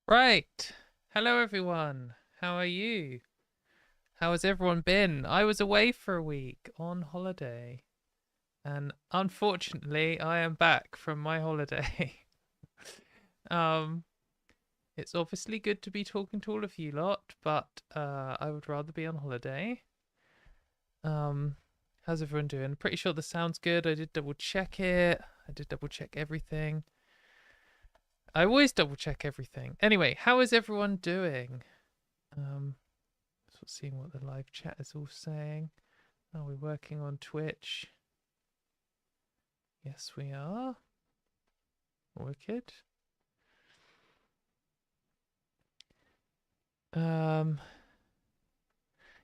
Right. Hello, everyone. How are you? How has everyone been? I was away for a week on holiday, and unfortunately, I am back from my holiday. um, it's obviously good to be talking to all of you lot, but I would rather be on holiday. Um, how's everyone doing? I'm pretty sure the sound's good. I did double check it. I did double check everything. I always double check everything. Anyway, how is everyone doing? Um, seeing what the live chat is all saying. Are we working on Twitch? Yes, we are. Wicked.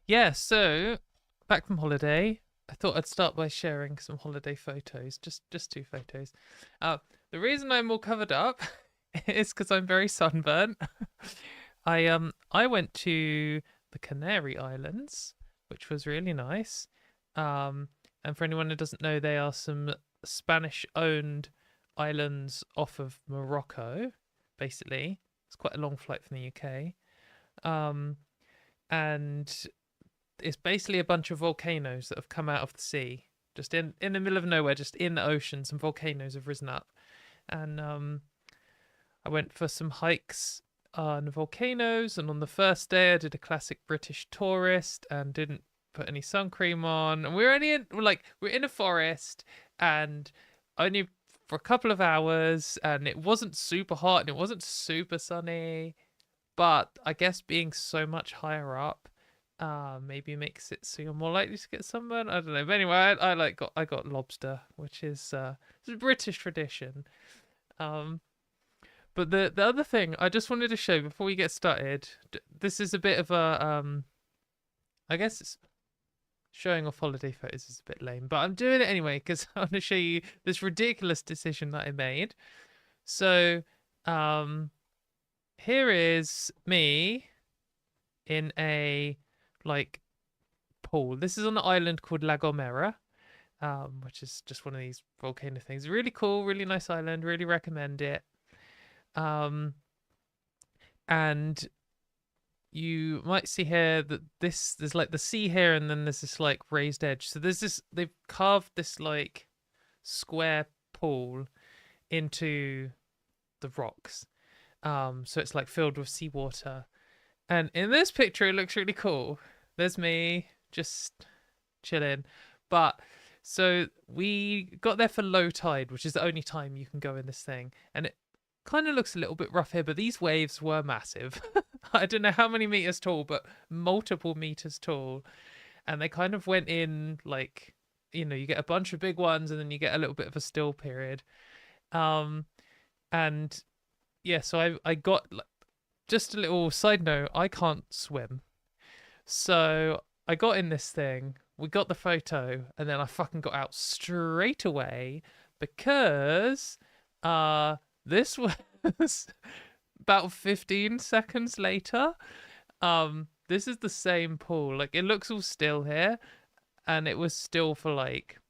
Yeah, so back from holiday. I thought I'd start by sharing some holiday photos, just two photos. The reason I'm all covered up is because I'm very sunburnt. I went to the Canary Islands, which was really nice. Um, and for anyone who doesn't know, they are some Spanish-owned islands off of Morocco. Basically, it's quite a long flight from the UK. Um, and it's basically a bunch of volcanoes that have come out of the sea, just in the middle of nowhere, just in the ocean. Some volcanoes have risen up, and I went for some hikes on volcanoes. And on the first day, I did a classic British tourist and didn't put any sun cream on. And we're in a forest, and only for a couple of hours, and it wasn't super hot and it wasn't super sunny. But I guess being so much higher up maybe makes it so you're more likely to get sunburn. I don't know. But anyway, I got lobster, which is it's a British tradition. Um, but the other thing I just wanted to show before we get started, this is a bit of a I guess it's showing off holiday photos is a bit lame, but I'm doing it anyway because I want to show you this ridiculous decision that I made. So, um, here is me in a like pool. This is on an island called La Gomera, which is just one of these volcano things. Really cool, really nice island. Really recommend it. Um, and you might see here that there's like the sea here, and then there's this like raised edge. So there's this they've carved this like square pool into the rocks. So it's like filled with seawater. And in this picture, it looks really cool. There's me just chilling. But so we got there for low tide, which is the only time you can go in this thing. And it kind of looks a little bit rough here, but these waves were massive. I don't know how many meters tall, but multiple meters tall. And they kind of went in like, you get a bunch of big ones and then you get a little bit of a still period. Um, and yeah, so I got like, just a little side note, I can't swim. So I got in this thing, we got the photo, and then I fucking got out straight away because this was about 15 seconds later. This is the same pool. Like it looks all still here, and it was still for like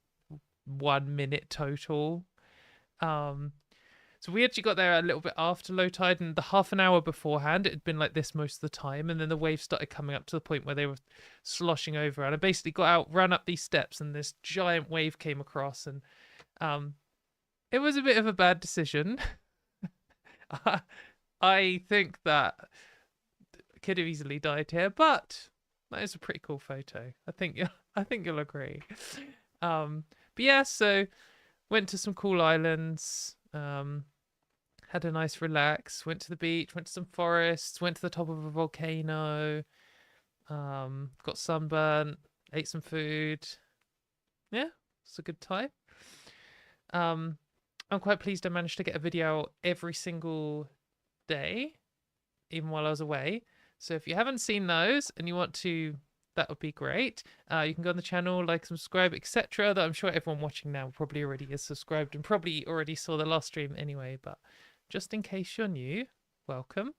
1 minute total. Um so we actually got there a little bit after low tide, and the half an hour beforehand, it had been like this most of the time. And then the waves started coming up to the point where they were sloshing over. And I basically got out, ran up these steps, and this giant wave came across. And um, it was a bit of a bad decision. I think that I could have easily died here, but that is a pretty cool photo. I think you'll agree. But yeah, so went to some cool islands. Had a nice relax, went to the beach, went to some forests, went to the top of a volcano, got sunburnt, ate some food. Yeah, it's a good time. Um, I'm quite pleased I managed to get a video every single day, even while I was away. So if you haven't seen those and you want to, that would be great. You can go on the channel, like, subscribe, etc. That I'm sure everyone watching now probably already is subscribed and probably already saw the last stream anyway, but just in case you're new, welcome.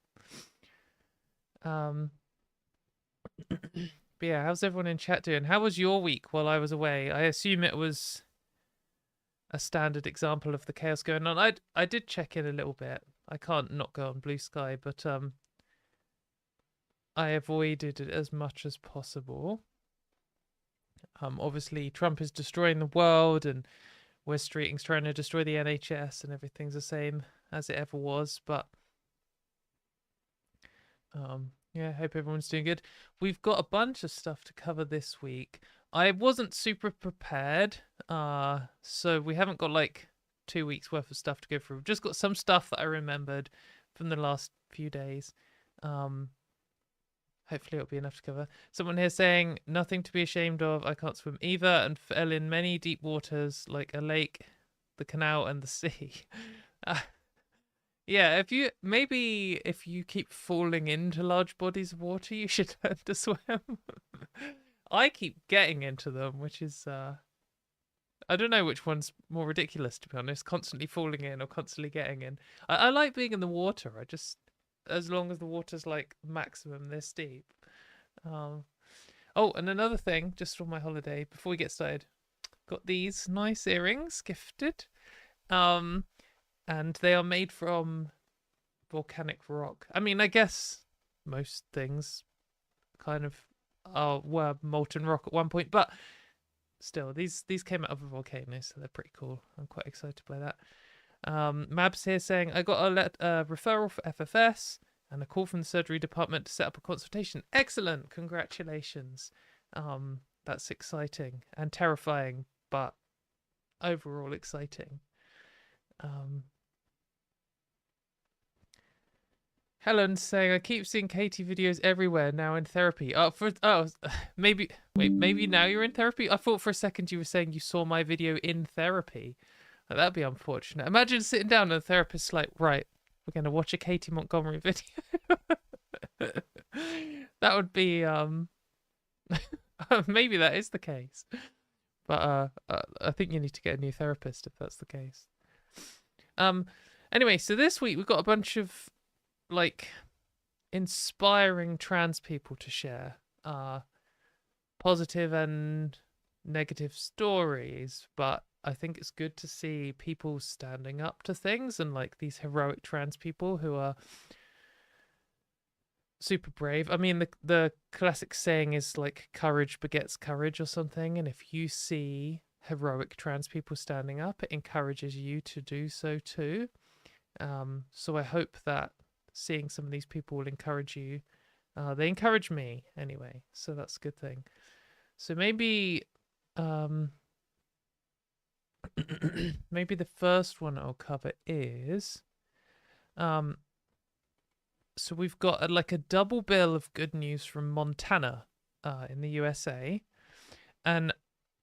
But yeah, how's everyone in chat doing? How was your week while I was away? I assume it was a standard example of the chaos going on. I did check in a little bit. I can't not go on Blue Sky, but I avoided it as much as possible. Obviously, Trump is destroying the world, and Wes Streeting's trying to destroy the NHS, and everything's the same as it ever was. But yeah, I hope everyone's doing good. We've got a bunch of stuff to cover this week. I wasn't super prepared, so we haven't got like 2 weeks worth of stuff to go through. We've just got some stuff that I remembered from the last few days. Hopefully it'll be enough to cover. Someone here saying, nothing to be ashamed of. I can't swim either and fell in many deep waters like a lake, the canal, and the sea. Yeah, if you keep falling into large bodies of water, you should learn to swim. I keep getting into them, which is I don't know which one's more ridiculous, to be honest. Constantly falling in or constantly getting in. I like being in the water. As long as the water's like maximum this deep. Oh, and another thing, just for my holiday, before we get started, got these nice earrings gifted. And they are made from volcanic rock. I mean, I guess most things kind of were molten rock at one point, but still, these came out of a volcano, so they're pretty cool. I'm quite excited by that. Mabs here saying, I got a referral for FFS and a call from the surgery department to set up a consultation. Excellent. Congratulations. That's exciting and terrifying, but overall exciting. Helen's saying, I keep seeing Katie videos everywhere now in therapy. Maybe now you're in therapy? I thought for a second you were saying you saw my video in therapy. That'd be unfortunate. Imagine sitting down and the therapist's like, right, we're going to watch a Katie Montgomery video. That would be, maybe that is the case. But I think you need to get a new therapist if that's the case. Anyway, so this week we've got a bunch of, like, inspiring trans people to share. Positive and negative stories, but I think it's good to see people standing up to things and like these heroic trans people who are super brave. I mean, the classic saying is like courage begets courage or something. And if you see heroic trans people standing up, it encourages you to do so too. So I hope that seeing some of these people will encourage you. They encourage me anyway, so that's a good thing. So maybe maybe the first one I'll cover is so we've got like a double bill of good news from Montana in the USA, and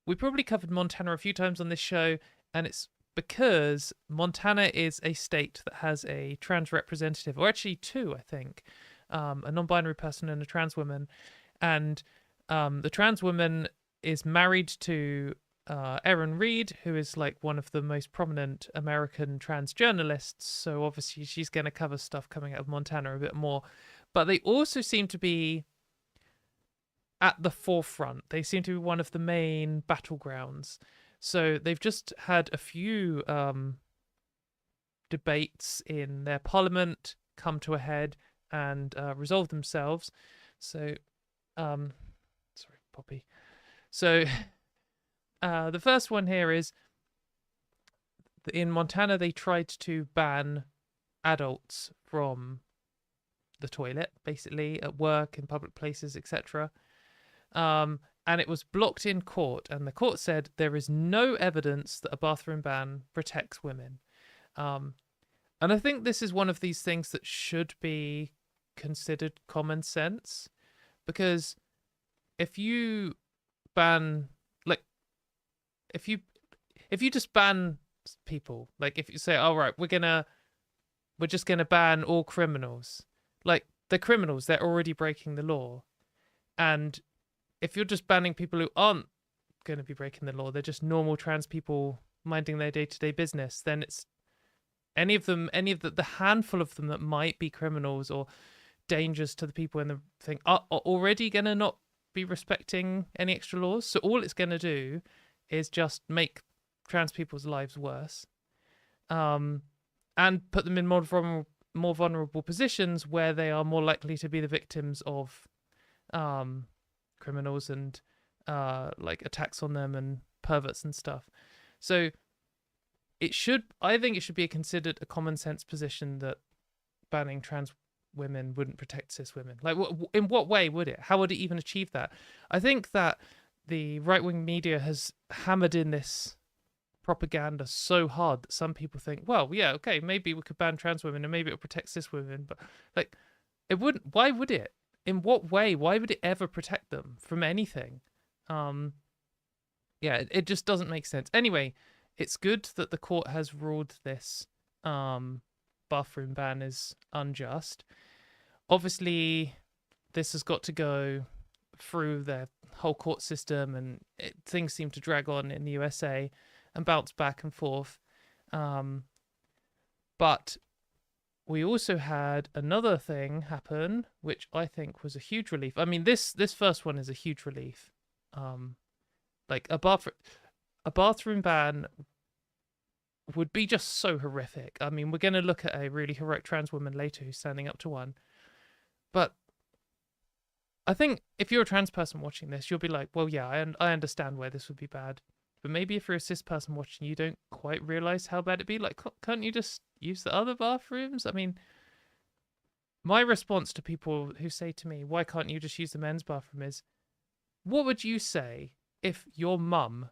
we probably covered Montana a few times on this show, and it's because Montana is a state that has a trans representative, or actually two, I think, a non-binary person and a trans woman, and the trans woman is married to Erin Reed, who is like one of the most prominent American trans journalists. So obviously she's going to cover stuff coming out of Montana a bit more. But they also seem to be at the forefront. They seem to be one of the main battlegrounds. So they've just had a few debates in their parliament come to a head and resolve themselves. So, sorry, Poppy. So the first one here is in Montana, they tried to ban adults from the toilet, basically, at work, in public places, etc. And it was blocked in court, and the court said there is no evidence that a bathroom ban protects women. And I think this is one of these things that should be considered common sense, because if you ban, like, if you just ban people, like if you say, all right, we're just gonna ban all criminals, like the criminals, they're already breaking the law. And if you're just banning people who aren't going to be breaking the law, they're just normal trans people minding their day-to-day business, then it's any of the handful of them that might be criminals or dangerous to the people in the thing are already going to not be respecting any extra laws. So all it's going to do is just make trans people's lives worse, and put them in more more vulnerable positions where they are more likely to be the victims of criminals and like attacks on them and perverts and stuff. So I think it should be considered a common sense position that banning trans women wouldn't protect cis women. Like, in what way would it? How would it even achieve that? I think that the right wing media has hammered in this propaganda so hard that some people think, well, yeah, okay, maybe we could ban trans women and maybe it would protect cis women, but like, it wouldn't. Why would it? In what way? Why would it ever protect them from anything? Yeah, it just doesn't make sense. Anyway, it's good that the court has ruled this bathroom ban is unjust. Obviously, this has got to go through their whole court system, and things seem to drag on in the USA and bounce back and forth. But we also had another thing happen, which I think was a huge relief. I mean, this first one is a huge relief. Like a bathroom ban would be just so horrific. I mean, we're going to look at a really heroic trans woman later who's standing up to one. But I think if you're a trans person watching this, you'll be like, well, yeah, I understand why this would be bad. But maybe if you're a cis person watching, you don't quite realize how bad it'd be. Like, can't you just use the other bathrooms? I mean, my response to people who say to me, why can't you just use the men's bathroom, is, what would you say if your mum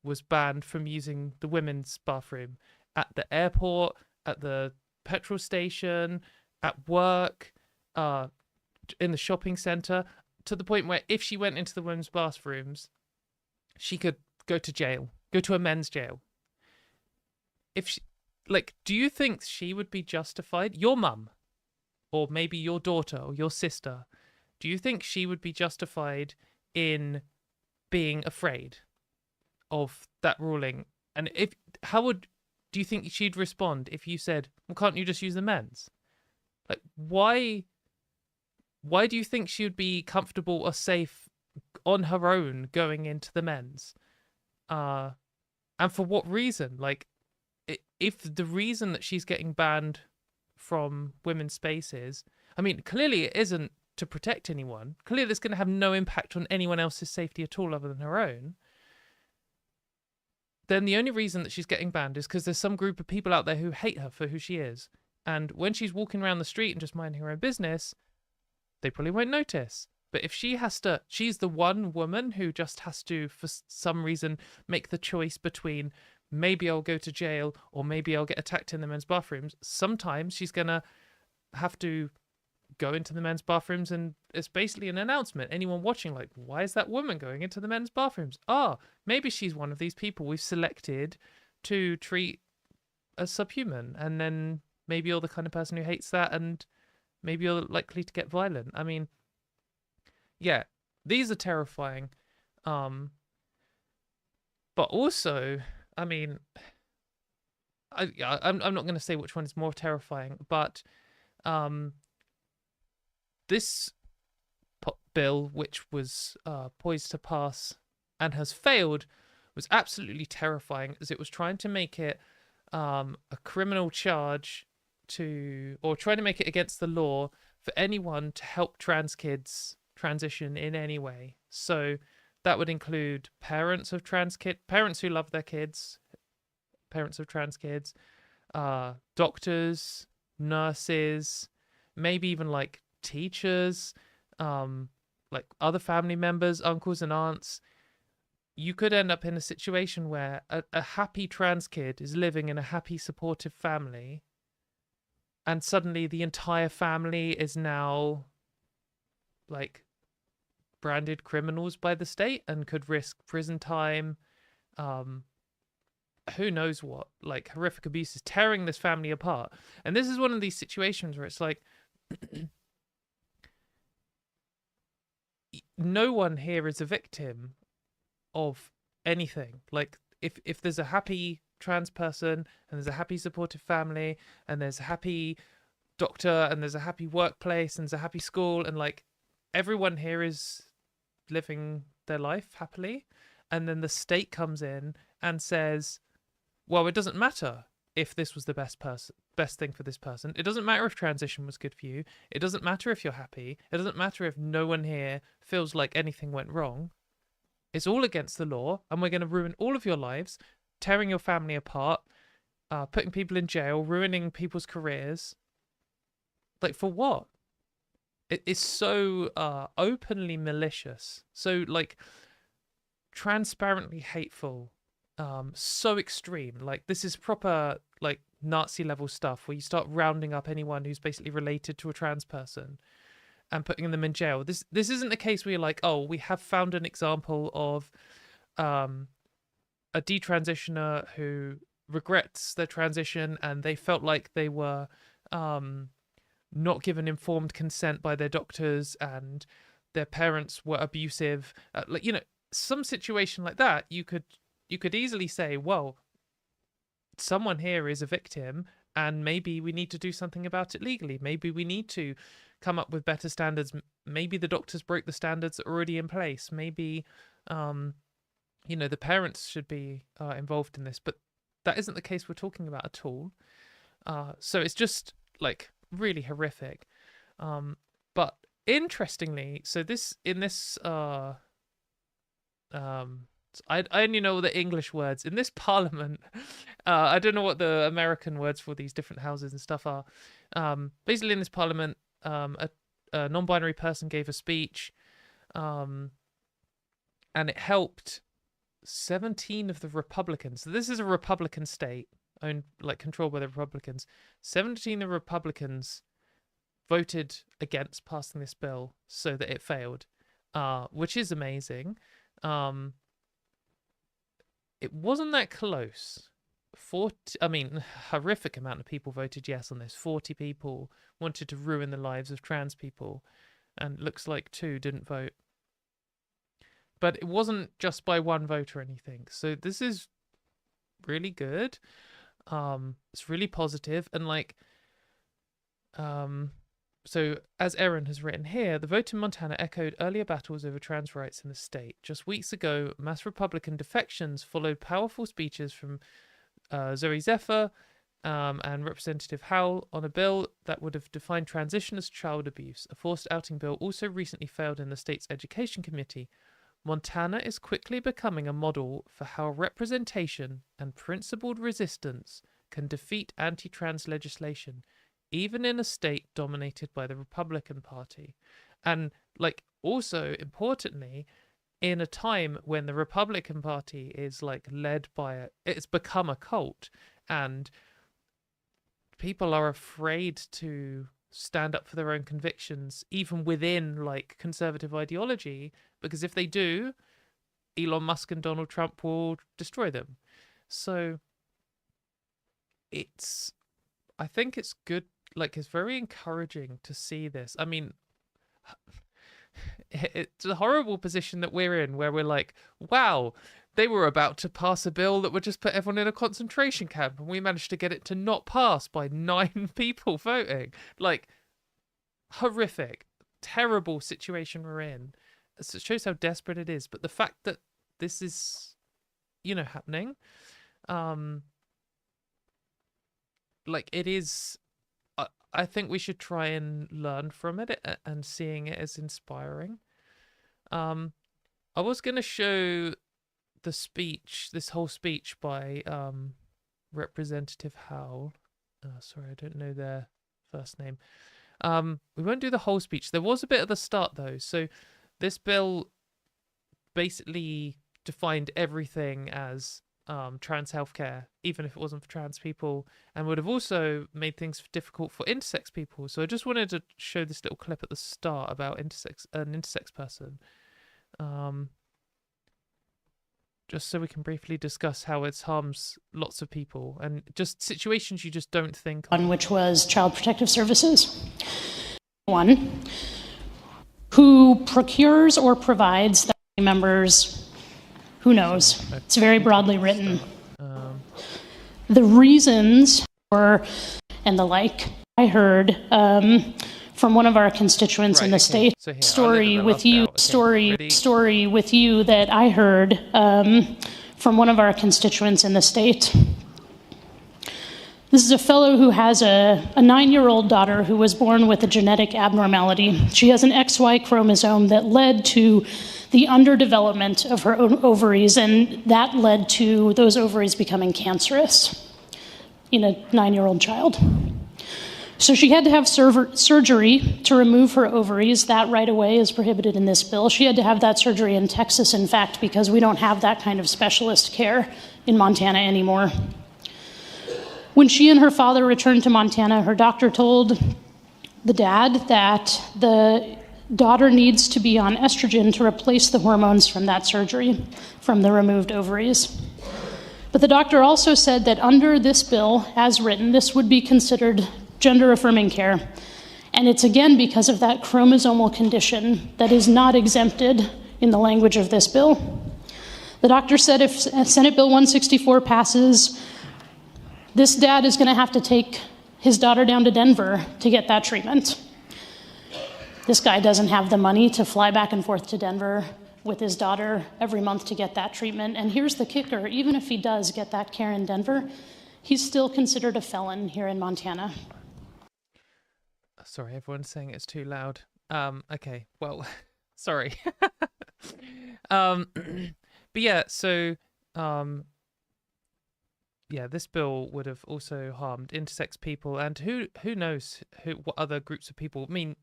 was banned from using the women's bathroom at the airport, at the petrol station, at work, in the shopping centre, to the point where if she went into the women's bathrooms, she could go to jail, go to a men's jail? If she, like, do you think she would be justified? Your mum, or maybe your daughter or your sister, do you think she would be justified in being afraid of that ruling? And do you think she'd respond if you said, well, can't you just use the men's? Like, why do you think she would be comfortable or safe on her own going into the men's? And for what reason? Like, if the reason that she's getting banned from women's spaces, I mean, clearly it isn't to protect anyone. Clearly it's going to have no impact on anyone else's safety at all other than her own. Then the only reason that she's getting banned is because there's some group of people out there who hate her for who she is. And when she's walking around the street and just minding her own business, they probably won't notice. But if she's the one woman who just has to, for some reason, make the choice between maybe I'll go to jail or maybe I'll get attacked in the men's bathrooms. Sometimes she's going to have to go into the men's bathrooms, and it's basically an announcement. Anyone watching, like, why is that woman going into the men's bathrooms? Maybe she's one of these people we've selected to treat as subhuman, and then maybe you're the kind of person who hates that, and maybe you're likely to get violent. I mean, yeah, these are terrifying. But also, I mean, I'm not going to say which one is more terrifying, but this bill, which was poised to pass and has failed, was absolutely terrifying, as it was trying to make it a criminal charge or trying to make it against the law for anyone to help trans kids transition in any way. So that would include parents of trans kids, parents who love their kids, parents of trans kids, doctors, nurses, maybe even like teachers, like other family members, uncles and aunts. You could end up in a situation where a happy trans kid is living in a happy, supportive family, and suddenly the entire family is now like branded criminals by the state and could risk prison time, who knows what, like horrific abuses, tearing this family apart. And this is one of these situations where it's like no one here is a victim of anything. Like, if there's a happy trans person and there's a happy supportive family and there's a happy doctor and there's a happy workplace and there's a happy school, and like everyone here is living their life happily, and then the state comes in and says, well, it doesn't matter if this was the best thing for this person. It doesn't matter if transition was good for you. It doesn't matter if you're happy. It doesn't matter if no one here feels like anything went wrong. It's all against the law, and we're going to ruin all of your lives, tearing your family apart, putting people in jail, ruining people's careers. Like, for what? It's so openly malicious, so like transparently hateful, so extreme. Like, this is proper like Nazi level stuff where you start rounding up anyone who's basically related to a trans person and putting them in jail. This isn't a case where you're like, oh, we have found an example of a detransitioner who regrets their transition and they felt like they were not given informed consent by their doctors and their parents were abusive. Like, you know, some situation like that, you could easily say, well, someone here is a victim and maybe we need to do something about it legally. Maybe we need to come up with better standards. Maybe the doctors broke the standards that are already in place. Maybe, you know, the parents should be involved in this. But that isn't the case we're talking about at all. So it's just like really horrific. But interestingly, so I only know the English words. In this parliament, I don't know what the American words for these different houses and stuff are. Basically, in this parliament, a non-binary person gave a speech, and it helped 17 of the Republicans. So this is a Republican state, owned, like, controlled by the Republicans. 17 of the Republicans voted against passing this bill so that it failed, which is amazing. It wasn't that close. Horrific amount of people voted yes on this. 40 people wanted to ruin the lives of trans people, and looks like 2 didn't vote. But it wasn't just by one vote or anything. So this is really good. It's really positive, and like, so, as Erin has written here, the vote in Montana echoed earlier battles over trans rights in the state. Just weeks ago, mass Republican defections followed powerful speeches from Zoe Zephyr and Representative Howell on a bill that would have defined transition as child abuse. A forced outing bill also recently failed in the state's education committee. Montana is quickly becoming a model for how representation and principled resistance can defeat anti-trans legislation, even in a state dominated by the Republican Party. And, like, also importantly, in a time when the Republican Party is like led by it's become a cult, and people are afraid to stand up for their own convictions, even within like conservative ideology, because if they do, Elon Musk and Donald Trump will destroy them. So I think it's good. Like, it's very encouraging to see this. I mean, it's a horrible position that we're in, where we're like, wow, they were about to pass a bill that would just put everyone in a concentration camp, and we managed to get it to not pass by 9 people voting. Like, horrific, terrible situation we're in. So it shows how desperate it is. But the fact that this is, you know, happening, like, it is, I think we should try and learn from it and seeing it as inspiring. I was going to show the speech, this whole speech by Representative Howell. Sorry, I don't know their first name. We won't do the whole speech. There was a bit at the start, though. So this bill basically defined everything as trans healthcare, even if it wasn't for trans people, and would have also made things difficult for intersex people. So I just wanted to show this little clip at the start about an intersex person, just so we can briefly discuss how it harms lots of people and just situations you just don't think of. Which was Child Protective Services. One who procures or provides the members. Who knows? It's very broadly written. The reasons for and the like, I heard from one of our constituents in the state. So here, Story with you that I heard from one of our constituents in the state. This is a fellow who has a 9-year-old daughter who was born with a genetic abnormality. She has an XY chromosome that led to the underdevelopment of her ovaries, and that led to those ovaries becoming cancerous in a 9-year-old child. So she had to have surgery to remove her ovaries. That right away is prohibited in this bill. She had to have that surgery in Texas, in fact, because we don't have that kind of specialist care in Montana anymore. When she and her father returned to Montana, her doctor told the dad that the daughter needs to be on estrogen to replace the hormones from that surgery, from the removed ovaries. But the doctor also said that under this bill, as written, this would be considered gender-affirming care. And it's again because of that chromosomal condition that is not exempted in the language of this bill. The doctor said if Senate Bill 164 passes, this dad is going to have to take his daughter down to Denver to get that treatment. This guy doesn't have the money to fly back and forth to Denver with his daughter every month to get that treatment. And here's the kicker, even if he does get that care in Denver, he's still considered a felon here in Montana. Sorry, everyone's saying it's too loud. Okay, well, sorry. But yeah, so yeah, this bill would have also harmed intersex people, and who knows what other groups of people. I mean,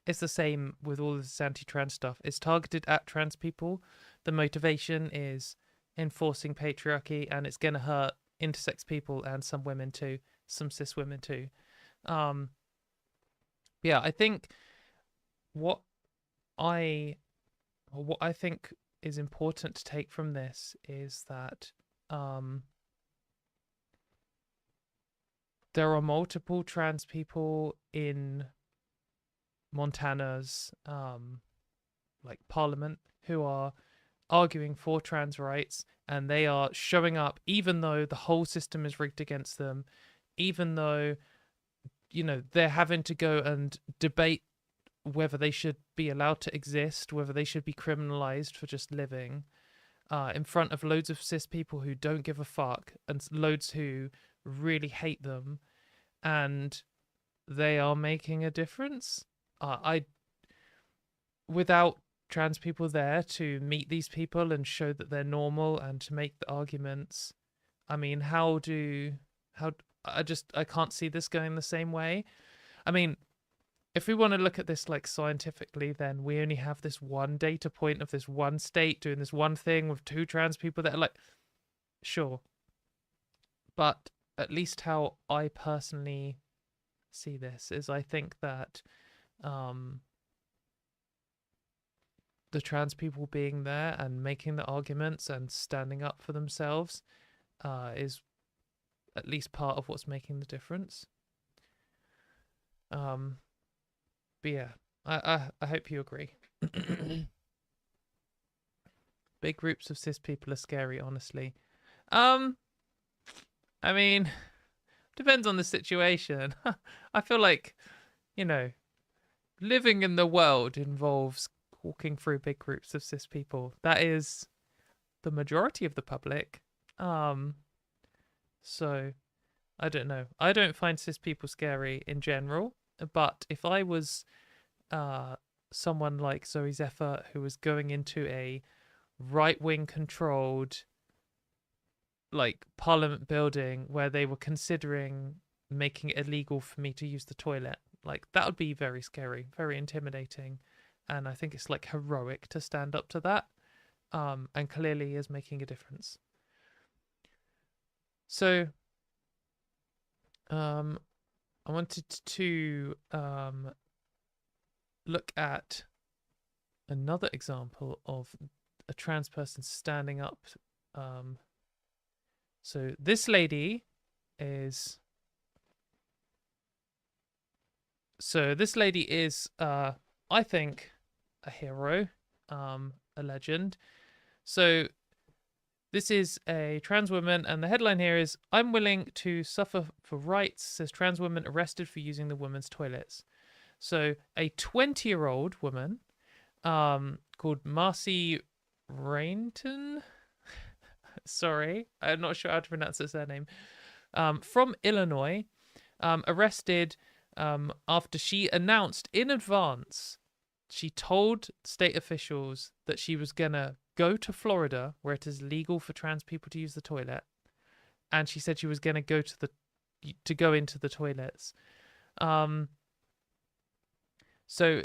it's the same with all this anti-trans stuff. It's targeted at trans people. The motivation is enforcing patriarchy, and it's gonna hurt intersex people and some women too, some cis women too. Yeah, I think what I think is important to take from this is that there are multiple trans people in Montana's like parliament who are arguing for trans rights, and they are showing up even though the whole system is rigged against them, even though, you know, they're having to go and debate whether they should be allowed to exist, whether they should be criminalized for just living, in front of loads of cis people who don't give a fuck, and loads who really hate them, and they are making a difference. Without trans people there to meet these people and show that they're normal and to make the arguments, I mean, I can't see this going the same way. I mean, if we want to look at this like scientifically, then we only have this one data point of this one state doing this one thing with 2 trans people that are like, sure. But at least how I personally see this is I think that the trans people being there and making the arguments and standing up for themselves is at least part of what's making the difference. But yeah, I hope you agree. Big groups of cis people are scary, honestly. I mean, depends on the situation. I feel like, you know, living in the world involves walking through big groups of cis people. That is the majority of the public. So I don't know. I don't find cis people scary in general, but if I was someone like Zoe Zephyr who was going into a right-wing controlled like parliament building where they were considering making it illegal for me to use the toilet, like that would be very scary, very intimidating, and I think it's like heroic to stand up to that, and clearly is making a difference. So I wanted to look at another example of a trans person standing up. So this lady is I think a hero, a legend. So this is a trans woman, and the headline here is, "I'm willing to suffer for rights," says trans woman arrested for using the women's toilets. So a 20-year-old woman called Marcy Rainton. Sorry, I'm not sure how to pronounce her surname. from Illinois, arrested after she announced in advance. She told state officials that she was gonna go to Florida, where it is legal for trans people to use the toilet, and she said she was gonna go go into the toilets. So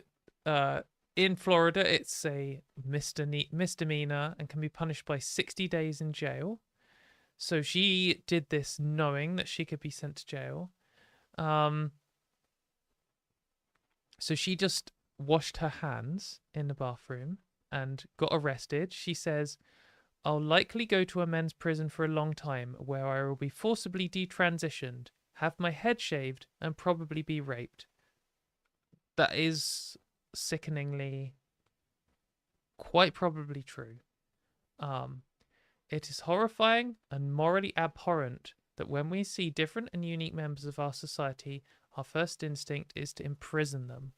in Florida, it's a misdemeanor and can be punished by 60 days in jail. So she did this knowing that she could be sent to jail. So she just washed her hands in the bathroom and got arrested. She says, I'll likely go to a men's prison for a long time where I will be forcibly detransitioned, have my head shaved, and probably be raped. That is sickeningly, quite probably true. It is horrifying and morally abhorrent that when we see different and unique members of our society, our first instinct is to imprison them.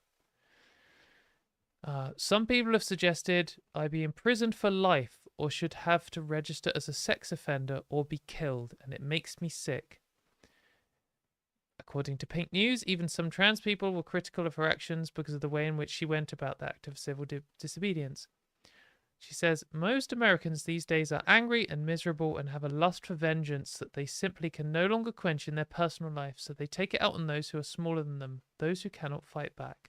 Some people have suggested I be imprisoned for life or should have to register as a sex offender or be killed, and it makes me sick. According to Pink News, even some trans people were critical of her actions because of the way in which she went about the act of civil disobedience. She says, most Americans these days are angry and miserable and have a lust for vengeance that they simply can no longer quench in their personal life, so they take it out on those who are smaller than them, those who cannot fight back.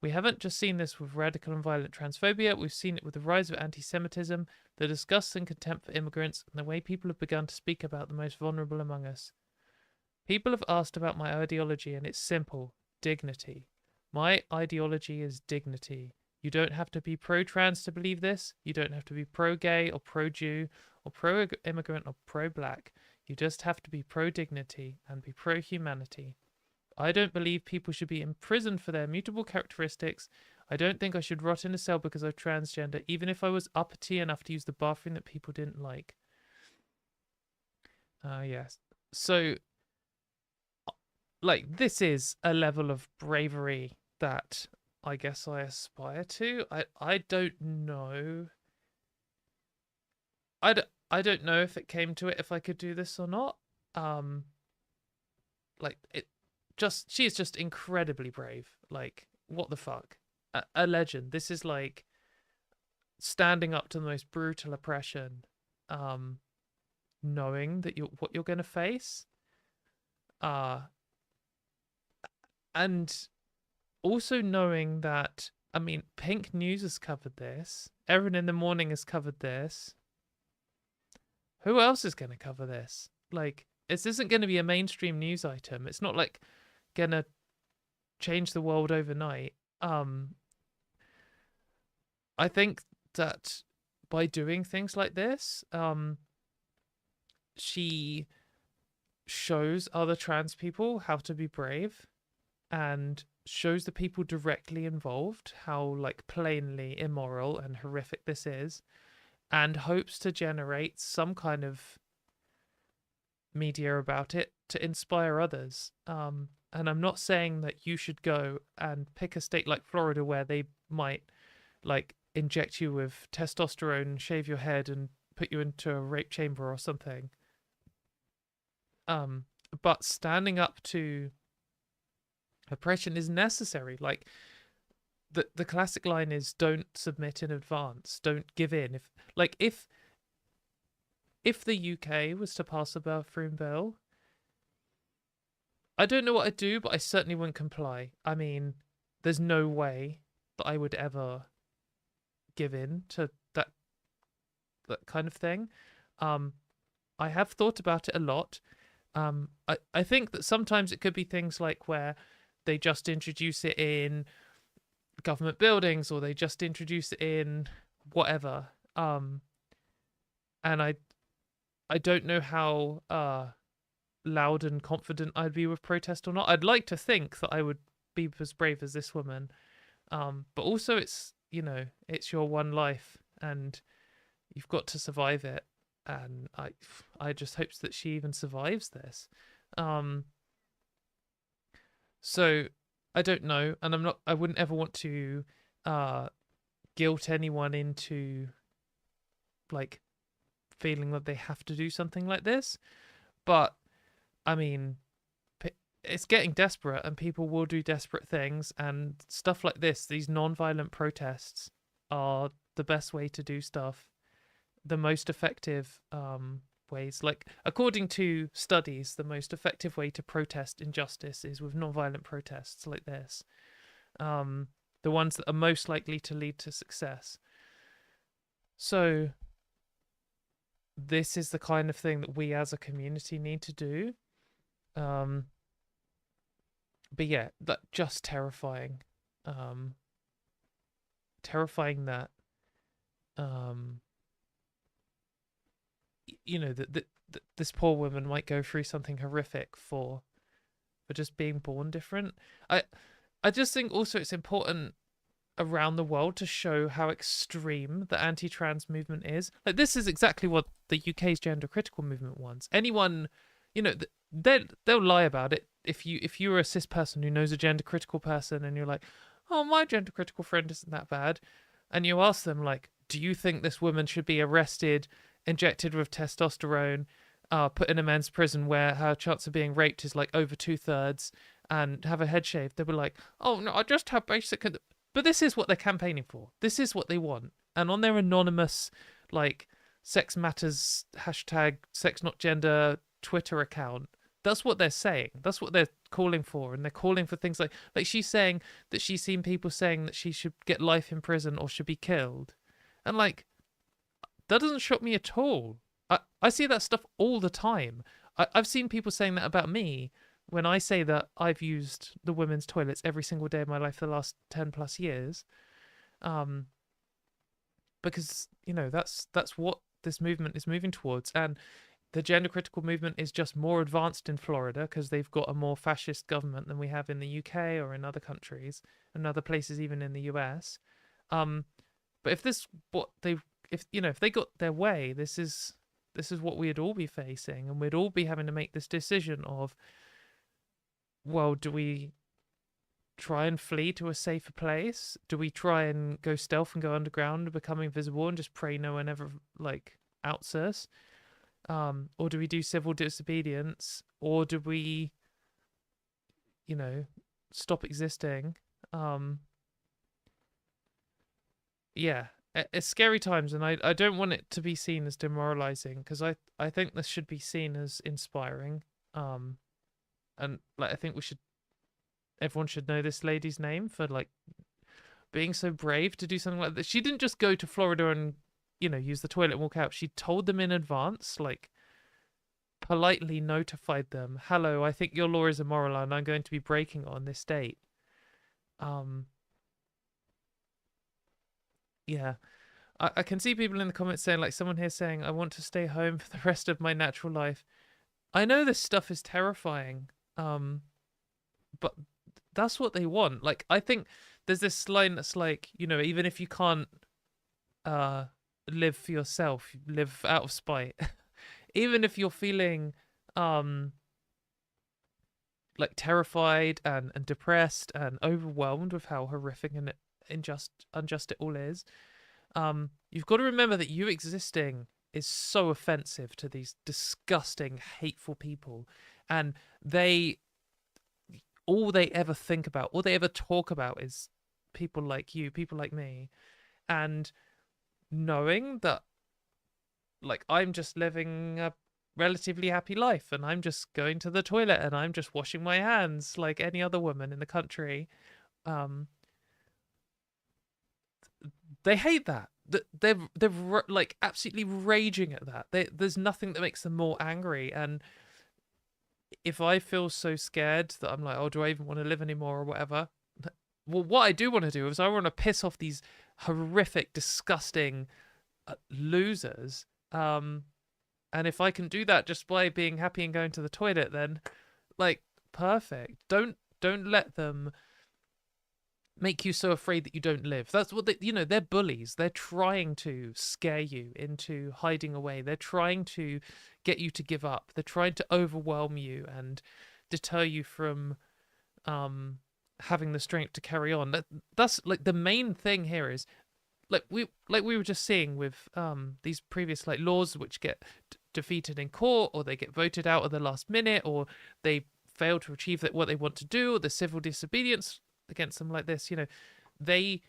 We haven't just seen this with radical and violent transphobia, we've seen it with the rise of anti-Semitism, the disgust and contempt for immigrants, and the way people have begun to speak about the most vulnerable among us. People have asked about my ideology, and it's simple. Dignity. My ideology is dignity. You don't have to be pro-trans to believe this. You don't have to be pro-gay or pro-Jew or pro-immigrant or pro-black. You just have to be pro-dignity and be pro-humanity. I don't believe people should be imprisoned for their mutable characteristics. I don't think I should rot in a cell because I'm transgender, even if I was uppity enough to use the bathroom that people didn't like. Yes. So, like, this is a level of bravery that I guess I aspire to. I don't know. I don't know if it came to it, if I could do this or not. Like, she is just incredibly brave. Like, what the fuck? A legend. This is like standing up to the most brutal oppression, knowing that what you're going to face, and also knowing that, I mean, Pink News has covered this. Everyone in the Morning has covered this. Who else is going to cover this? Like, this isn't going to be a mainstream news item. It's not like going to change the world overnight. I think that by doing things like this, she shows other trans people how to be brave and shows the people directly involved how, like, plainly immoral and horrific this is, and hopes to generate some kind of media about it to inspire others. And I'm not saying that you should go and pick a state like Florida where they might, like, inject you with testosterone, shave your head, and put you into a rape chamber or something. But standing up to oppression is necessary. Like, the classic line is, don't submit in advance, don't give in. If the UK was to pass a bathroom bill, I don't know what I'd do, but I certainly wouldn't comply. I mean, there's no way that I would ever give in to that kind of thing. I have thought about it a lot. I think that sometimes it could be things like where they just introduce it in government buildings, or they just introduce it in whatever. And I don't know how loud and confident I'd be with protest or not. I'd like to think that I would be as brave as this woman. But also it's, it's your one life and you've got to survive it. And I just hope that she even survives this. So I don't know, and I wouldn't ever want to guilt anyone into, like, feeling that they have to do something like this. But I mean, it's getting desperate, and people will do desperate things, and stuff like this, these non-violent protests are the best way to do stuff, the most effective ways. Like, according to studies, the most effective way to protest injustice is with non-violent protests like this, the ones that are most likely to lead to success. So this is the kind of thing that we as a community need to do. But yeah, that just terrifying. Terrifying that you know that this poor woman might go through something horrific for just being born different. I just think also it's important around the world to show how extreme the anti-trans movement is. Like, this is exactly what the UK's gender critical movement wants. Anyone, they'll lie about it. If you're a cis person who knows a gender critical person and you're like, oh, my gender critical friend isn't that bad, and you ask them, like, do you think this woman should be arrested, injected with testosterone, put in a men's prison where her chance of being raped is like over 2/3, and have her head shaved? They'll be like, oh no, I just have basic. But this is what they're campaigning for. This is what they want. And on their anonymous, like, sex matters hashtag sex not gender Twitter account, that's what they're saying. That's what they're calling for. And they're calling for things like she's saying that she's seen people saying that she should get life in prison or should be killed. And, like, that doesn't shock me at all. I see that stuff all the time. I've seen people saying that about me when I say that I've used the women's toilets every single day of my life for the last 10 plus years. Because, that's what this movement is moving towards. And the gender critical movement is just more advanced in Florida because they've got a more fascist government than we have in the UK or in other countries and other places, even in the US. But if they got their way, this is what we'd all be facing, and we'd all be having to make this decision of, well, do we try and flee to a safer place? Do we try and go stealth and go underground, become invisible, and just pray no one ever, like, outs us? Or do we do civil disobedience? Or do we, stop existing? Yeah, it's scary times, and I don't want it to be seen as demoralizing, because I think this should be seen as inspiring. And, like, I think everyone should know this lady's name for, like, being so brave to do something like this. She didn't just go to Florida and, use the toilet and walk out. She told them in advance, like, politely notified them, hello, I think your law is immoral and I'm going to be breaking on this date. Yeah. I can see people in the comments saying, like, someone here saying, I want to stay home for the rest of my natural life. I know this stuff is terrifying, but that's what they want. Like, I think there's this line that's like, even if you can't live for yourself, live out of spite. Even if you're feeling like terrified and depressed and overwhelmed with how horrific and unjust it all is, you've got to remember that you existing is so offensive to these disgusting, hateful people, and all they ever think about, all they ever talk about is people like you, people like me. And knowing that, like, I'm just living a relatively happy life and I'm just going to the toilet and I'm just washing my hands like any other woman in the country, they hate that. They're like absolutely raging at that. There's nothing that makes them more angry. And if I feel so scared that I'm like, oh, do I even want to live anymore or whatever? Well, what I do want to do is I want to piss off these horrific, disgusting losers. And if I can do that just by being happy and going to the toilet, then, like, perfect. Don't let them make you so afraid that you don't live. That's what they're bullies. They're trying to scare you into hiding away. They're trying to get you to give up. They're trying to overwhelm you and deter you from having the strength to carry on. That's like the main thing here is, like we were just seeing with these previous, like, laws which get defeated in court, or they get voted out at the last minute, or they fail to achieve what they want to do, or the civil disobedience against them like this, they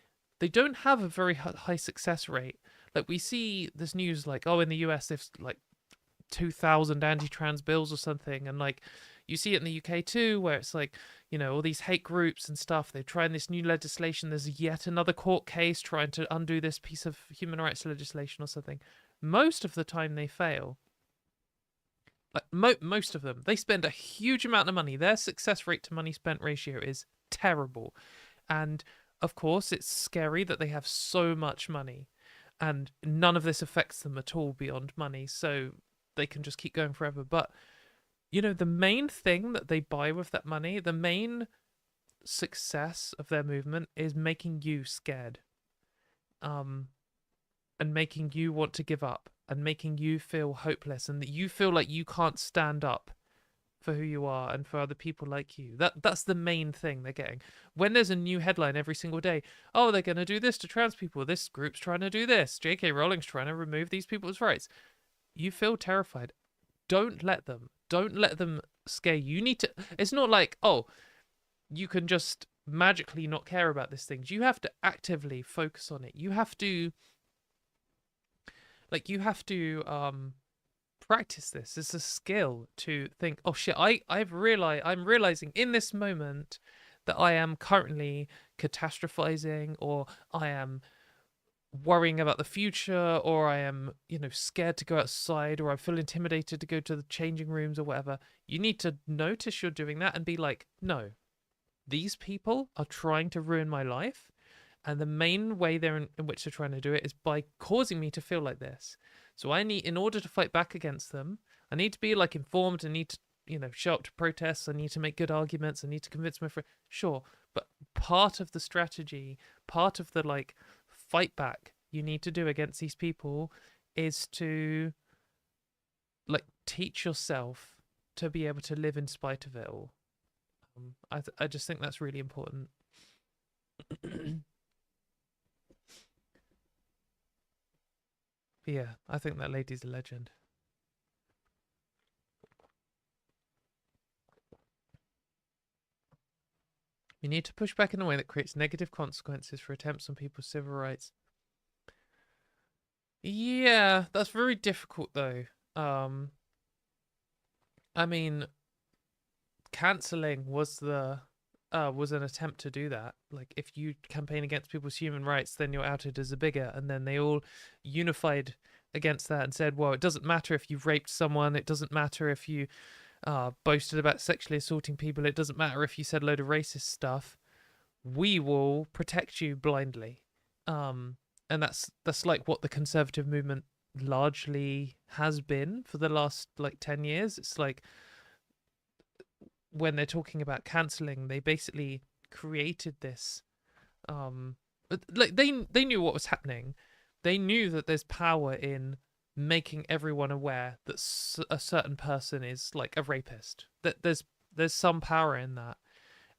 don't have a very high success rate. Like, we see this news like, oh, in the US there's like 2,000 anti-trans bills or something, and like you see it in the UK too, where it's like, all these hate groups and stuff, they're trying this new legislation, there's yet another court case trying to undo this piece of human rights legislation or something. Most of the time they fail. Like, most of them, they spend a huge amount of money. Their success rate to money spent ratio is terrible. And of course it's scary that they have so much money and none of this affects them at all beyond money, so they can just keep going forever. But the main thing that they buy with that money, the main success of their movement, is making you scared, and making you want to give up, and making you feel hopeless, and that you feel like you can't stand up for who you are and for other people like you. That's the main thing they're getting. When there's a new headline every single day, oh, they're going to do this to trans people, this group's trying to do this, J.K. Rowling's trying to remove these people's rights, you feel terrified. Don't let them scare you. You need to, it's not like, oh, you can just magically not care about these things. You have to actively focus on it. You have to practice this. It's a skill to think, oh shit, I'm realizing in this moment that I am currently catastrophizing, or I am worrying about the future, or I am, scared to go outside, or I feel intimidated to go to the changing rooms or whatever. You need to notice you're doing that and be like, no, these people are trying to ruin my life, and the main way in which they're trying to do it is by causing me to feel like this. So in order to fight back against them, I need to be like informed. I need to, show up to protests. I need to make good arguments. I need to convince my friend. Sure, but part of the strategy, part of the fight back you need to do against these people is to teach yourself to be able to live in spite of it all. I just think that's really important. Yeah, I think that lady's a legend. You need to push back in a way that creates negative consequences for attempts on people's civil rights. Yeah, that's very difficult though. I mean, cancelling was an attempt to do that. Like, if you campaign against people's human rights, then you're outed as a bigot, and then they all unified against that and said, well, it doesn't matter if you've raped someone, it doesn't matter if you boasted about sexually assaulting people, it doesn't matter if you said a load of racist stuff, we will protect you blindly. And that's like what the conservative movement largely has been for the last 10 years. It's like, when they're talking about cancelling, they basically created this they knew what was happening. They knew that there's power in making everyone aware that a certain person is a rapist, that there's some power in that,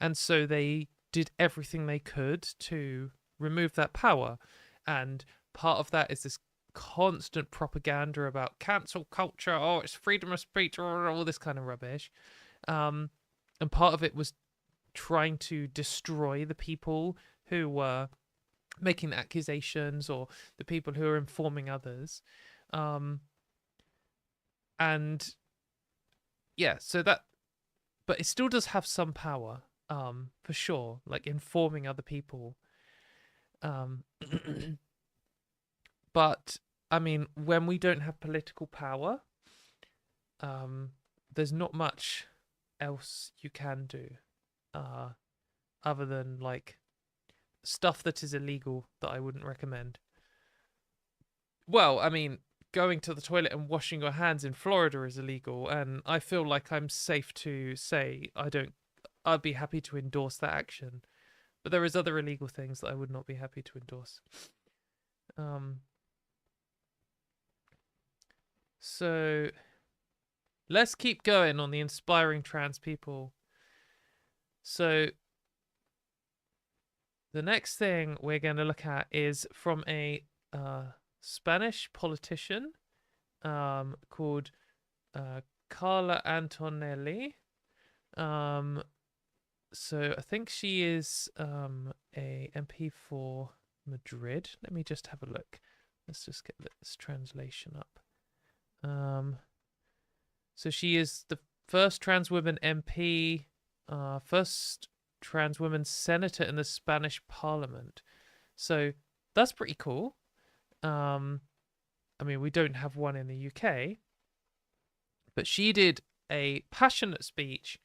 and so they did everything they could to remove that power. And part of that is this constant propaganda about cancel culture, oh, it's freedom of speech, or all this kind of rubbish. And part of it was trying to destroy the people who were making the accusations, or the people who are informing others. And yeah, so that, but it still does have some power, for sure, informing other people. But I mean, when we don't have political power, there's not much else you can do, other than stuff that is illegal that I wouldn't recommend. Well, I mean, going to the toilet and washing your hands in Florida is illegal, and I feel like I'm safe to say I'd be happy to endorse that action. But there is other illegal things that I would not be happy to endorse. So let's keep going on the inspiring trans people. So the next thing we're going to look at is from a Spanish politician called Carla Antonelli. So I think she is a MP for Madrid. Let me just have a look. Let's just get this translation up. So she is the first trans woman MP, first trans woman senator in the Spanish Parliament. So that's pretty cool. I mean, we don't have one in the UK, but she did a passionate speech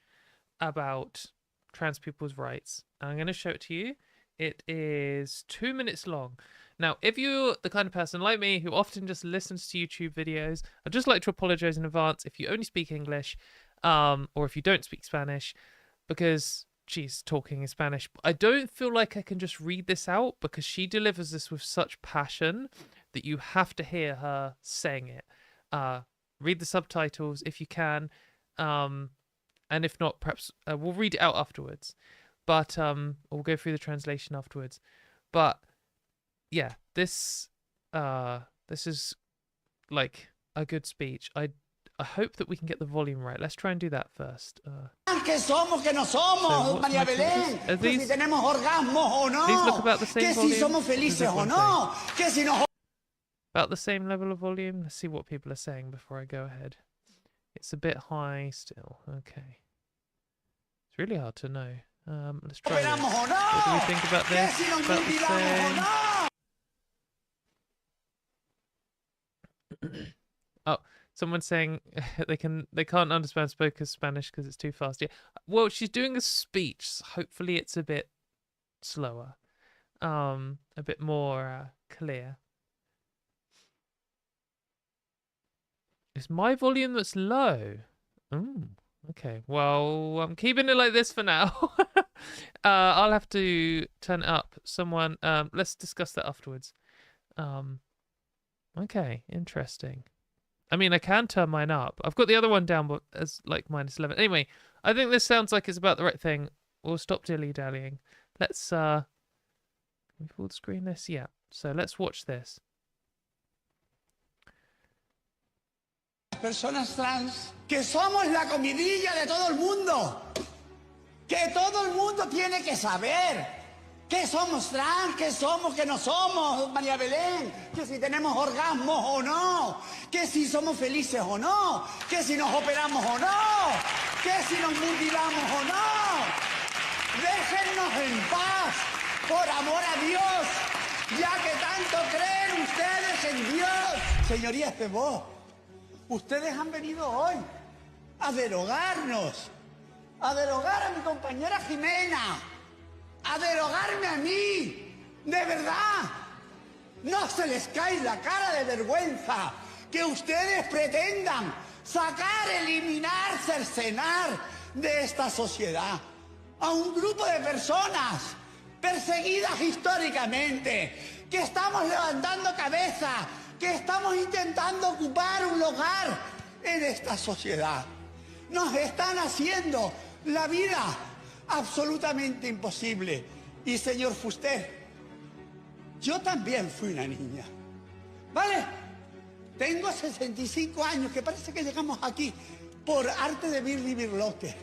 about trans people's rights. I'm going to show it to you. It is 2 minutes long. Now, if you're the kind of person like me who often just listens to YouTube videos, I'd just like to apologize in advance if you only speak English, or if you don't speak Spanish, because she's talking in Spanish. I don't feel like I can just read this out because she delivers this with such passion that you have to hear her saying it. Read the subtitles if you can, and if not, perhaps we'll read it out afterwards. But we'll go through the translation afterwards. But yeah, this is like a good speech. I hope that we can get the volume right. Let's try and do that first. Que somos, que no somos, María Belén, que si tenemos orgasmos o no, these look about the same que volume, si somos felices o no, que si nos... About the same level of volume. Let's see what people are saying before I go ahead. It's a bit high still. Okay. It's really hard to know. Let's try this. What do we think about this? About the same. Oh, someone's saying they can't understand spoken Spanish because it's too fast. Yeah. Well, she's doing a speech. So hopefully it's a bit slower. A bit more clear. It's my volume that's low. Okay. Well, I'm keeping it like this for now. I'll have to turn it up. Someone, let's discuss that afterwards. Okay, interesting. I mean, I can turn mine up. I've got the other one down, but as like -11. Anyway, I think this sounds like it's about the right thing. We'll stop dilly-dallying. Let's, can we full screen this? Yeah. So let's watch this. Personas trans, que somos la comidilla de todo el mundo, que todo el mundo tiene que saber que somos trans, que somos, que no somos, María Belén, que si tenemos orgasmos o no, que si somos felices o no, que si nos operamos o no, que si nos mutilamos o no. Déjennos en paz, por amor a Dios, ya que tanto creen ustedes en Dios. Señorías de voz. Ustedes han venido hoy a derogarnos, a derogar a mi compañera Jimena, a derogarme a mí. De verdad, no se les cae la cara de vergüenza que ustedes pretendan sacar, eliminar, cercenar de esta sociedad a un grupo de personas perseguidas históricamente, que estamos levantando cabeza, que estamos intentando ocupar un lugar en esta sociedad. Nos están haciendo la vida absolutamente imposible. Y señor Fuster, yo también fui una niña, ¿vale? Tengo 65 años, que parece que llegamos aquí por arte de Birli Birlote.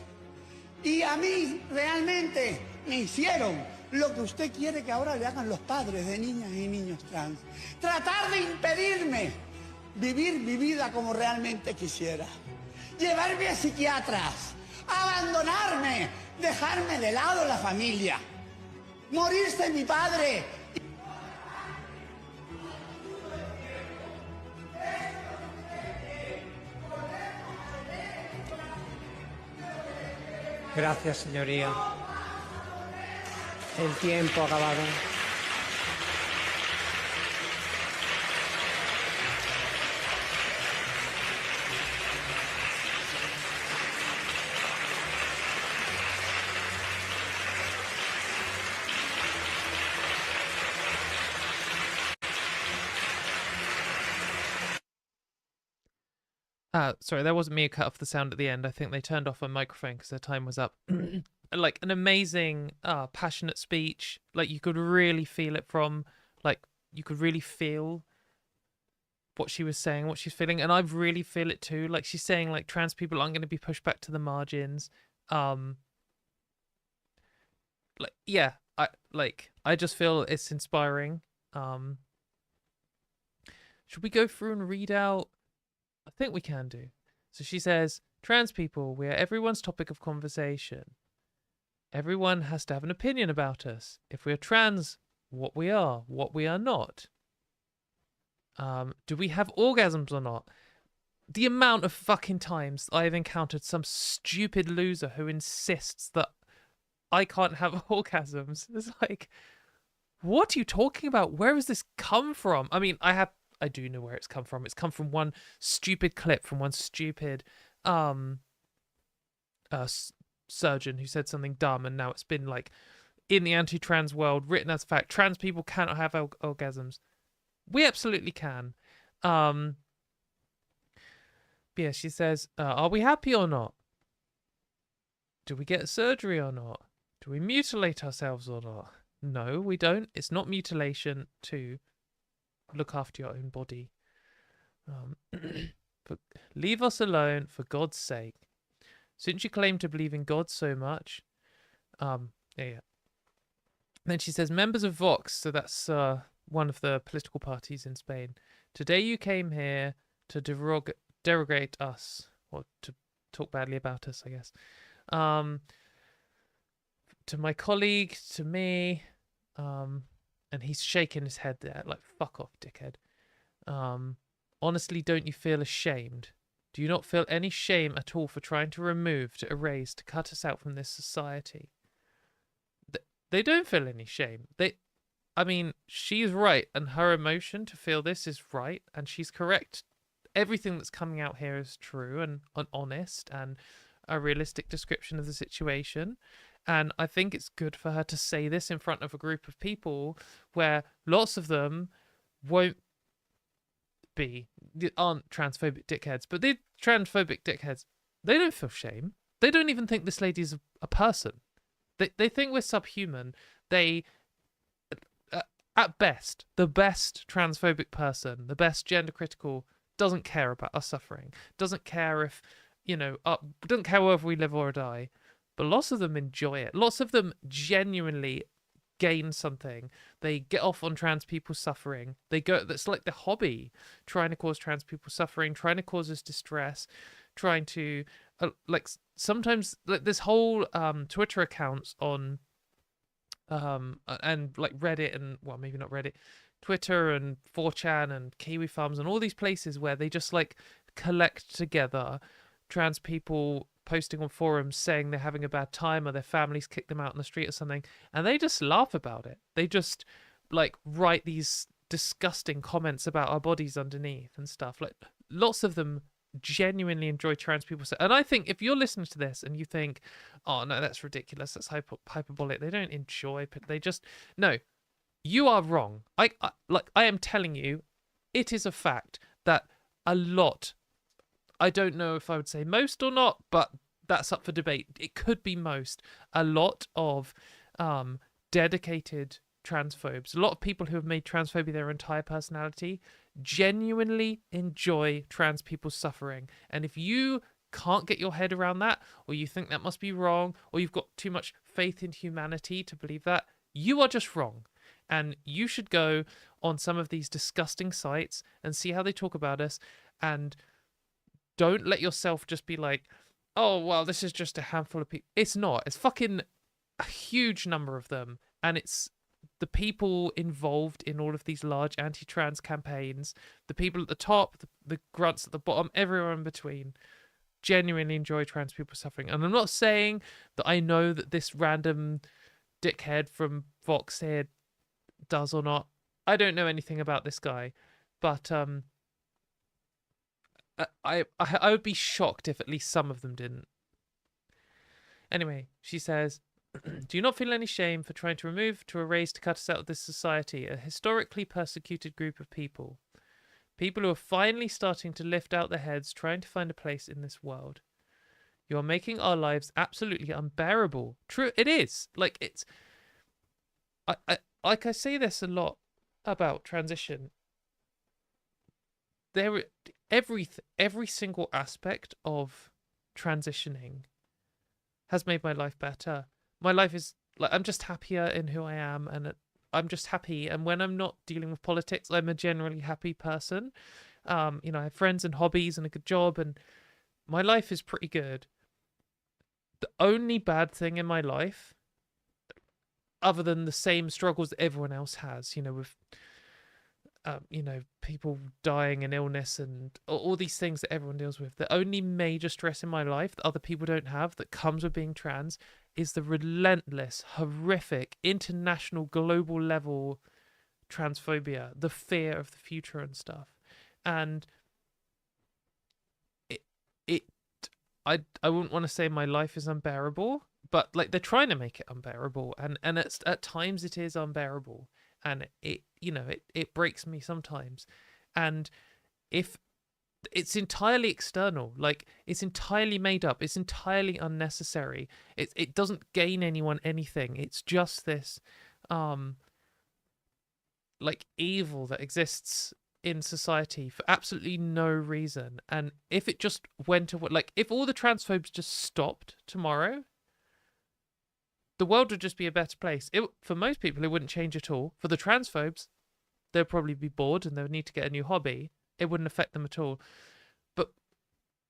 Y a mí realmente me hicieron lo que usted quiere que ahora le hagan los padres de niñas y niños trans. Tratar de impedirme vivir mi vida como realmente quisiera. Llevarme a psiquiatras, abandonarme, dejarme de lado la familia. Morirse mi padre. Gracias, señoría. El tiempo ha acabado. Sorry, that wasn't me who cut off the sound at the end. I think they turned off my microphone because their time was up. Like an amazing, passionate speech. Like you could really feel it from, like you could really feel what she was saying, what she's feeling, and I really feel it too. Like she's saying, like trans people aren't going to be pushed back to the margins. Like yeah, I just feel it's inspiring. Should we go through and read out? I think we can do. So she says, trans people, we are everyone's topic of conversation. Everyone has to have an opinion about us. If we are trans, what we are not. Do we have orgasms or not? The amount of fucking times I've encountered some stupid loser who insists that I can't have orgasms. It's like, what are you talking about? Where has this come from? I mean, I do know where it's come from. It's come from one stupid clip from one stupid surgeon who said something dumb, and now it's been like in the anti-trans world written as fact. Trans people cannot have orgasms. We absolutely can. Yeah, she says, are we happy or not? Do we get surgery or not? Do we mutilate ourselves or not? No, we don't. It's not mutilation to look after your own body. But leave us alone, for God's sake. Since you claim to believe in God so much, yeah. Then she says, members of Vox, so that's one of the political parties in Spain. Today you came here to derogate us, or to talk badly about us, I guess. To my colleague, to me, and he's shaking his head there, like, fuck off, dickhead. Honestly, don't you feel ashamed? Do you not feel any shame at all for trying to remove, to erase, to cut us out from this society? They don't feel any shame. I mean, she's right, and her emotion to feel this is right, and she's correct. Everything that's coming out here is true and honest and a realistic description of the situation. And I think it's good for her to say this in front of a group of people where lots of them aren't transphobic dickheads, but they're transphobic dickheads. They don't feel shame. They don't even think this lady's a person. They think we're subhuman. They, at best, the best transphobic person, the best gender critical, doesn't care about us suffering. Doesn't care if, doesn't care whether we live or die. But lots of them enjoy it. Lots of them genuinely gain something. They get off on trans people suffering. That's like the hobby, trying to cause trans people suffering, trying to cause us distress, trying to, sometimes, like, this whole Twitter accounts on, and like Reddit and, well, maybe not Reddit, Twitter and 4chan and Kiwi Farms and all these places where they just like collect together trans people posting on forums saying they're having a bad time or their families kick them out in the street or something, and they just laugh about it. They just like write these disgusting comments about our bodies underneath and stuff. Like, lots of them genuinely enjoy trans people. And I think if you're listening to this and you think, oh no, that's ridiculous, that's hyperbolic, they don't enjoy it, they just, no, you are wrong. I am telling you, it is a fact that a lot, I don't know if I would say most or not, but that's up for debate. It could be most. A lot of dedicated transphobes, a lot of people who have made transphobia their entire personality, genuinely enjoy trans people suffering. And if you can't get your head around that, or you think that must be wrong, or you've got too much faith in humanity to believe that, you are just wrong. And you should go on some of these disgusting sites and see how they talk about us, and don't let yourself just be like, oh, well, this is just a handful of people. It's not. It's fucking a huge number of them. And it's the people involved in all of these large anti-trans campaigns, the people at the top, the grunts at the bottom, everyone in between, genuinely enjoy trans people suffering. And I'm not saying that I know that this random dickhead from Vox here does or not. I don't know anything about this guy, but I would be shocked if at least some of them didn't. Anyway, she says, do you not feel any shame for trying to remove, to erase, to cut us out of this society, a historically persecuted group of people? People who are finally starting to lift out their heads, trying to find a place in this world. You are making our lives absolutely unbearable. True, it is. Like, it's... I say this a lot about transition. there every single aspect of transitioning has made my life better. My life is like, I'm just happier in who I am, and I'm just happy. And when I'm not dealing with politics, I'm a generally happy person. You know, I have friends and hobbies and a good job, and my life is pretty good. The only bad thing in my life, other than the same struggles that everyone else has, you know, with you know, people dying and illness and all these things that everyone deals with. The only major stress in my life that other people don't have that comes with being trans is the relentless, horrific, international, global level transphobia, the fear of the future and stuff. And it I wouldn't want to say my life is unbearable, but like they're trying to make it unbearable, and at times it is unbearable, and it you know it breaks me sometimes. And if it's entirely external, like it's entirely made up, it's entirely unnecessary, it doesn't gain anyone anything, it's just this like evil that exists in society for absolutely no reason. And if it just went away, like if all the transphobes just stopped tomorrow, the world would just be a better place. For most people, it wouldn't change at all. For the transphobes, they'd probably be bored and they would need to get a new hobby. It wouldn't affect them at all. But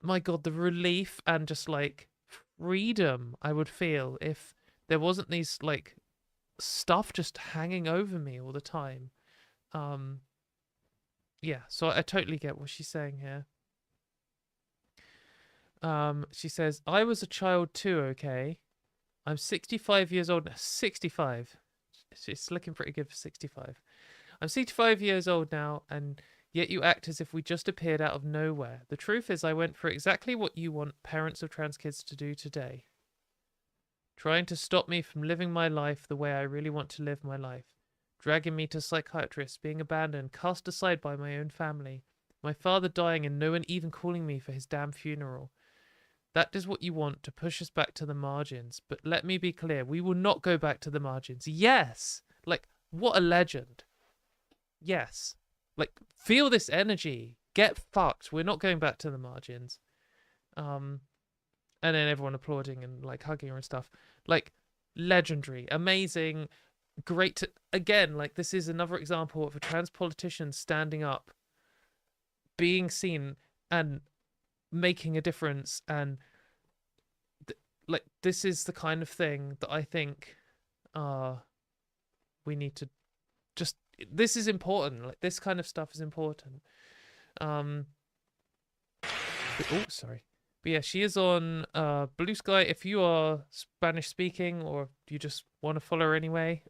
my God, the relief and just like freedom I would feel if there wasn't these like stuff just hanging over me all the time. Yeah, so I totally get what she's saying here. She says, I was a child too, okay? I'm 65 years old now. 65. She's looking pretty good for 65. I'm 65 years old now, and yet you act as if we just appeared out of nowhere. The truth is I went for exactly what you want parents of trans kids to do today. Trying to stop me from living my life the way I really want to live my life. Dragging me to psychiatrists, being abandoned, cast aside by my own family. My father dying and no one even calling me for his damn funeral. That is what you want, to push us back to the margins. But let me be clear, we will not go back to the margins. Yes! Like, what a legend. Yes. Like, feel this energy. Get fucked. We're not going back to the margins. And then everyone applauding and, like, hugging her and stuff. Like, legendary. Amazing. Great to, again, like, this is another example of a trans politician standing up, being seen, and making a difference. And like, this is the kind of thing that I think we need to just, this is important. Like, this kind of stuff is important. Oh, sorry. But yeah, she is on Blue Sky. If you are Spanish speaking or you just want to follow her anyway,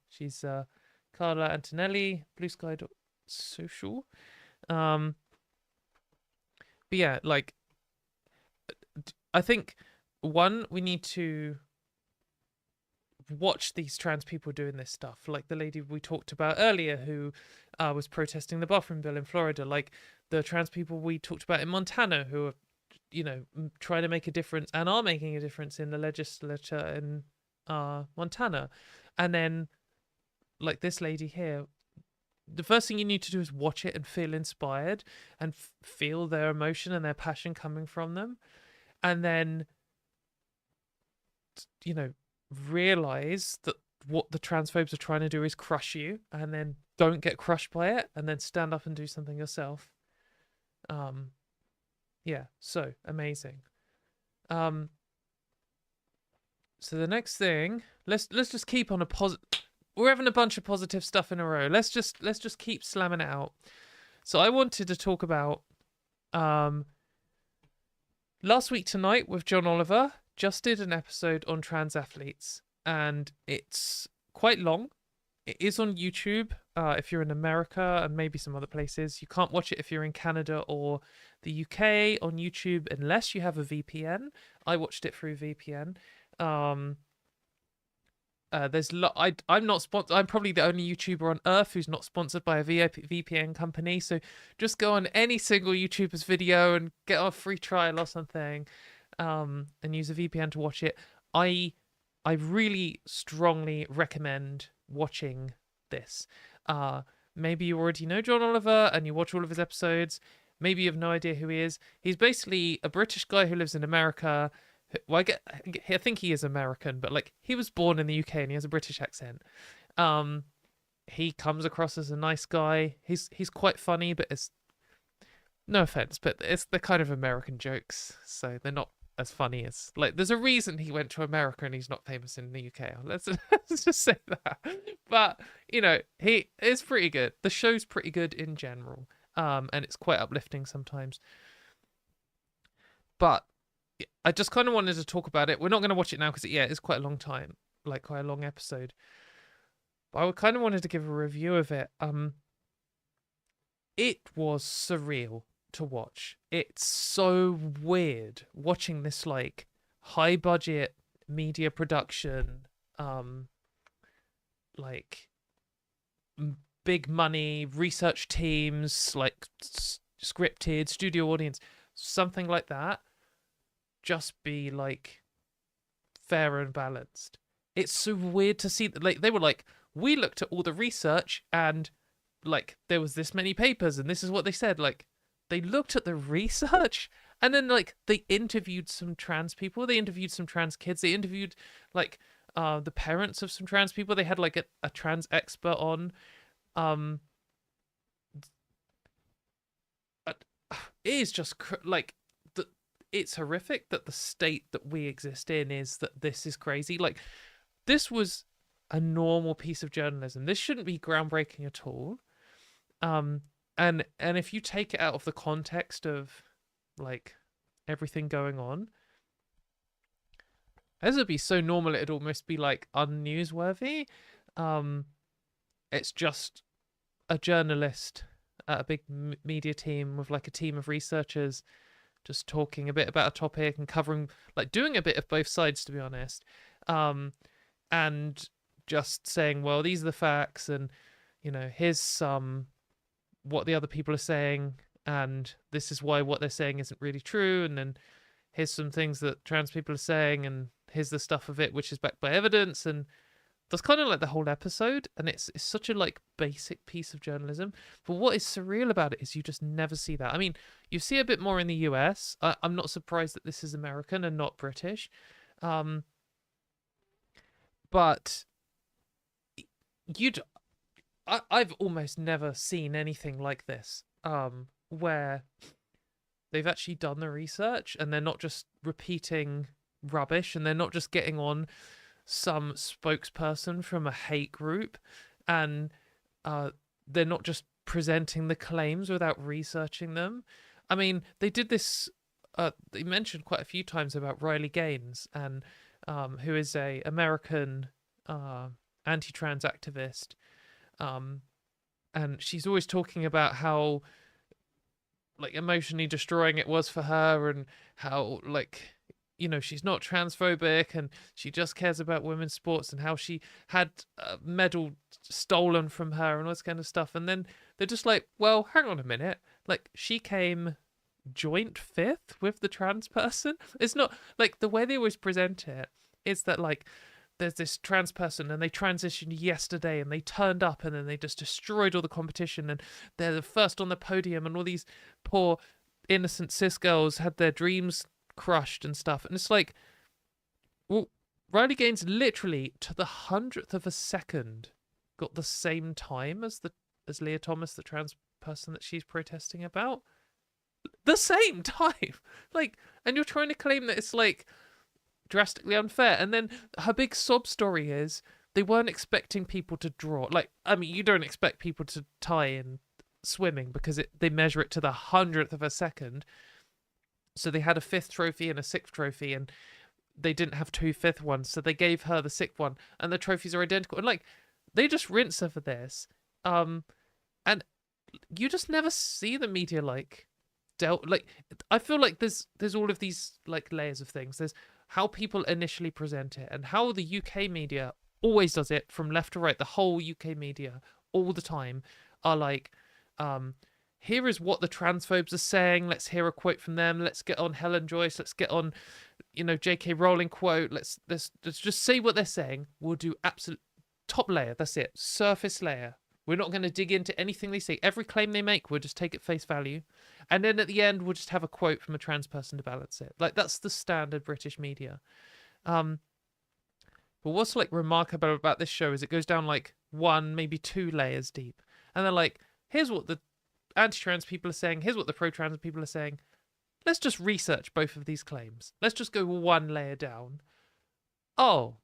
she's Carla Antonelli, bluesky.social. But yeah, like, I think, one, we need to watch these trans people doing this stuff, like the lady we talked about earlier who was protesting the bathroom bill in Florida, like the trans people we talked about in Montana who are, you know, trying to make a difference and are making a difference in the legislature in Montana. And then, like this lady here, the first thing you need to do is watch it and feel inspired and feel their emotion and their passion coming from them. And then, you know, realize that what the transphobes are trying to do is crush you, and then don't get crushed by it, and then stand up and do something yourself. Yeah, so amazing. So the next thing, let's just keep on a positive. We're having a bunch of positive stuff in a row. Let's just keep slamming it out. So I wanted to talk about last week tonight with John Oliver. Just did an episode on trans athletes, and it's quite long. It is on YouTube if you're in America and maybe some other places. You can't watch it if you're in Canada or the UK on YouTube unless you have a VPN. I watched it through VPN. I'm not sponsored. I'm probably the only YouTuber on earth who's not sponsored by a VPN company. So just go on any single YouTuber's video and get a free trial or something, and use a VPN to watch it. I really strongly recommend watching this. maybe you already know John Oliver and you watch all of his episodes. Maybe you have no idea who he is. He's basically a British guy who lives in America. Well, I think he is American, but like he was born in the UK and he has a British accent. He comes across as a nice guy. He's quite funny, but it's no offense, but it's the kind of American jokes, so they're not as funny as like. There's a reason he went to America and he's not famous in the UK. Let's just say that. But you know, he is pretty good. The show's pretty good in general, and it's quite uplifting sometimes. But I just kind of wanted to talk about it. We're not going to watch it now because it's quite a long time, like quite a long episode. But I kind of wanted to give a review of it. It was surreal to watch. It's so weird watching this like high budget media production, like big money research teams, like scripted studio audience, something like that, just be like fair and balanced. It's so weird to see that like they were like, we looked at all the research and like there was this many papers and this is what they said. Like they looked at the research and then like they interviewed some trans people, they interviewed some trans kids, they interviewed like the parents of some trans people. They had like a trans expert on. It is just like it's horrific that the state that we exist in is that this is crazy. Like this was a normal piece of journalism. This shouldn't be groundbreaking at all. And if you take it out of the context of like everything going on, this would be so normal it'd almost be like unnewsworthy. It's just a journalist at a big media team with like a team of researchers just talking a bit about a topic and covering, like doing a bit of both sides, to be honest. And just saying, well, these are the facts and, you know, here's some what the other people are saying and this is why what they're saying isn't really true, and then here's some things that trans people are saying and here's the stuff of it which is backed by evidence. And that's kind of like the whole episode, and it's such a like basic piece of journalism. But what is surreal about it is you just never see that. I mean, you see a bit more in the US. I'm not surprised that this is American and not British. But I've almost never seen anything like this, where they've actually done the research and they're not just repeating rubbish and they're not just getting on some spokesperson from a hate group and they're not just presenting the claims without researching them. I mean, they did this, they mentioned quite a few times about Riley Gaines, and who is a American anti-trans activist. And she's always talking about how like emotionally destroying it was for her, and how like, you know, she's not transphobic and she just cares about women's sports, and how she had a medal stolen from her and all this kind of stuff. And then they're just like, well, hang on a minute, like she came joint fifth with the trans person. It's not like the way they always present it is that like there's this trans person and they transitioned yesterday and they turned up and then they just destroyed all the competition and they're the first on the podium, and all these poor innocent cis girls had their dreams crushed and stuff. And it's like, well, Riley Gaines literally to the 100th of a second got the same time as Leah Thomas, the trans person that she's protesting about. The same time. Like, and you're trying to claim that it's like drastically unfair. And then her big sob story is they weren't expecting people to draw. Like, I mean, you don't expect people to tie in swimming because they measure it to the 100th of a second. So they had a 5th trophy and a 6th trophy, and they didn't have 2 5th ones, so they gave her the 6th one, and the trophies are identical. And like, they just rinse her for this. And you just never see the media like like, I feel like there's all of these like layers of things. There's how people initially present it, and how the UK media always does it from left to right. The whole UK media all the time are like, here is what the transphobes are saying. Let's hear a quote from them. Let's get on Helen Joyce. Let's get on, you know, J.K. Rowling quote. Let's just say what they're saying. We'll do absolute top layer. That's it. Surface layer. We're not going to dig into anything they say. Every claim they make, we'll just take at face value. And then at the end, we'll just have a quote from a trans person to balance it. Like, that's the standard British media. But what's, like, remarkable about this show is it goes down, like, 1, maybe 2 layers deep. And they're like, here's what the anti-trans people are saying. Here's what the pro-trans people are saying. Let's just research both of these claims. Let's just go 1 layer down. Oh,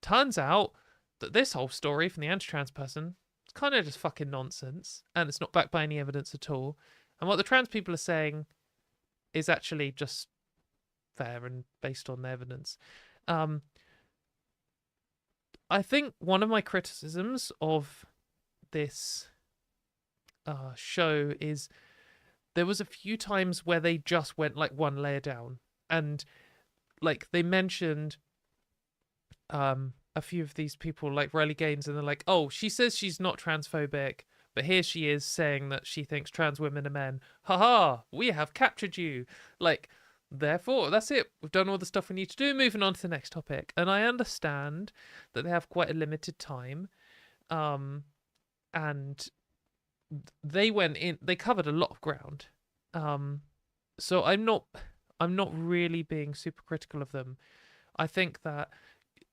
turns out that this whole story from the anti-trans person is kind of just fucking nonsense, and it's not backed by any evidence at all. And what the trans people are saying is actually just fair and based on the evidence. I think one of my criticisms of this show is there was a few times where they just went like 1 layer down, and like they mentioned a few of these people like Riley Gaines, and they're like, oh, she says she's not transphobic, but here she is saying that she thinks trans women are men. Haha, we have captured you. Like, therefore, that's it. We've done all the stuff we need to do. Moving on to the next topic. And I understand that they have quite a limited time. And they went in, they covered a lot of ground. So I'm not really being super critical of them. I think that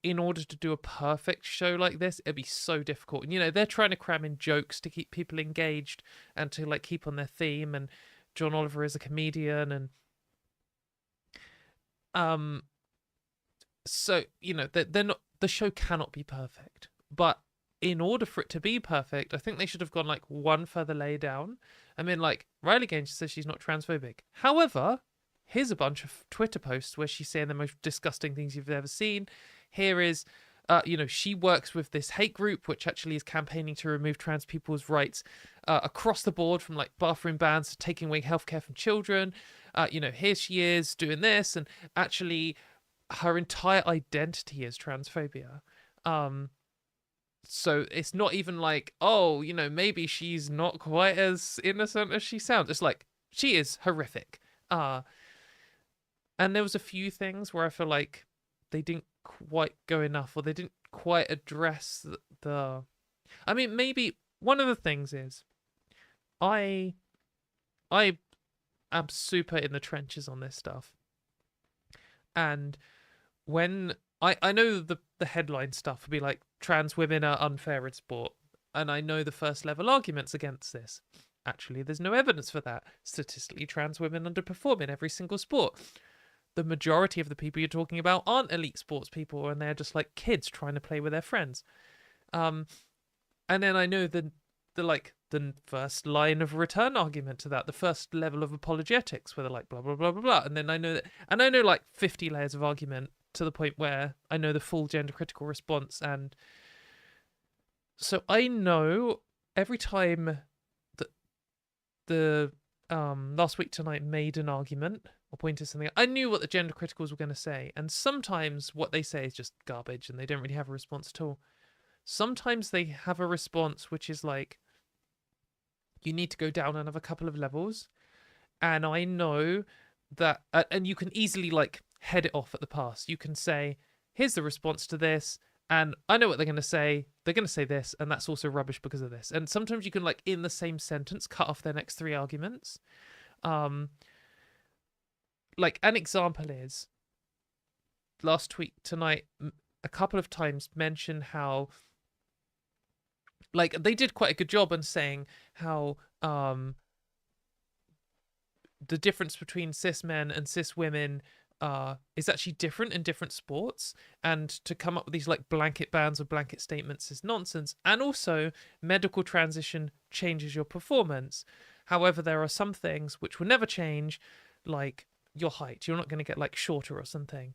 in order to do a perfect show like this, it'd be so difficult. And, you know, they're trying to cram in jokes to keep people engaged and to like keep on their theme. And John Oliver is a comedian, and so, you know, they're not, the show cannot be perfect. But in order for it to be perfect, I think they should have gone like 1 further lay down. I mean, like, Riley Gaines says she's not transphobic. However, here's a bunch of Twitter posts where she's saying the most disgusting things you've ever seen. Here is, you know, she works with this hate group, which actually is campaigning to remove trans people's rights across the board, from like bathroom bans to taking away healthcare from children. You know, here she is doing this, and actually her entire identity is transphobia. So it's not even like, oh, you know, maybe she's not quite as innocent as she sounds. It's like, she is horrific. And there was a few things where I feel like they didn't quite go enough, or they didn't quite address the... I mean, maybe one of the things is I am super in the trenches on this stuff. And when I know the headline stuff would be like, trans women are unfair in sport. And I know the first level arguments against this. Actually, there's no evidence for that. Statistically, trans women underperform in every single sport. The majority of the people you're talking about aren't elite sports people, and they're just like kids trying to play with their friends. And then I know the first line of return argument to that, the first level of apologetics, where they're like blah blah blah blah blah. And then I know that, and I know like 50 layers of argument to the point where I know the full gender critical response. And so I know every time that the Last Week Tonight made an argument or pointed something out, I knew what the gender criticals were going to say. And sometimes what they say is just garbage and they don't really have a response at all. Sometimes they have a response which is like, you need to go down another couple of levels. And I know that, and you can easily like head it off at the pass. You can say, here's the response to this, and I know what they're going to say. They're going to say this, and that's also rubbish because of this. And sometimes you can, like, in the same sentence, cut off their next 3 arguments. Like, an example is, Last Week Tonight, a couple of times mention how, like, they did quite a good job on saying how the difference between cis men and cis women is actually different in different sports, and to come up with these like blanket bans or blanket statements is nonsense. And also, medical transition changes your performance. However, there are some things which will never change, like your height. You're not going to get like shorter or something.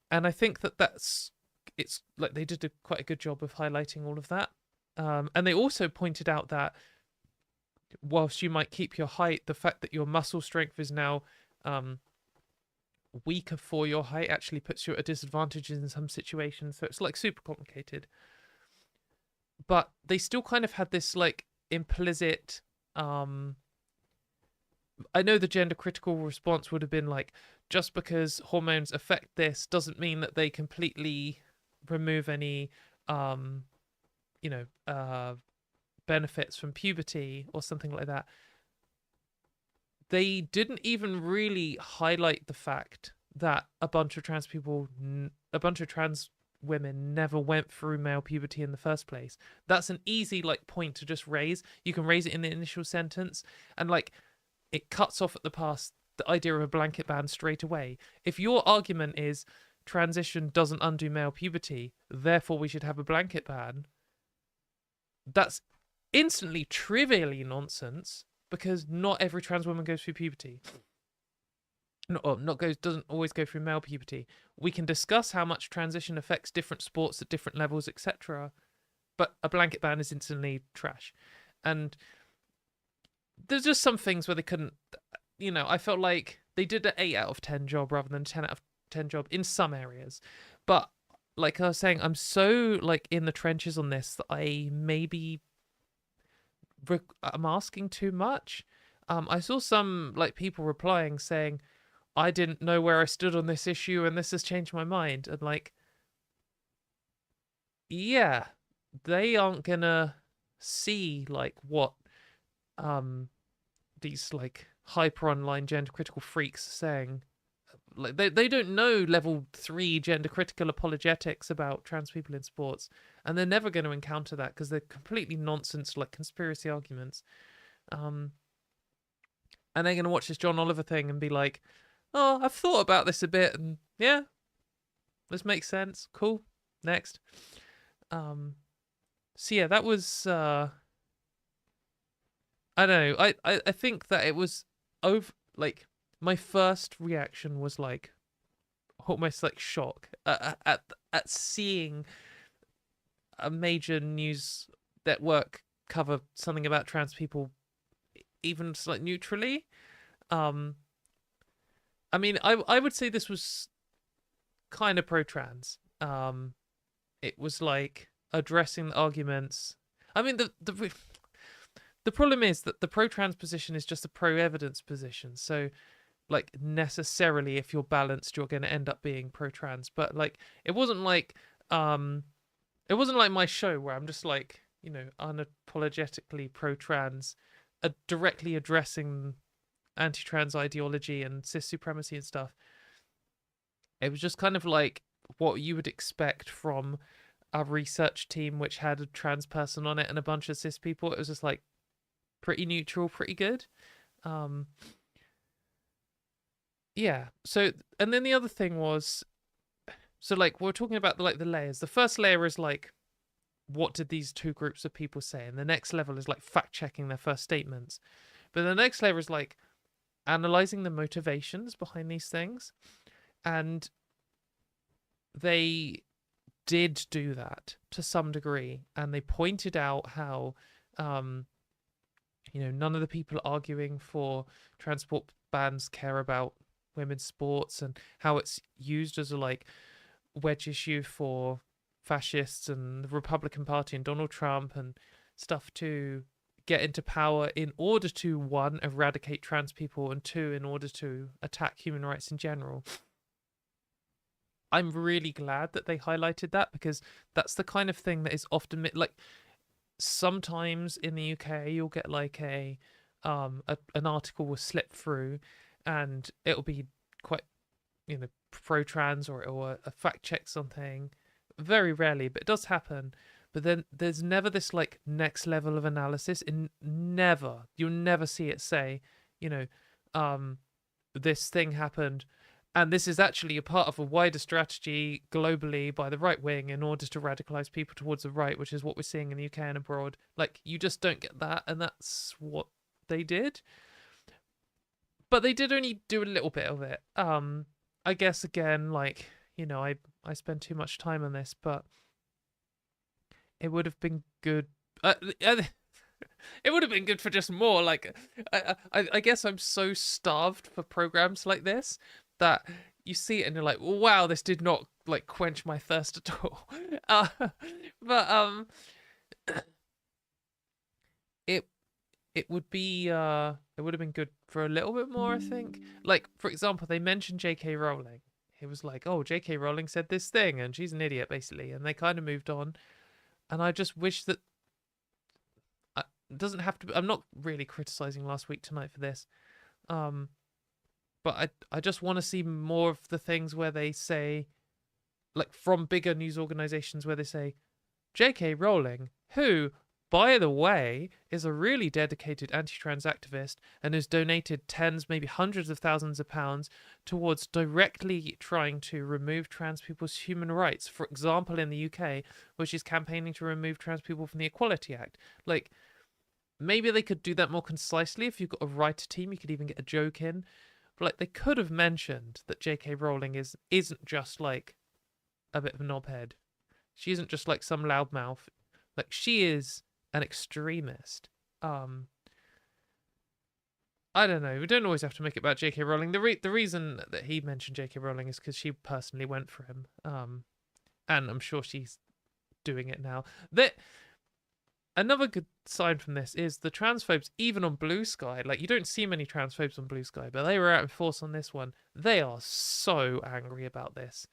And I think that it's like they did quite a good job of highlighting all of that. And they also pointed out that whilst you might keep your height, the fact that your muscle strength is now weaker for your height actually puts you at a disadvantage in some situations. So it's like super complicated. But they still kind of had this like implicit I know the gender critical response would have been like, just because hormones affect this doesn't mean that they completely remove any benefits from puberty or something like that, they didn't even really highlight the fact that a bunch of trans women never went through male puberty in the first place. That's an easy like point to just raise. You can raise it in the initial sentence, and like it cuts off at the pass the idea of a blanket ban straight away. If your argument is transition doesn't undo male puberty, therefore we should have a blanket ban, that's instantly trivially nonsense, because not every trans woman goes through puberty. Doesn't always go through male puberty. We can discuss how much transition affects different sports at different levels, etc. But a blanket ban is instantly trash. And there's just some things where they couldn't, I felt like they did an 8 out of 10 job rather than 10 out of 10 job in some areas. But like I was saying, I'm so like in the trenches on this that I maybe I'm asking too much. I saw some like people replying saying, I didn't know where I stood on this issue and this has changed my mind. And like, yeah, they aren't gonna see like what these like hyper online gender critical freaks are saying. Like they don't know level 3 gender critical apologetics about trans people in sports, and they're never going to encounter that because they're completely nonsense like conspiracy arguments. And they're going to watch this John Oliver thing and be like, oh, I've thought about this a bit, and yeah, this makes sense. Cool. Next. So yeah, that was I don't know. I think that it was over like my first reaction was like almost like shock at seeing a major news network cover something about trans people even just like neutrally. I mean, I would say this was kind of pro-trans. It was like addressing the arguments. I mean, the problem is that the pro-trans position is just a pro-evidence position. So, like, necessarily, if you're balanced, you're going to end up being pro-trans. But like, it wasn't like my show where I'm just like, unapologetically pro-trans, directly addressing anti-trans ideology and cis supremacy and stuff. It was just kind of like what you would expect from a research team which had a trans person on it and a bunch of cis people. It was just like pretty neutral, pretty good. Yeah. So, and then the other thing was, so like we're talking about the layers. The first layer is like, what did these two groups of people say? And the next level is like fact checking their first statements. But the next layer is like analyzing the motivations behind these things. And they did do that to some degree. And they pointed out how, none of the people arguing for transport bans care about women's sports, and how it's used as a like wedge issue for fascists and the Republican Party and Donald Trump and stuff to get into power in order to, one, eradicate trans people, and two, in order to attack human rights in general. I'm really glad that they highlighted that, because that's the kind of thing that is often like sometimes in the UK you'll get like an article will slip through and it'll be quite pro-trans, or a fact check something. Very rarely, but it does happen. But then there's never this like next level of analysis. You'll never see it say, this thing happened, and this is actually a part of a wider strategy globally by the right wing in order to radicalize people towards the right, which is what we're seeing in the UK and abroad. Like, you just don't get that, and that's what they did. But they did only do a little bit of it. I guess, again, like, I spend too much time on this, but it would have been good. It would have been good for just more. Like, I guess I'm so starved for programs like this that you see it and you're like, wow, this did not like quench my thirst at all. But it would have been good for a little bit more, I think. Like, for example, they mentioned J.K. Rowling. It was like, oh, J.K. Rowling said this thing and she's an idiot, basically. And they kind of moved on. And I just wish that doesn't have to be, I'm not really criticizing Last Week Tonight for this. But I just want to see more of the things where they say, like from bigger news organizations, where they say J.K. Rowling, who, by the way, is a really dedicated anti-trans activist and has donated tens, maybe hundreds of thousands of pounds towards directly trying to remove trans people's human rights. For example, in the UK, which is campaigning to remove trans people from the Equality Act. Like, maybe they could do that more concisely. If you've got a writer team, you could even get a joke in. But like, they could have mentioned that J.K. Rowling isn't just like a bit of a knobhead. She isn't just like some loudmouth. Like, she is an extremist. I don't know. We don't always have to make it about J.K. Rowling. The reason that he mentioned J.K. Rowling is because she personally went for him. And I'm sure she's doing it now. Another good sign from this is the transphobes, even on Blue Sky. Like, you don't see many transphobes on Blue Sky, but they were out in force on this one. They are so angry about this.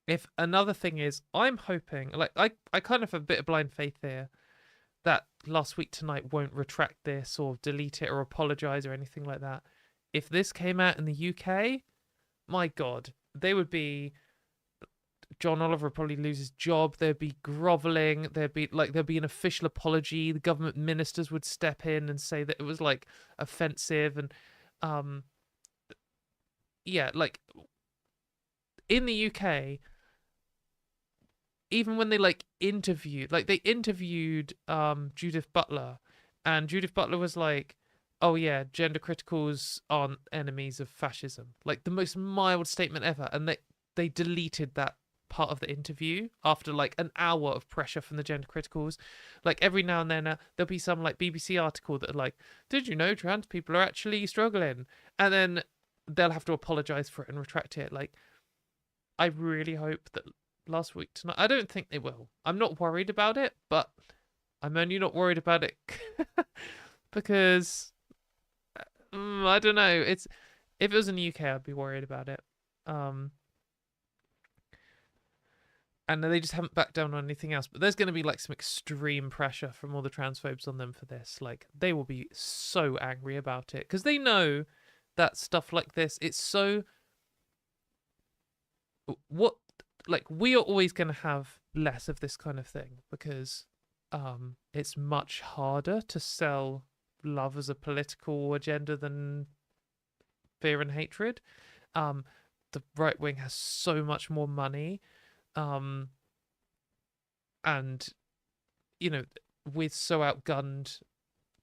If another thing is, I'm hoping, like, I kind of have a bit of blind faith here that Last Week Tonight won't retract this or delete it or apologize or anything like that. If this came out in the UK, my God, they would be... John Oliver would probably lose his job. There'd be groveling. There'd be an official apology. The government ministers would step in and say that it was like offensive. And yeah, like in the UK, even when they they interviewed Judith Butler, and Judith Butler was like, oh yeah, gender criticals aren't enemies of fascism. Like, the most mild statement ever. And they deleted that part of the interview after like an hour of pressure from the gender criticals. Like, every now and then there'll be some like BBC article that are like, did you know trans people are actually struggling? And then they'll have to apologize for it and retract it. Like, I really hope that Last Week Tonight, I don't think they will. I'm not worried about it, but I'm only not worried about it because I don't know. If it was in the UK, I'd be worried about it. And they just haven't backed down on anything else. But there's going to be like some extreme pressure from all the transphobes on them for this. Like, they will be so angry about it because they know that stuff like this, it's so... we are always going to have less of this kind of thing because it's much harder to sell love as a political agenda than fear and hatred. The right wing has so much more money. And, you know, we're so outgunned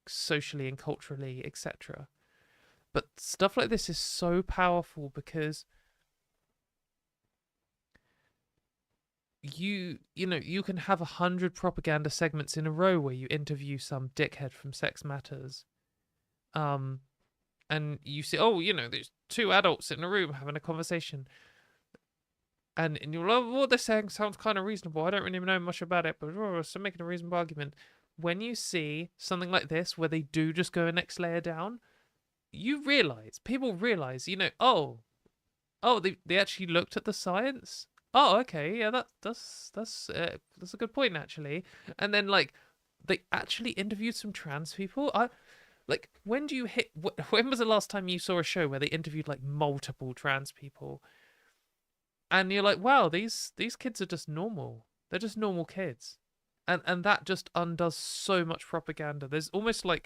socially and culturally, etc. But stuff like this is so powerful because you can have 100 propaganda segments in a row where you interview some dickhead from Sex Matters. And you see, oh, there's two adults in a room having a conversation. And you're like, what they're saying sounds kind of reasonable. I don't really know much about it, but I'm making a reasonable argument. When you see something like this, where they do just go a next layer down, people realize, they actually looked at the science. Oh, okay, yeah, that's a good point actually. And then like they actually interviewed some trans people. When was the last time you saw a show where they interviewed like multiple trans people? And you're like, wow, these kids are just normal. They're just normal kids. And that just undoes so much propaganda. There's nothing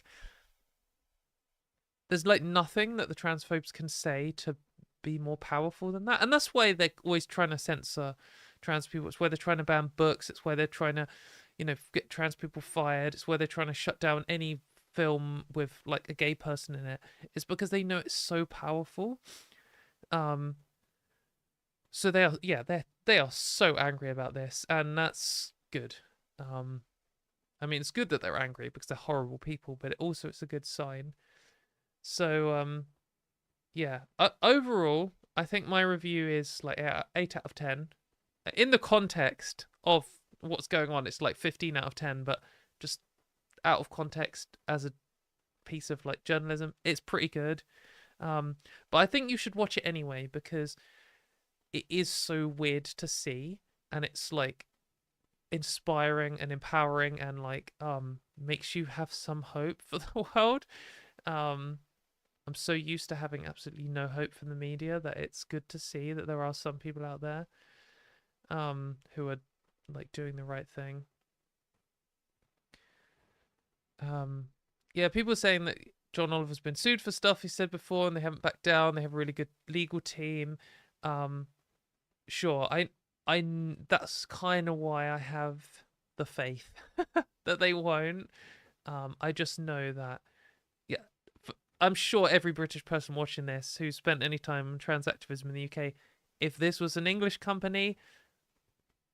that the transphobes can say to be more powerful than that. And that's why they're always trying to censor trans people. It's why they're trying to ban books. It's why they're trying to, get trans people fired. It's why they're trying to shut down any film with like a gay person in it. It's because they know it's so powerful. So they are so angry about this, and that's good. I mean, it's good that they're angry because they're horrible people, but it's a good sign. So yeah. Overall, I think my review is like 8 out of 10. In the context of what's going on, it's like 15 out of 10, but just out of context as a piece of like journalism, it's pretty good. But I think you should watch it anyway because it is so weird to see, and it's inspiring and empowering and like makes you have some hope for the world. I'm so used to having absolutely no hope from the media that it's good to see that there are some people out there who are like doing the right thing. Yeah, people are saying that John Oliver's been sued for stuff he said before and they haven't backed down. They have a really good legal team. Sure, I that's kind of why I have the faith that they won't. I just know that, yeah, I'm sure every British person watching this who spent any time on trans activism in the UK, if this was an English company,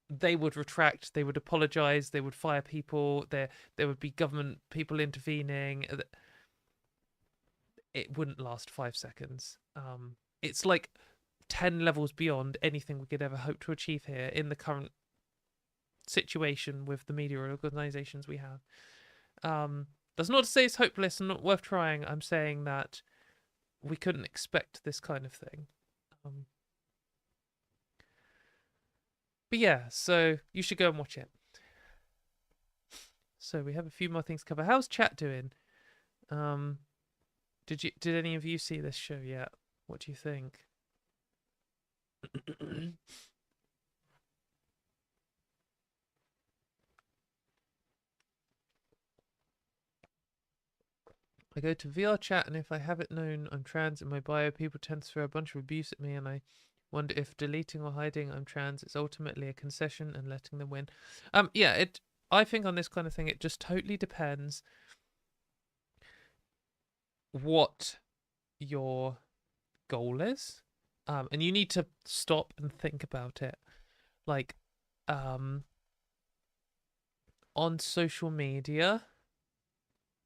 they would retract, they would apologize, they would fire people, there would be government people intervening. It wouldn't last 5 seconds. It's like 10 levels beyond anything we could ever hope to achieve here in the current situation with the media organizations we have. That's not to say it's hopeless and not worth trying. I'm saying that we couldn't expect this kind of thing. But yeah, so you should go and watch it. So we have a few more things to cover. How's chat doing? Did any of you see this show yet? What do you think? I go to VR chat, and if I haven't known I'm trans in my bio, people tend to throw a bunch of abuse at me, and I wonder if deleting or hiding I'm trans is ultimately a concession and letting them win. Yeah, I think on this kind of thing, it just totally depends what your goal is. And you need to stop and think about it. Like, on social media,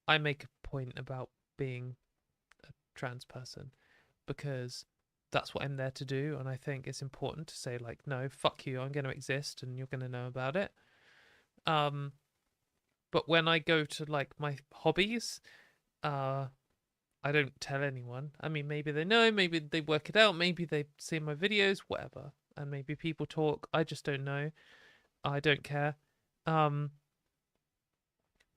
I make a point about being a trans person because that's what I'm there to do, and I think it's important to say, like, no, fuck you, I'm going to exist and you're going to know about it. But when I go to like my hobbies, I don't tell anyone. I mean, maybe they know, maybe they work it out, maybe they see my videos, whatever, and maybe people talk. I just don't know. I don't care. But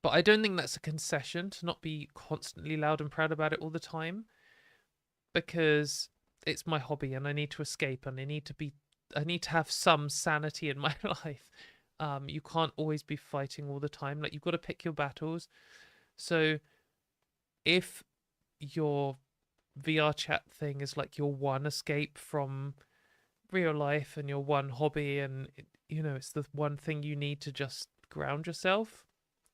I don't think that's a concession to not be constantly loud and proud about it all the time, because it's my hobby and I need to escape and I need to have some sanity in my life. You can't always be fighting all the time. Like, you've got to pick your battles. So if your VR chat thing is like your one escape from real life and your one hobby, and it's the one thing you need to just ground yourself,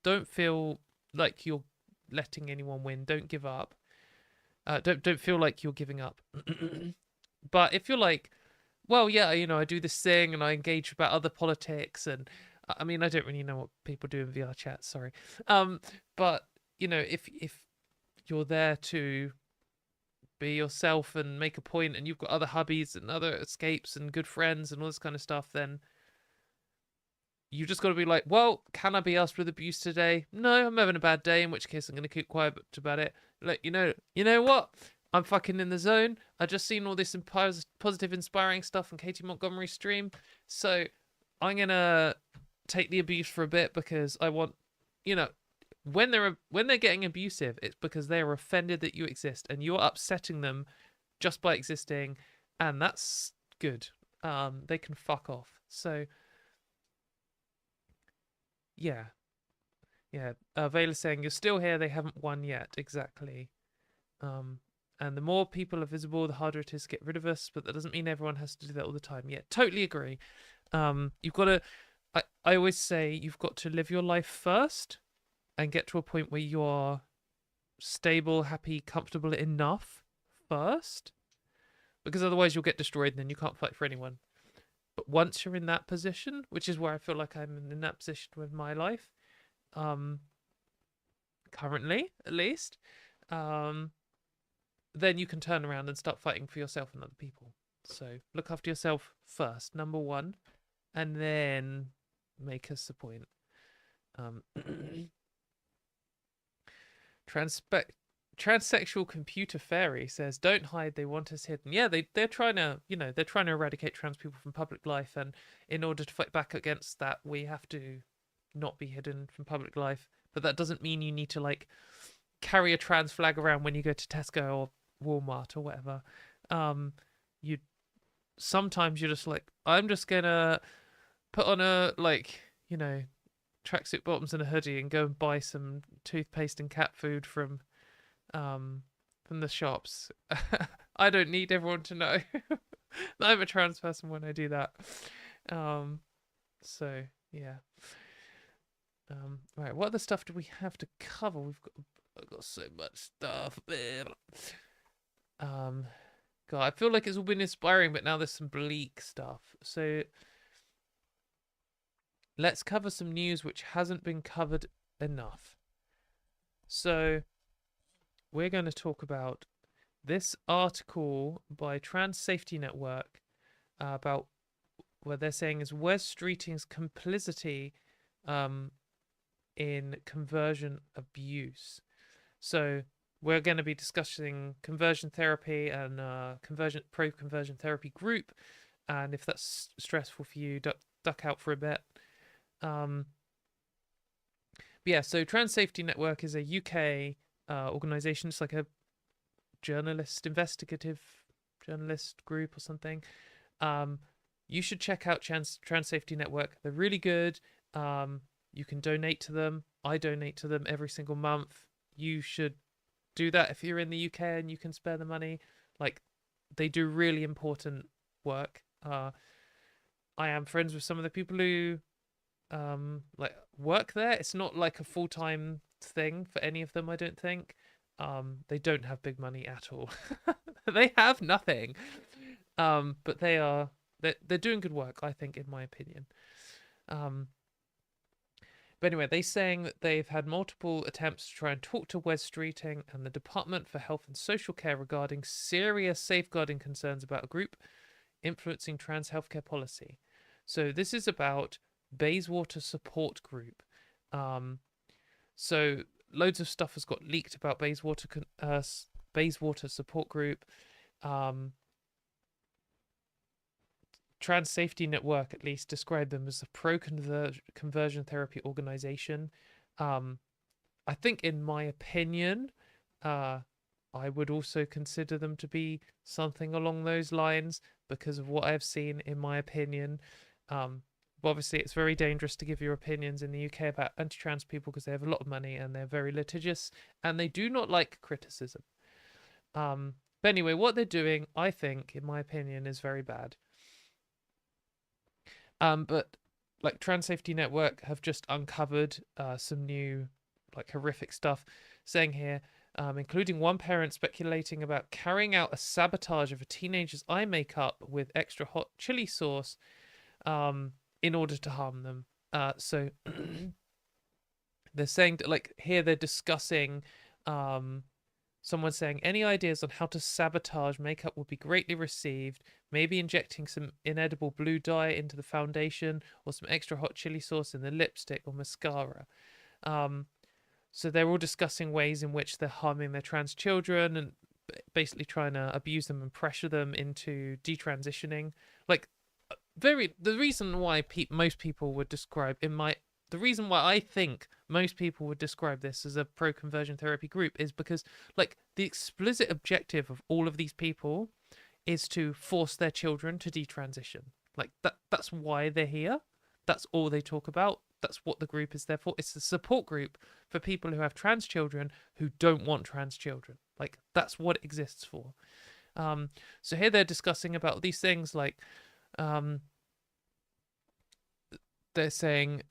don't feel like you're letting anyone win. Don't give up. Don't feel like you're giving up. But if you're like, well, yeah, I do this thing and I engage about other politics, and I mean, I don't really know what people do in VR chat, sorry. But if you're there to be yourself and make a point, and you've got other hobbies and other escapes and good friends and all this kind of stuff, then you just got to be like, well, can I be asked with abuse today? No, I'm having a bad day, in which case I'm going to keep quiet about it. Like, you know what? I'm fucking in the zone. I just seen all this positive, inspiring stuff on Katie Montgomery's stream, so I'm going to take the abuse for a bit, because I want, when they're getting abusive, it's because they're offended that you exist and you're upsetting them just by existing, and that's good. They can fuck off. So yeah. Vayla's saying you're still here, they haven't won yet. Exactly. And the more people are visible, the harder it is to get rid of us, but that doesn't mean everyone has to do that all the time. Yeah, totally agree. You've got to, I always say, you've got to live your life first and get to a point where you are stable, happy, comfortable enough first, because otherwise you'll get destroyed and then you can't fight for anyone. But once you're in that position, which is where I feel like I'm in that position with my life, currently at least, then you can turn around and start fighting for yourself and other people. So look after yourself first, number one, and then make us a point. transsexual computer fairy says, "Don't hide. They want us hidden." Yeah, they're trying to, they're trying to eradicate trans people from public life, and in order to fight back against that, we have to not be hidden from public life. But that doesn't mean you need to like carry a trans flag around when you go to Tesco or Walmart or whatever. You sometimes you're just like, I'm just gonna put on a tracksuit bottoms and a hoodie and go and buy some toothpaste and cat food from the shops. I don't need everyone to know that I'm a trans person when I do that. So yeah. Right, what other stuff do we have to cover? I've got so much stuff. God, I feel like it's all been inspiring, but now there's some bleak stuff. So let's cover some news which hasn't been covered enough. So we're going to talk about this article by Trans Safety Network about what they're saying is Wes Streeting's complicity in conversion abuse. So we're going to be discussing conversion therapy and pro-conversion therapy group, and if that's stressful for you, duck out for a bit. Yeah, so Trans Safety Network is a UK organization. It's like a investigative journalist group or something. You should check out Trans Safety Network. They're really good. You can donate to them. I donate to them every single month. You should do that if you're in the UK and you can spare the money. Like, they do really important work. I am friends with some of the people who work there. It's not like a full-time thing for any of them, I don't think. They don't have big money at all. They have nothing. But they're doing good work, I think, in my opinion. But anyway, they're saying that they've had multiple attempts to try and talk to Wes Streeting and the Department for Health and Social Care regarding serious safeguarding concerns about a group influencing trans healthcare policy. So this is about Bayswater Support Group. So loads of stuff has got leaked about Bayswater Support Group. Trans Safety Network, at least, described them as a pro-conversion therapy organization. I think, in my opinion, I would also consider them to be something along those lines because of what I've seen, in my opinion. But obviously, it's very dangerous to give your opinions in the UK about anti-trans people because they have a lot of money and they're very litigious and they do not like criticism. But anyway, what they're doing, I think, in my opinion, is very bad. But like Trans Safety Network have just uncovered some new horrific stuff, saying here, including one parent speculating about carrying out a sabotage of a teenager's eye makeup with extra hot chili sauce in order to harm them. So they're saying that, here they're discussing someone saying any ideas on how to sabotage makeup would be greatly received. Maybe injecting some inedible blue dye into the foundation or some extra hot chili sauce in the lipstick or mascara. So they're all discussing ways in which they're harming their trans children and basically trying to abuse them and pressure them into detransitioning. The reason why most people would describe the reason why I think most people would describe this as a pro-conversion therapy group is because, the explicit objective of all of these people is to force their children to detransition. That's why they're here. That's all they talk about. That's what the group is there for. It's a support group for people who have trans children who don't want trans children. That's what it exists for. So here they're discussing about these things they're saying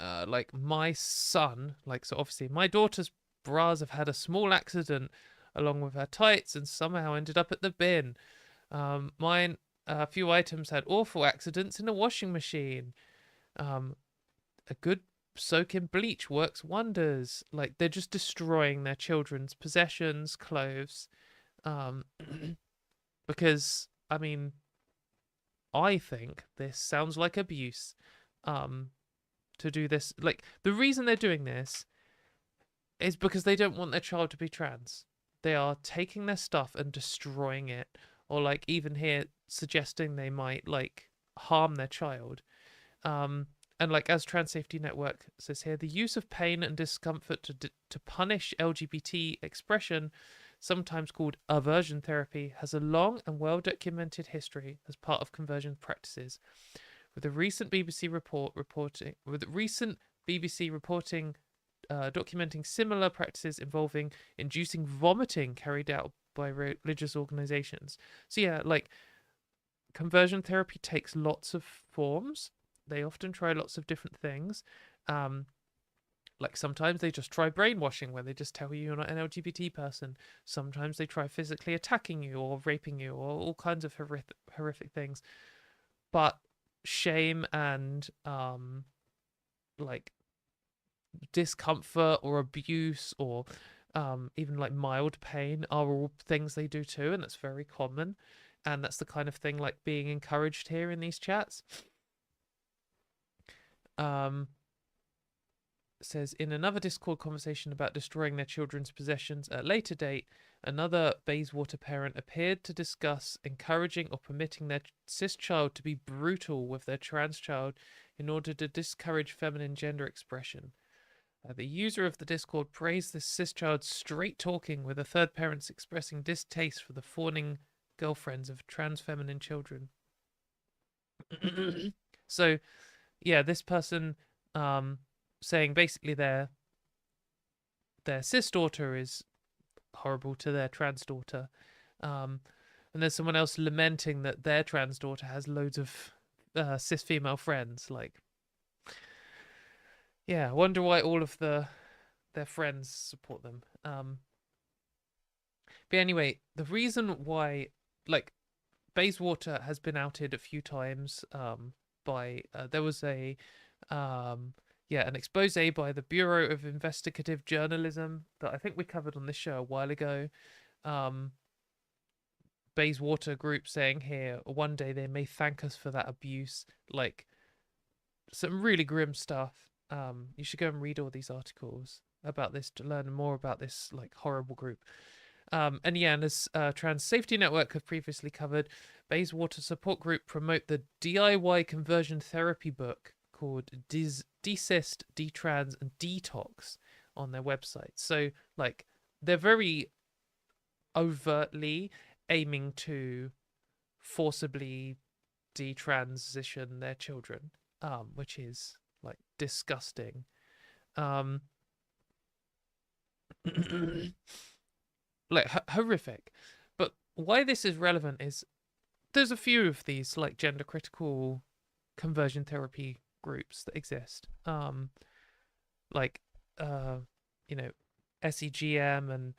my son, so obviously my daughter's bras have had a small accident along with her tights and somehow ended up at the bin. Mine, a few items had awful accidents in a washing machine. A good soak in bleach works wonders. They're just destroying their children's possessions, clothes, because I think this sounds like abuse. To do this, the reason they're doing this is because they don't want their child to be trans. they are taking their stuff and destroying it, or like even here suggesting they might like harm their child. And like as Trans Safety Network says here, the use of pain and discomfort to punish LGBT expression, sometimes called aversion therapy, has a long and well documented history as part of conversion practices. With a recent BBC reporting documenting similar practices involving inducing vomiting carried out by religious organizations. So yeah, like conversion therapy takes lots of forms. They often try lots of different things. Like sometimes they just try brainwashing, where they just tell you you're not an LGBT person. Sometimes they try physically attacking you or raping you or all kinds of horrific things. But shame and like discomfort or abuse or even like mild pain are all things they do too, and that's very common. And that's the kind of thing like being encouraged here in these chats. Says in another Discord conversation about destroying their children's possessions at a later date, another Bayswater parent appeared to discuss encouraging or permitting their cis child to be brutal with their trans child in order to discourage feminine gender expression. The user of the Discord praised this cis child's straight talking, with the third parents expressing distaste for the fawning girlfriends of trans feminine children. So, yeah, this person saying basically their cis daughter is horrible to their trans daughter, and there's someone else lamenting that their trans daughter has loads of cis female friends. Like, yeah, I wonder why all of their friends support them. But anyway, the reason why, like, Bayswater has been outed a few times by there was a an expose by the Bureau of Investigative Journalism that I think we covered on this show a while ago. Bayswater group saying here, one day they may thank us for that abuse. Like, some really grim stuff. You should go and read all these articles about this to learn more about this like horrible group. And yeah, and as Trans Safety Network have previously covered, Bayswater support group promote the DIY conversion therapy book called Desist, Detrans, and Detox on their website. So, like, they're very overtly aiming to forcibly detransition their children, which is, like, disgusting. Like, horrific. But why this is relevant is there's a few of these like gender critical conversion therapy groups that exist, like you know, SEGM and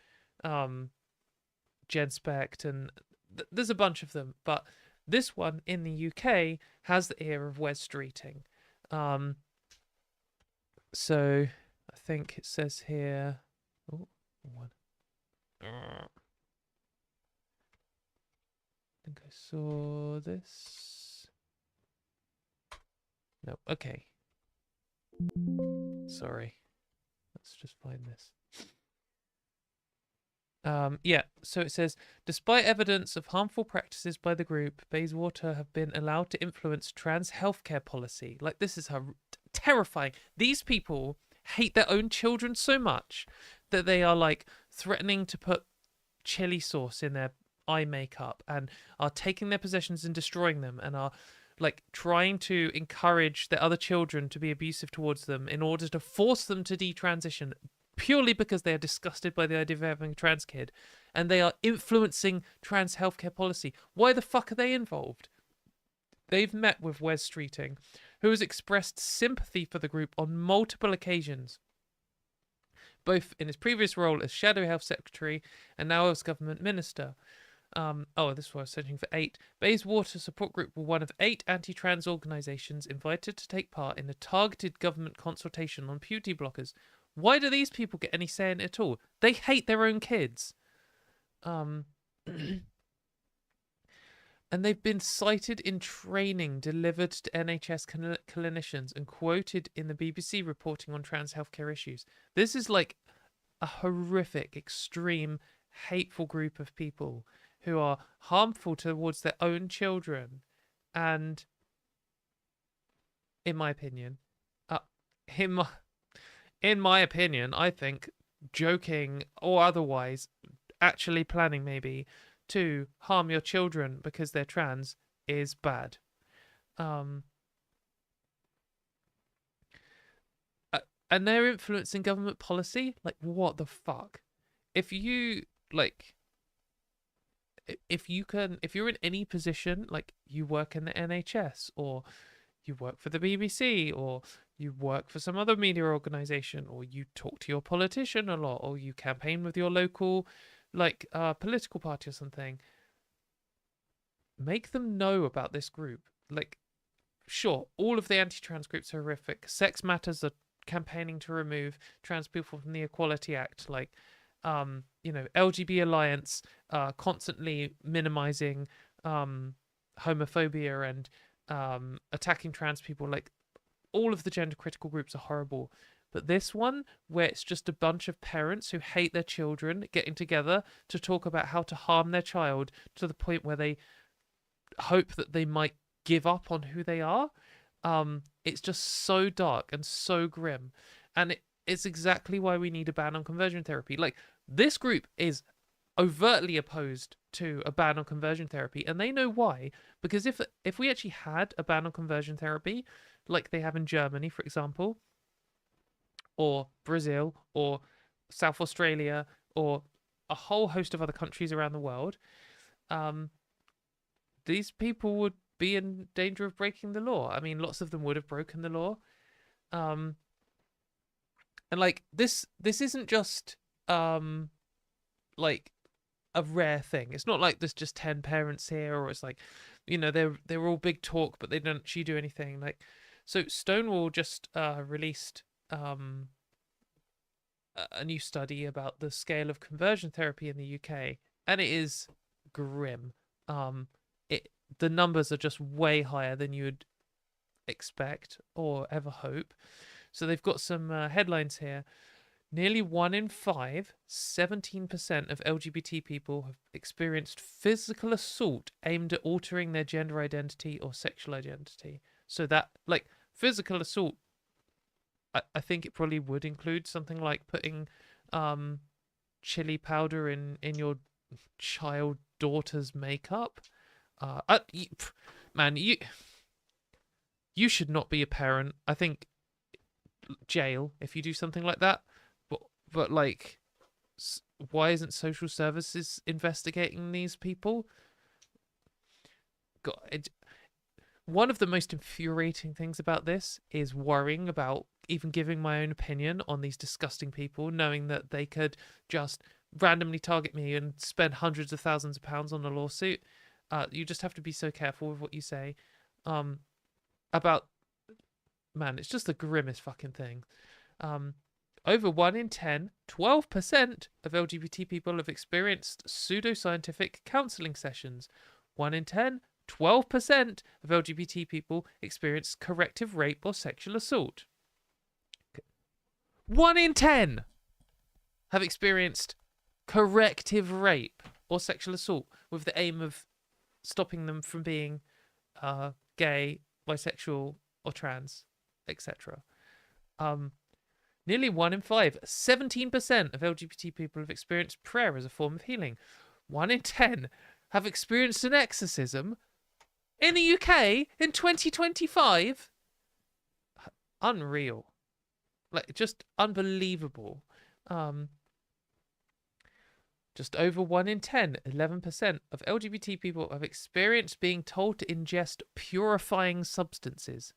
GenSpect, and there's a bunch of them, but this one in the UK has the ear of Wes Streeting. So I think it says here, oh, one. I think I saw this. No, okay. Sorry. Let's just find this. Yeah, so it says, despite evidence of harmful practices by the group, Bayswater have been allowed to influence trans healthcare policy. Like, this is terrifying. These people hate their own children so much that they are like threatening to put chili sauce in their eye makeup and are taking their possessions and destroying them, and are like trying to encourage their other children to be abusive towards them in order to force them to detransition, purely because they are disgusted by the idea of having a trans kid, and they are influencing trans healthcare policy. Why the fuck are they involved? They've met with Wes Streeting, who has expressed sympathy for the group on multiple occasions, both in his previous role as Shadow Health Secretary and now as Government Minister. This was searching for 8. Bayswater Support Group were one of 8 anti-trans organisations invited to take part in a targeted government consultation on puberty blockers. Why do these people get any say in it at all? They hate their own kids. And they've been cited in training delivered to NHS clinicians and quoted in the BBC reporting on trans healthcare issues. This is like a horrific, extreme hateful group of people who are harmful towards their own children. And in my opinion, in my, in my opinion, I think joking or otherwise, actually planning maybe to harm your children because they're trans is bad. And they're influencing government policy. Like, what the fuck? If you like, if you're in any position, like you work in the NHS or you work for the BBC or you work for some other media organization or you talk to your politician a lot or you campaign with your local like political party or something, make them know about this group. Like, sure, all of the anti-trans groups are horrific. Sex Matters are campaigning to remove trans people from the Equality Act. Like, LGB Alliance constantly minimizing homophobia and attacking trans people. Like, all of the gender critical groups are horrible. But this one, where it's just a bunch of parents who hate their children getting together to talk about how to harm their child to the point where they hope that they might give up on who they are, it's just so dark and so grim. And it's exactly why we need a ban on conversion therapy. Like, this group is overtly opposed to a ban on conversion therapy, and they know why. Because if we actually had a ban on conversion therapy, like they have in Germany, for example, or Brazil, or South Australia, or a whole host of other countries around the world, these people would be in danger of breaking the law. I mean, lots of them would have broken the law. And like this isn't just like a rare thing. It's not like there's just 10 parents here, or it's like, they're all big talk, but they don't actually do anything. Like, so Stonewall just released a new study about the scale of conversion therapy in the UK, and it is grim. The numbers are just way higher than you would expect or ever hope. So they've got some headlines here. Nearly 1 in 5, 17% of LGBT people have experienced physical assault aimed at altering their gender identity or sexual identity. So that, like, physical assault, I think it probably would include something like putting chili powder in your child daughter's makeup. Man, you should not be a parent. I think jail if you do something like that. But like, why isn't social services investigating these people? God, one of the most infuriating things about this is worrying about even giving my own opinion on these disgusting people, knowing that they could just randomly target me and spend hundreds of thousands of pounds on a lawsuit. You just have to be so careful with what you say. About, man, it's just the grimmest fucking thing. Over 1 in 10, 12% of LGBT people have experienced pseudoscientific counselling sessions. 1 in 10, 12% of LGBT people experience corrective rape or sexual assault. 1 in 10 have experienced corrective rape or sexual assault with the aim of stopping them from being gay, bisexual, or trans, etc. Nearly 1 in 5, 17% of LGBT people have experienced prayer as a form of healing. 1 in 10 have experienced an exorcism in the UK in 2025. Unreal. Like, just unbelievable. Just over 1 in 10, 11% of LGBT people have experienced being told to ingest purifying substances,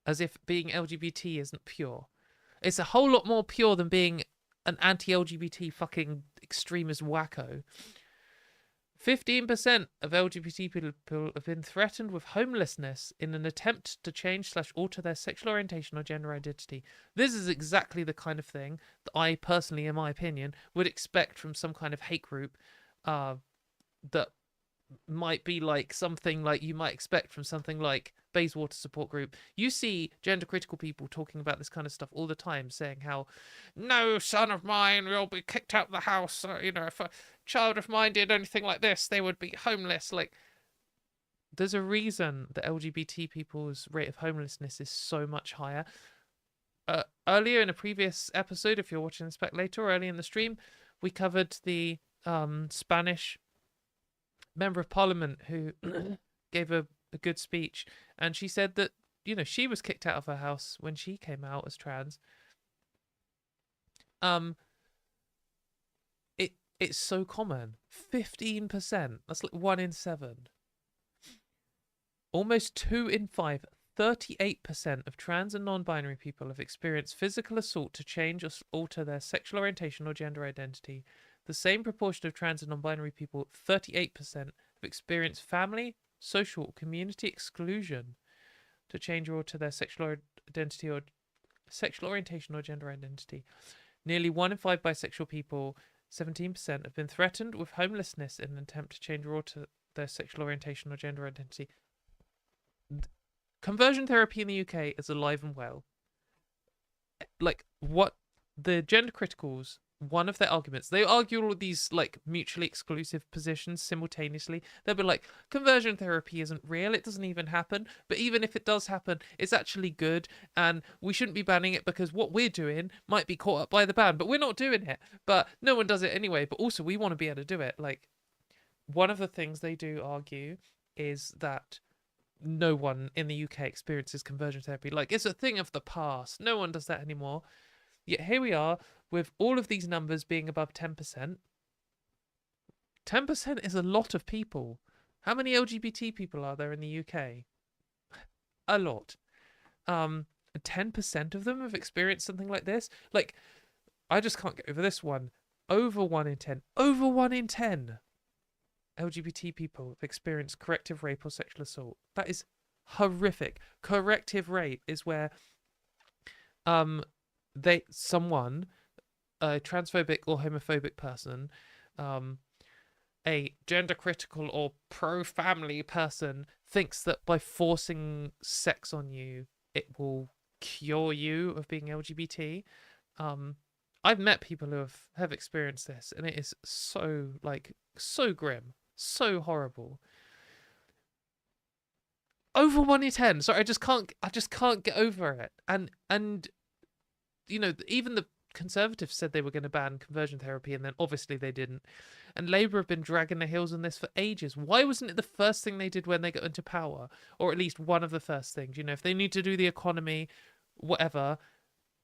as if being LGBT isn't pure. It's a whole lot more pure than being an anti-LGBT fucking extremist wacko. 15% of LGBT people have been threatened with homelessness in an attempt to change/alter their sexual orientation or gender identity. This is exactly the kind of thing that I personally, in my opinion, would expect from some kind of hate group that might be like something like you might expect from something like Bayswater support group. You see gender critical people talking about this kind of stuff all the time, saying how, no son of mine will be kicked out of the house. You know, if a child of mine did anything like this, they would be homeless. Like, there's a reason that LGBT people's rate of homelessness is so much higher. Earlier in a previous episode, if you're watching this back later, or early in the stream, we covered the Spanish member of parliament who gave a good speech, and she said that, you know, she was kicked out of her house when she came out as trans. It's so common. 15%. That's like 1 in 7. Almost 2 in 5. 38% of trans and non-binary people have experienced physical assault to change or alter their sexual orientation or gender identity. The same proportion of trans and non-binary people, 38%, have experienced family, social, or community exclusion to change or alter their sexual identity or sexual orientation or gender identity. Nearly 1 in 5 bisexual people, 17%, have been threatened with homelessness in an attempt to change or alter their sexual orientation or gender identity. Conversion therapy in the UK is alive and well. Like, what the gender criticals, one of their arguments, they argue all of these like mutually exclusive positions simultaneously. They'll be like, conversion therapy isn't real, it doesn't even happen, but even if it does happen, it's actually good, and we shouldn't be banning it because what we're doing might be caught up by the ban, but we're not doing it. But no one does it anyway, but also we want to be able to do it. Like, one of the things they do argue is that no one in the UK experiences conversion therapy. Like, it's a thing of the past. No one does that anymore. Yet here we are with all of these numbers being above 10%. 10% is a lot of people. How many LGBT people are there in the UK? A lot. 10% of them have experienced something like this. Like, I just can't get over this one. Over 1 in 10. Over 1 in 10. LGBT people have experienced corrective rape or sexual assault. That is horrific. Corrective rape is where someone, a transphobic or homophobic person, a gender critical or pro-family person, thinks that by forcing sex on you, it will cure you of being LGBT. I've met people who have experienced this, and it is so grim. So horrible. Over 1 in 10. Sorry, I just can't get over it. And you know, even the Conservatives said they were going to ban conversion therapy, and then obviously they didn't. And Labour have been dragging their heels on this for ages. Why wasn't it the first thing they did when they got into power? Or at least one of the first things. You know, if they need to do the economy, whatever,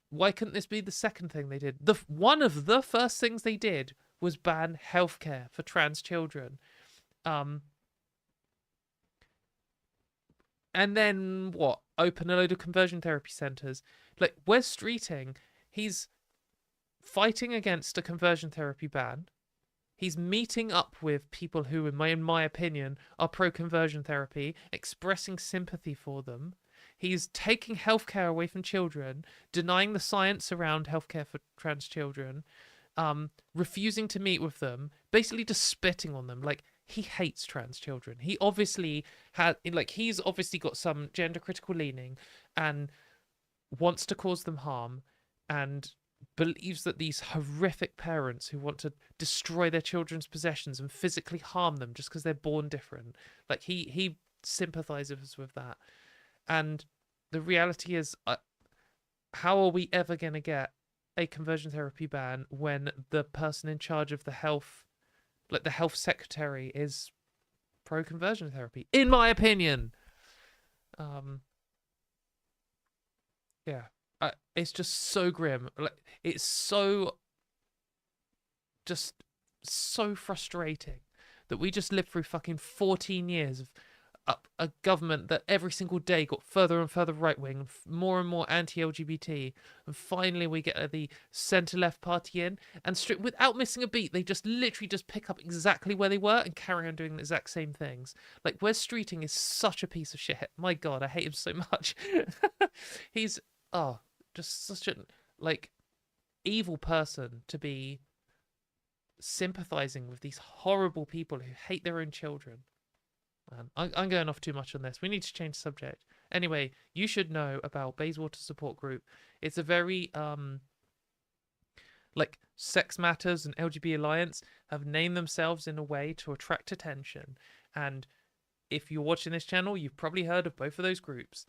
why couldn't this be the second thing they did? One of the first things they did was ban healthcare for trans children. And then what? Open a load of conversion therapy centres. Like, Wes Streeting, he's fighting against a conversion therapy ban. He's meeting up with people who, in my opinion, are pro-conversion therapy, expressing sympathy for them. He's taking healthcare away from children, denying the science around healthcare for trans children, refusing to meet with them, basically just spitting on them. Like, he hates trans children. He's obviously got some gender critical leaning and wants to cause them harm, and believes that these horrific parents who want to destroy their children's possessions and physically harm them just because they're born different, like, he sympathizes with that. And the reality is, how are we ever going to get a conversion therapy ban when the person in charge of the health, like the health secretary, is pro-conversion therapy, in my opinion? Yeah, it's just so grim. Like, it's just so frustrating that we just lived through fucking 14 years of a government that every single day got further and further right-wing, more and more anti-LGBT, and finally we get the centre-left party in, and without missing a beat, they just literally just pick up exactly where they were and carry on doing the exact same things. Like, Wes Streeting is such a piece of shit. My God, I hate him so much. He's just such a evil person to be sympathizing with these horrible people who hate their own children. Man, I'm going off too much on this. We need to change the subject. Anyway, you should know about Bayswater Support Group. It's a very like Sex Matters and LGBT Alliance have named themselves in a way to attract attention. And if you're watching this channel, you've probably heard of both of those groups.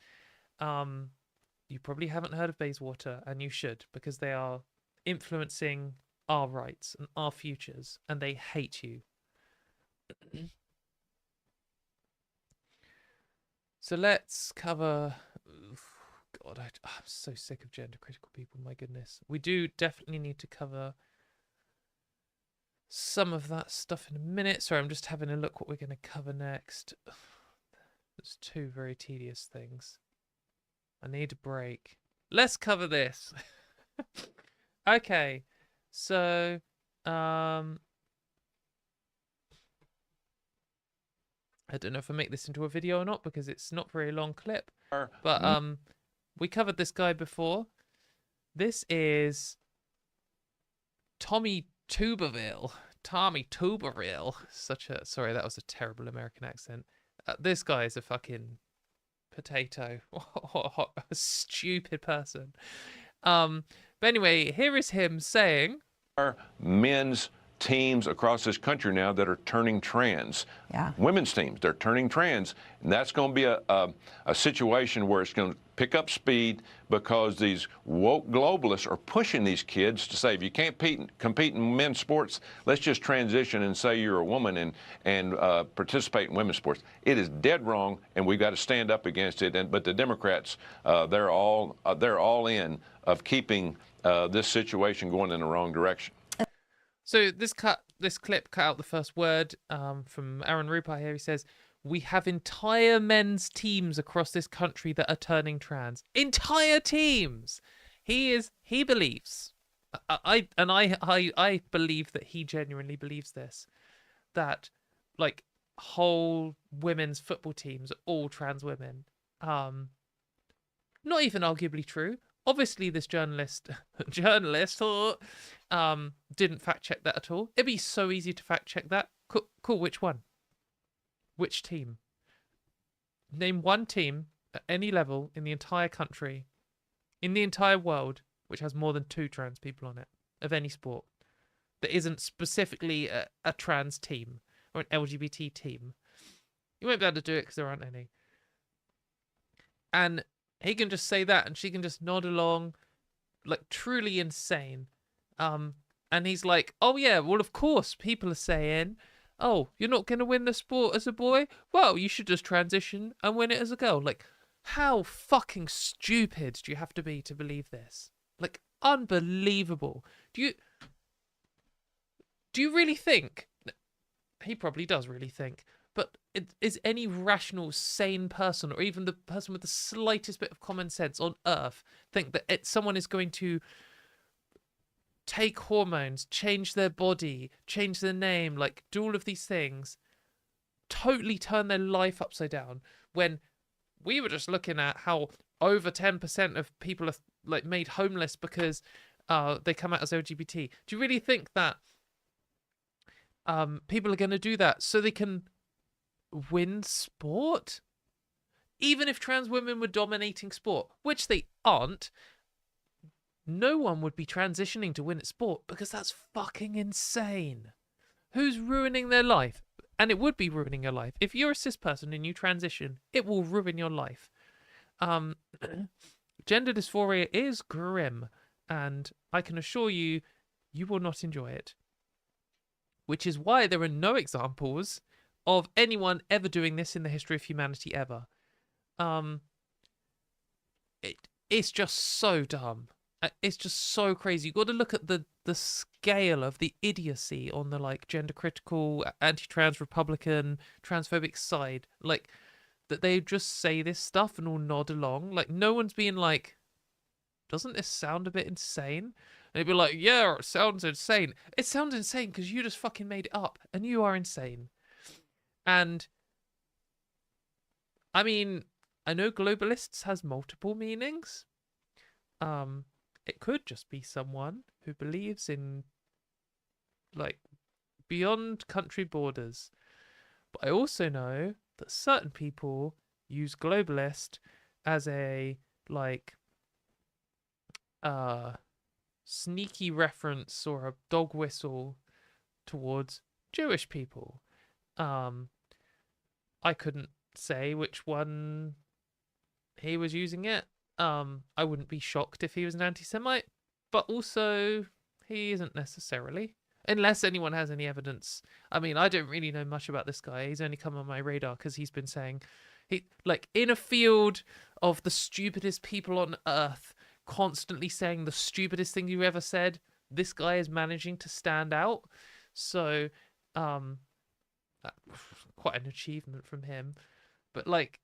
You probably haven't heard of Bayswater, and you should, because they are influencing our rights and our futures, and they hate you. So let's cover... God, I'm so sick of gender critical people, my goodness. We do definitely need to cover some of that stuff in a minute. Sorry, I'm just having a look what we're going to cover next. There's two very tedious things. I need a break. Let's cover this. Okay, so I don't know if I make this into a video or not because it's not a very long clip. But we covered this guy before. This is Tommy Tuberville. Tommy Tuberville. Sorry, that was a terrible American accent. This guy is a fucking potato. What a stupid person. But anyway, here is him saying, men's teams across this country now that are turning trans. Yeah. Women's teams, they're turning trans. And that's going to be a situation where it's going to pick up speed because these woke globalists are pushing these kids to say, if you can't compete in men's sports, let's just transition and say you're a woman and participate in women's sports. It is dead wrong, and we've got to stand up against it. But the Democrats, they're all in of keeping this situation going in the wrong direction. So this clip cut out the first word from Aaron Rupert here. He says, we have entire men's teams across this country that are turning trans. Entire teams. He believes, I believe that he genuinely believes this, that like whole women's football teams are all trans women. Not even arguably true. Obviously, this journalist didn't fact check that at all. It'd be so easy to fact check that. Cool. Which one? Which team? Name one team at any level in the entire country, in the entire world, which has more than 2 trans people on it, of any sport, that isn't specifically a trans team or an LGBT team. You won't be able to do it because there aren't any. And he can just say that, and she can just nod along, like truly insane. And he's like, oh yeah, well of course people are saying, oh, you're not going to win the sport as a boy? Well, you should just transition and win it as a girl. Like, how fucking stupid do you have to be to believe this? Like, unbelievable. Do you really think? He probably does really think. But is any rational, sane person, or even the person with the slightest bit of common sense on Earth, think that someone is going to take hormones, change their body, change their name, like do all of these things, totally turn their life upside down, when we were just looking at how over 10% of people are like made homeless because they come out as LGBT? Do you really think that people are going to do that so they can win sport? Even if trans women were dominating sport, which they aren't, no one would be transitioning to win at sport because that's fucking insane. Who's ruining their life? And it would be ruining your life. If you're a cis person and you transition, it will ruin your life. Gender dysphoria is grim, and I can assure you, you will not enjoy it. Which is why there are no examples of anyone ever doing this in the history of humanity ever. It's just so dumb. It's just so crazy. You've got to look at the scale of the idiocy on the like gender critical, anti-trans, Republican, transphobic side. Like that they just say this stuff and all nod along. Like no one's being like, doesn't this sound a bit insane? And they'd be like, yeah, it sounds insane. It sounds insane because you just fucking made it up and you are insane. And I mean, I know globalists has multiple meanings. It could just be someone who believes in like beyond country borders. But I also know that certain people use globalist as a like sneaky reference or a dog whistle towards Jewish people. I couldn't say which one he was using it. I wouldn't be shocked if he was an anti-Semite, but also he isn't necessarily, unless anyone has any evidence. I mean, I don't really know much about this guy. He's only come on my radar because he's been saying, he like in a field of the stupidest people on earth, constantly saying the stupidest thing you ever said. This guy is managing to stand out. So, quite an achievement from him. But like,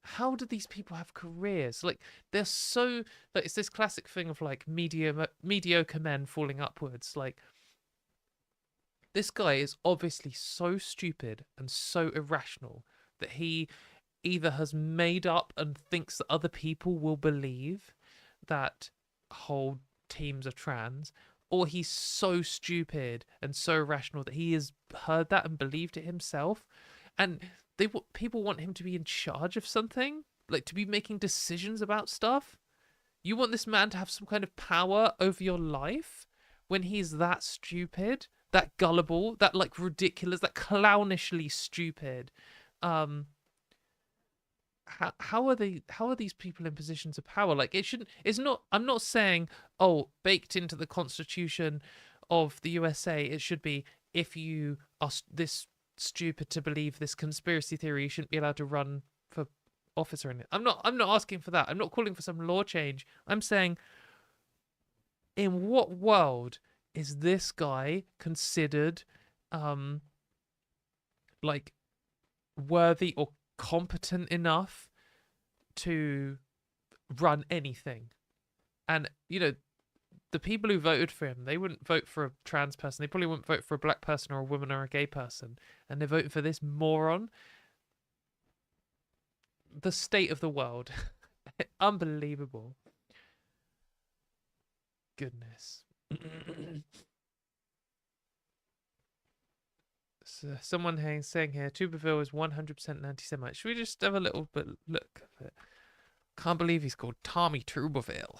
how do these people have careers? Like, they're so, like, it's this classic thing of like mediocre men falling upwards. Like, this guy is obviously so stupid and so irrational that he either has made up and thinks that other people will believe that whole teams are trans, or he's so stupid and so irrational that he has heard that and believed it himself. And people want him to be in charge of something, like to be making decisions about stuff. You want this man to have some kind of power over your life when he's that stupid, that gullible, that like ridiculous, that clownishly stupid. How are these people in positions of power? Like, I'm not saying, oh, baked into the Constitution of the USA it should be, if you are this stupid to believe this conspiracy theory, you shouldn't be allowed to run for office or anything. I'm not asking for that. I'm not calling for some law change. I'm saying, in what world is this guy considered like worthy or competent enough to run anything? And the people who voted for him, they wouldn't vote for a trans person. They probably wouldn't vote for a black person or a woman or a gay person. And they're voting for this moron. The state of the world. Unbelievable. Goodness. So someone saying here, Tuberville is 100% anti-Semite. Should we just have a little bit look at it? Can't believe he's called Tommy Tuberville.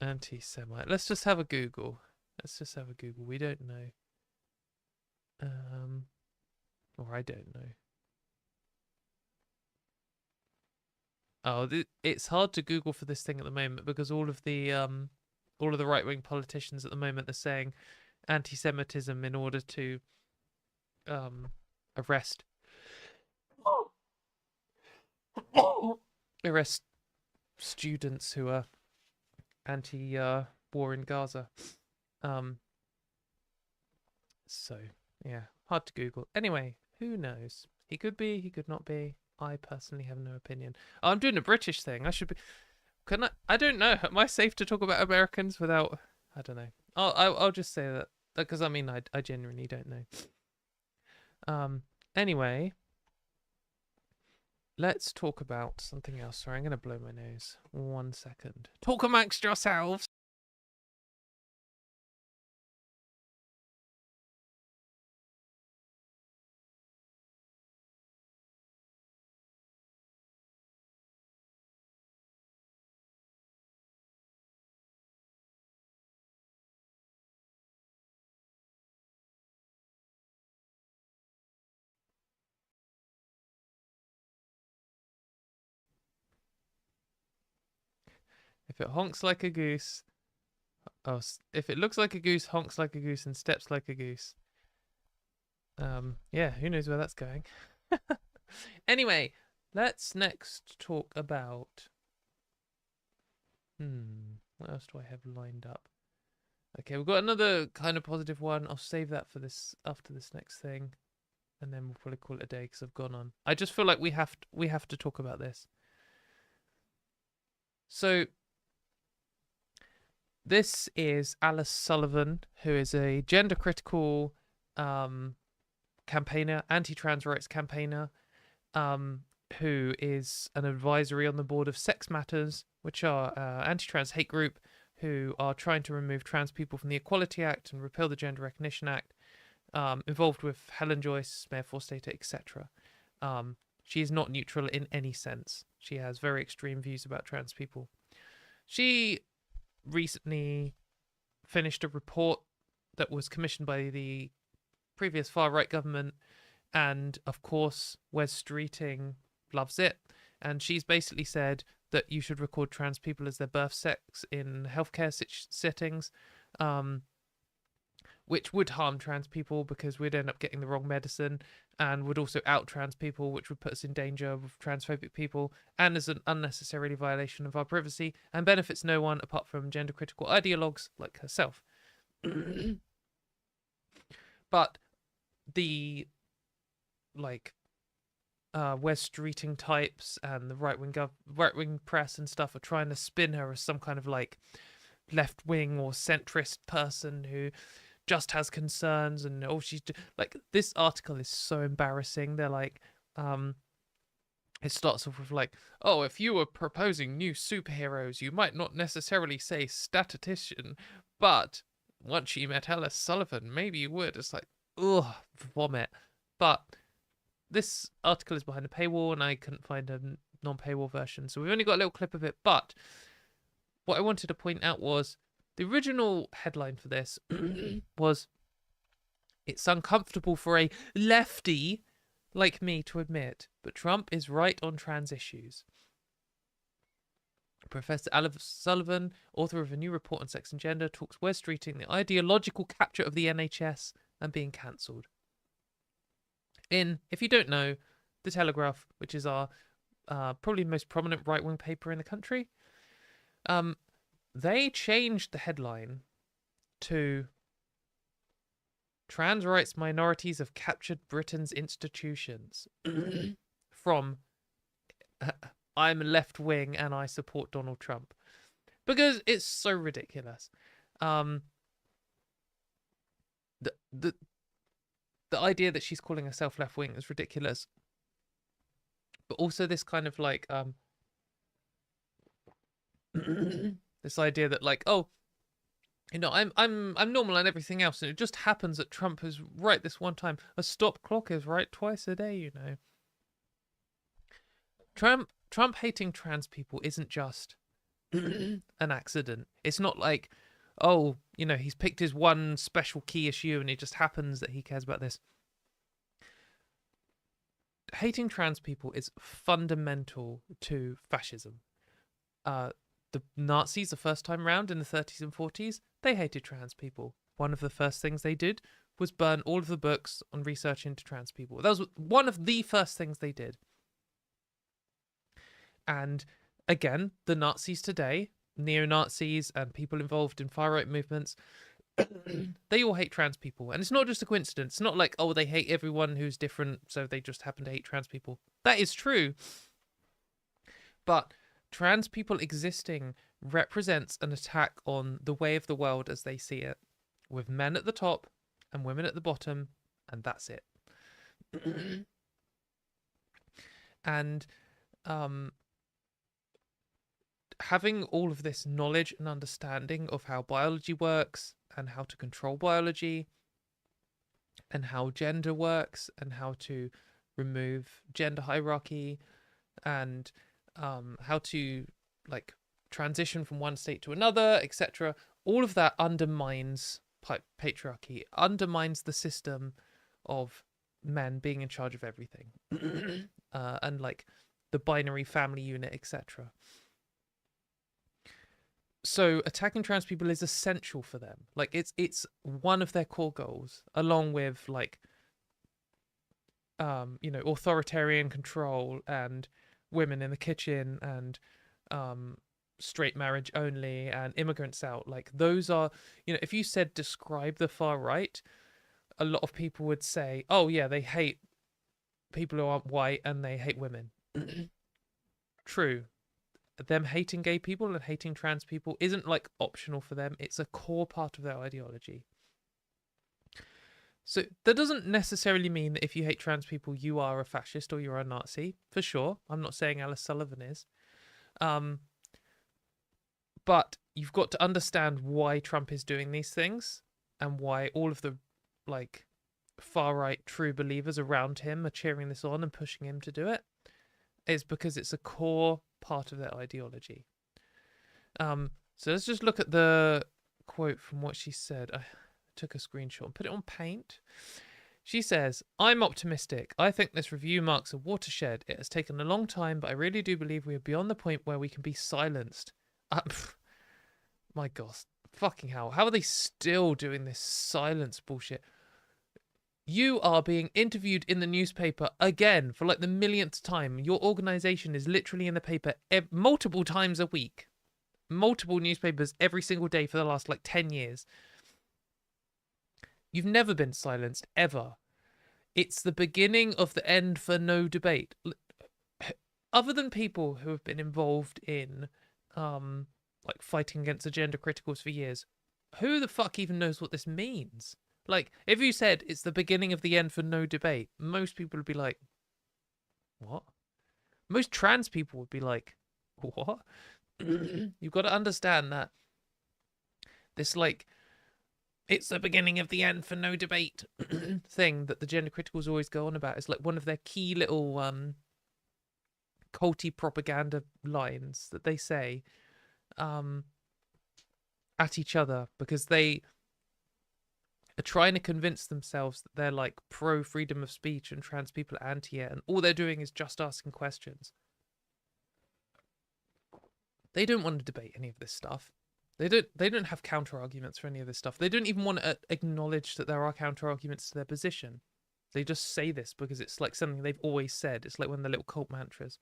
Anti-Semite. Let's just have a Google. We don't know. Or I don't know. Oh, it's hard to Google for this thing at the moment because all of the right-wing politicians at the moment are saying anti-Semitism in order to arrest students who are anti-war in Gaza. So yeah, hard to Google. Anyway, who knows? He could be, he could not be. I personally have no opinion. Oh, I'm doing a British thing. I should be. Can I? I don't know. Am I safe to talk about Americans without? I don't know. I'll just say that because I mean I genuinely don't know. Anyway, let's talk about something else. Sorry, I'm gonna blow my nose. 1 second. Talk amongst yourselves. If it honks like a goose, oh, if it looks like a goose, honks like a goose, and steps like a goose. Yeah, who knows where that's going. Anyway, let's next talk about what else do I have lined up? Okay, we've got another kind of positive one. I'll save that for this after this next thing, and then we'll probably call it a day because I've gone on. I just feel like we have to talk about this. So this is Alice Sullivan, who is a gender critical campaigner, anti-trans rights campaigner, who is an advisory on the board of Sex Matters, which are anti-trans hate group who are trying to remove trans people from the Equality Act and repeal the Gender Recognition Act. involved with Helen Joyce, Mayor Forstater, etc. She is not neutral in any sense. She has very extreme views about trans people. She recently finished a report that was commissioned by the previous far-right government, and of course Wes Streeting loves it, and she's basically said that you should record trans people as their birth sex in healthcare settings, which would harm trans people because we'd end up getting the wrong medicine, and would also out trans people, which would put us in danger of transphobic people, and is an unnecessarily violation of our privacy, and benefits no one apart from gender critical ideologues like herself. But the Wes Streeting types and the right wing press and stuff are trying to spin her as some kind of like left wing or centrist person who just has concerns, and she's like, this article is so embarrassing. They're like, it starts off with like, oh, if you were proposing new superheroes, you might not necessarily say statistician, but once you met Alice Sullivan, maybe you would. It's like, ugh, vomit. But this article is behind a paywall, and I couldn't find a non-paywall version, so we've only got a little clip of it. But what I wanted to point out was the original headline for this was, it's uncomfortable for a lefty like me to admit, but Trump is right on trans issues. Professor Alice Sullivan, author of a new report on sex and gender, talks Wes Streeting the ideological capture of the NHS and being cancelled. If you don't know, The Telegraph, which is our probably most prominent right-wing paper in the country, they changed the headline to "Trans rights minorities have captured Britain's institutions" from "I'm left-wing and I support Donald Trump," because it's so ridiculous. The idea that she's calling herself left-wing is ridiculous, but also this kind of like this idea that like, oh, I'm normal and everything else, and it just happens that Trump is right this one time. A stop clock is right twice a day, Trump hating trans people isn't just an accident. It's not like, oh, he's picked his one special key issue and it just happens that he cares about this. Hating trans people is fundamental to fascism. The Nazis, the first time round in the 30s and 40s, they hated trans people. One of the first things they did was burn all of the books on research into trans people. That was one of the first things they did. And again, the Nazis today, neo-Nazis and people involved in far-right movements, they all hate trans people. And it's not just a coincidence. It's not like, oh, they hate everyone who's different, so they just happen to hate trans people. That is true. But trans people existing represents an attack on the way of the world as they see it, with men at the top and women at the bottom, and that's it. And having all of this knowledge and understanding of how biology works and how to control biology and how gender works and how to remove gender hierarchy and how to like transition from one state to another, etc. All of that undermines patriarchy, undermines the system of men being in charge of everything, and like the binary family unit, etc. So attacking trans people is essential for them. Like it's one of their core goals, along with like authoritarian control and women in the kitchen and straight marriage only and immigrants out. Like those are, if you said describe the far right, a lot of people would say, oh yeah, they hate people who aren't white and they hate women. True. Them hating gay people and hating trans people isn't like optional for them. It's a core part of their ideology. So that doesn't necessarily mean that if you hate trans people, you are a fascist or you're a Nazi, for sure. I'm not saying Alice Sullivan is. But you've got to understand why Trump is doing these things and why all of the like far-right true believers around him are cheering this on and pushing him to do it, is because it's a core part of their ideology. So let's just look at the quote from what she said. I took a screenshot and put it on Paint. She says, "I'm optimistic. I think this review marks a watershed. It has taken a long time, but I really do believe we are beyond the point where we can be silenced." My God, fucking hell. How are they still doing this silence bullshit? You are being interviewed in the newspaper again for like the millionth time. Your organization is literally in the paper multiple times a week. Multiple newspapers every single day for the last like 10 years. You've never been silenced, ever. It's the beginning of the end for no debate. Other than people who have been involved in like fighting against the gender criticals for years, who the fuck even knows what this means? Like, if you said it's the beginning of the end for no debate, most people would be like, what? Most trans people would be like, what? You've got to understand that this, like, it's the beginning of the end for no debate thing that the gender criticals always go on about is like one of their key little culty propaganda lines that they say at each other, because they are trying to convince themselves that they're like pro freedom of speech and trans people are anti it, and all they're doing is just asking questions. They don't want to debate any of this stuff. They don't have counter arguments for any of this stuff. They don't even want to acknowledge that there are counter arguments to their position. They just say this because it's like something they've always said. It's like one of the little cult mantras.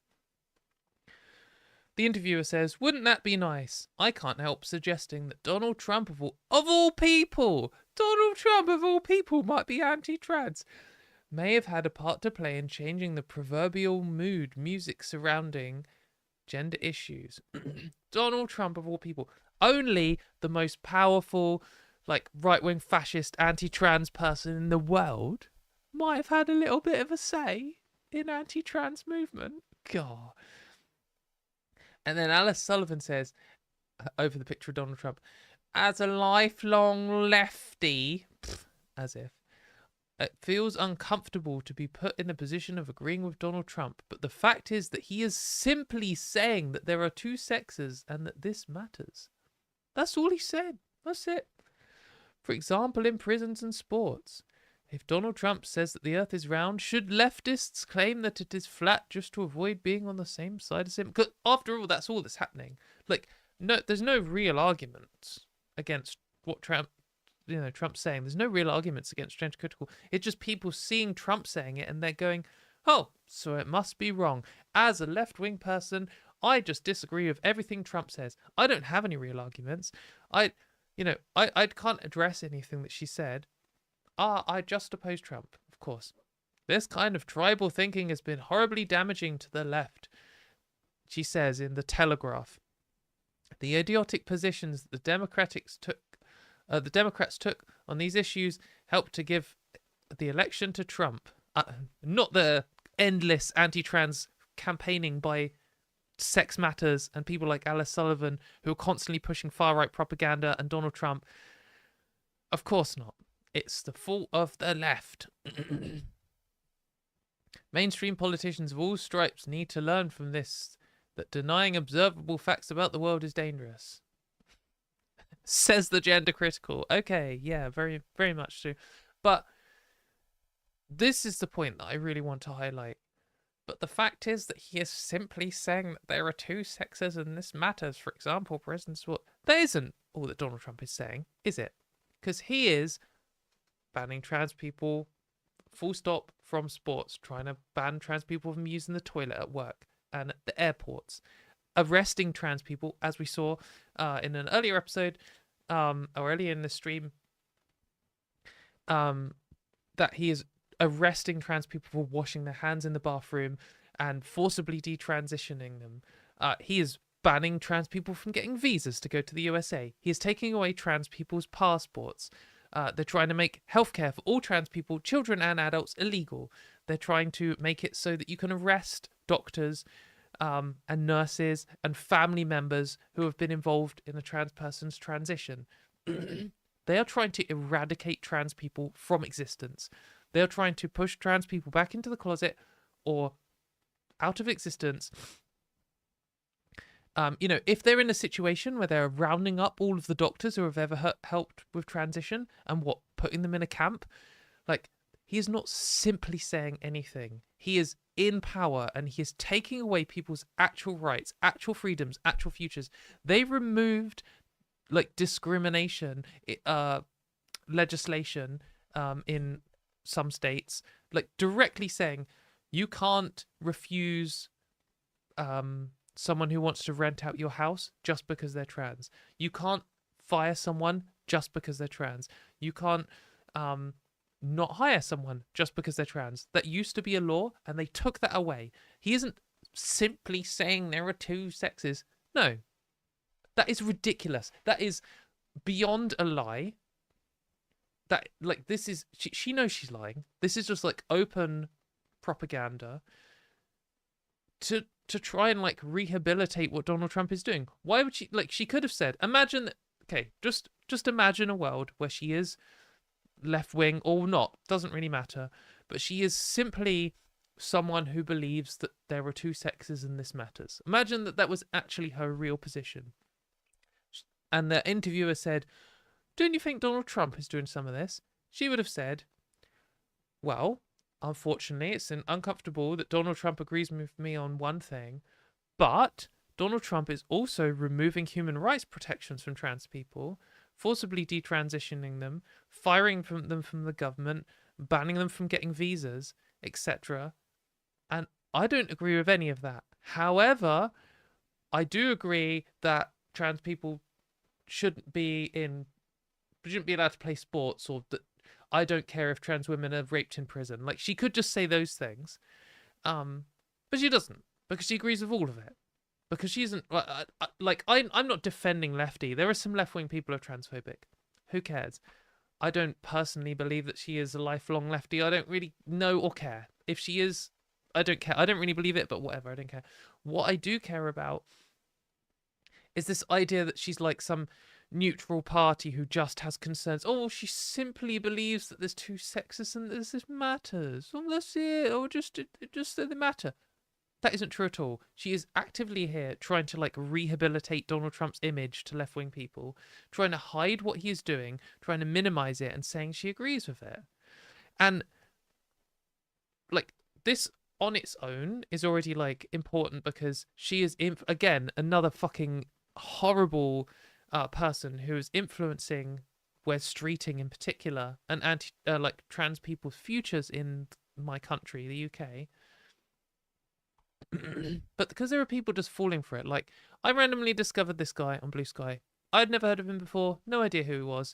The interviewer says, "Wouldn't that be nice? I can't help suggesting that Donald Trump of all people, Donald Trump of all people might be anti-trans. May have had a part to play in changing the proverbial music surrounding gender issues." Donald Trump of all people. Only the most powerful, like, right-wing fascist anti-trans person in the world might have had a little bit of a say in anti-trans movement. God. And then Alice Sullivan says, over the picture of Donald Trump, "As a lifelong lefty," as if, "it feels uncomfortable to be put in the position of agreeing with Donald Trump, but the fact is that he is simply saying that there are two sexes and that this matters." That's all he said. That's it. For example, in prisons and sports. If Donald Trump says that the earth is round, should leftists claim that it is flat just to avoid being on the same side as him? Because after all, that's all that's happening. Like, no, there's no real arguments against what Trump's saying. There's no real arguments against gender critical. It's just people seeing Trump saying it and they're going, "Oh, so it must be wrong. As a left-wing person, I just disagree with everything Trump says. I don't have any real arguments. I can't address anything that she said. I just oppose Trump, of course. This kind of tribal thinking has been horribly damaging to the left," she says in The Telegraph. "The idiotic positions that the Democrats took on these issues helped to give the election to Trump. Not the endless anti-trans campaigning by Sex Matters and people like Alice Sullivan who are constantly pushing far-right propaganda and Donald Trump. Of course not. It's the fault of the left." "Mainstream politicians of all stripes need to learn from this that denying observable facts about the world is dangerous," says the gender critical. Okay, yeah, very, very much so. But this is the point that I really want to highlight. But the fact is that he is simply saying that there are two sexes and this matters. For example, prisons. That isn't all that Donald Trump is saying, is it? Because he is banning trans people, full stop, from sports, trying to ban trans people from using the toilet at work and at the airports, arresting trans people, as we saw in an earlier episode, or earlier in the stream, that he is arresting trans people for washing their hands in the bathroom and forcibly detransitioning them. He is banning trans people from getting visas to go to the USA. He is taking away trans people's passports. They're trying to make healthcare for all trans people, children and adults, illegal. They're trying to make it so that you can arrest doctors and nurses and family members who have been involved in a trans person's transition. They are trying to eradicate trans people from existence. They're trying to push trans people back into the closet or out of existence. You know, if they're in a situation where they're rounding up all of the doctors who have ever helped with transition and putting them in a camp, like, he is not simply saying anything. He is in power and he is taking away people's actual rights, actual freedoms, actual futures. They removed like discrimination legislation in some states, like directly saying you can't refuse someone who wants to rent out your house just because they're trans. You can't fire someone just because they're trans. You can't not hire someone just because they're trans. That used to be a law and they took that away. He isn't simply saying there are two sexes. No. That is ridiculous. That is beyond a lie. That, like, this is... She knows she's lying. This is just, like, open propaganda to try and, like, rehabilitate what Donald Trump is doing. Why would she... Like, she could have said... Imagine... That, okay, just imagine a world where she is left-wing or not. Doesn't really matter. But she is simply someone who believes that there are two sexes and this matters. Imagine that was actually her real position. And the interviewer said, don't you think Donald Trump is doing some of this? She would have said, well, unfortunately, it's uncomfortable that Donald Trump agrees with me on one thing, but Donald Trump is also removing human rights protections from trans people, forcibly detransitioning them, firing them from the government, banning them from getting visas, etc. And I don't agree with any of that. However, I do agree that trans people shouldn't be allowed to play sports, or that I don't care if trans women are raped in prison. Like, she could just say those things, but she doesn't, because she agrees with all of it. Because she isn't I'm not defending Lefty. There are some left-wing people who are transphobic. Who cares? I don't personally believe that she is a lifelong Lefty. I don't really know or care. If she is, I don't care. I don't really believe it, but whatever. I don't care. What I do care about is this idea that she's like some neutral party who just has concerns. Oh, she simply believes that there's two sexes and this matters. Oh, that's it. Oh, just that they matter. That isn't true at all. She is actively here trying to like rehabilitate Donald Trump's image to left-wing people, trying to hide what he is doing, trying to minimize it, and saying she agrees with it. And like, this on its own is already like important, because she is again another fucking horrible person who is influencing Wes Streeting in particular and like trans people's futures in my country, the UK. But because there are people just falling for it, like, I randomly discovered this guy on Blue Sky. I'd never heard of him before, no idea who he was,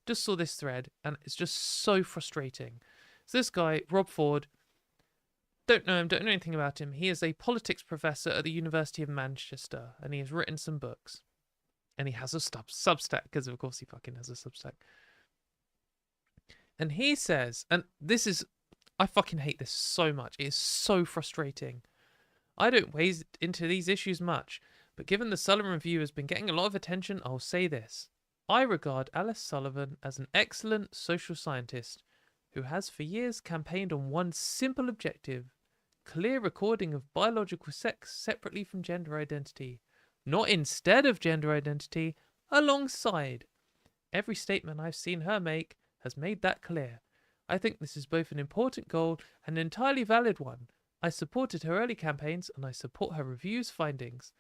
just saw this thread, and it's just so frustrating. So this guy, Rob Ford, don't know him, don't know anything about him. He is a politics professor at the University of Manchester, and he has written some books. And he has a Substack, because of course he fucking has a Substack. And he says, and this is, I fucking hate this so much. It is so frustrating. I don't wade into these issues much, but given the Sullivan Review has been getting a lot of attention, I'll say this. I regard Alice Sullivan as an excellent social scientist who has for years campaigned on one simple objective: clear recording of biological sex separately from gender identity. Not instead of gender identity, alongside. Every statement I've seen her make has made that clear. I think this is both an important goal and an entirely valid one. I supported her early campaigns, and I support her review's findings.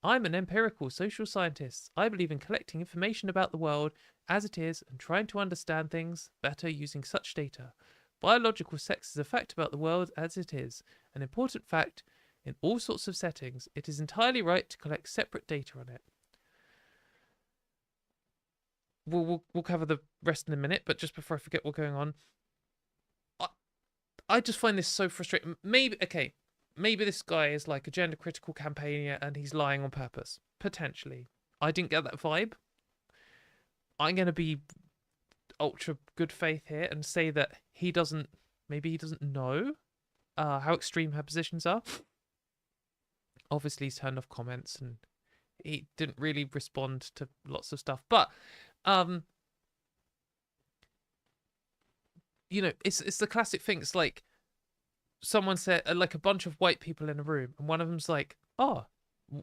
I'm an empirical social scientist. I believe in collecting information about the world as it is and trying to understand things better using such data. Biological sex is a fact about the world as it is, an important fact in all sorts of settings. It is entirely right to collect separate data on it. We'll cover the rest in a minute, but just before I forget what's going on, I just find this so frustrating. Maybe this guy is like a gender critical campaigner and he's lying on purpose. Potentially. I didn't get that vibe. I'm going to be ultra good faith here and say that maybe he doesn't know how extreme her positions are. Obviously he's turned off comments and he didn't really respond to lots of stuff. But you know, it's the classic thing. It's like someone said, like a bunch of white people in a room, and one of them's like, "Oh,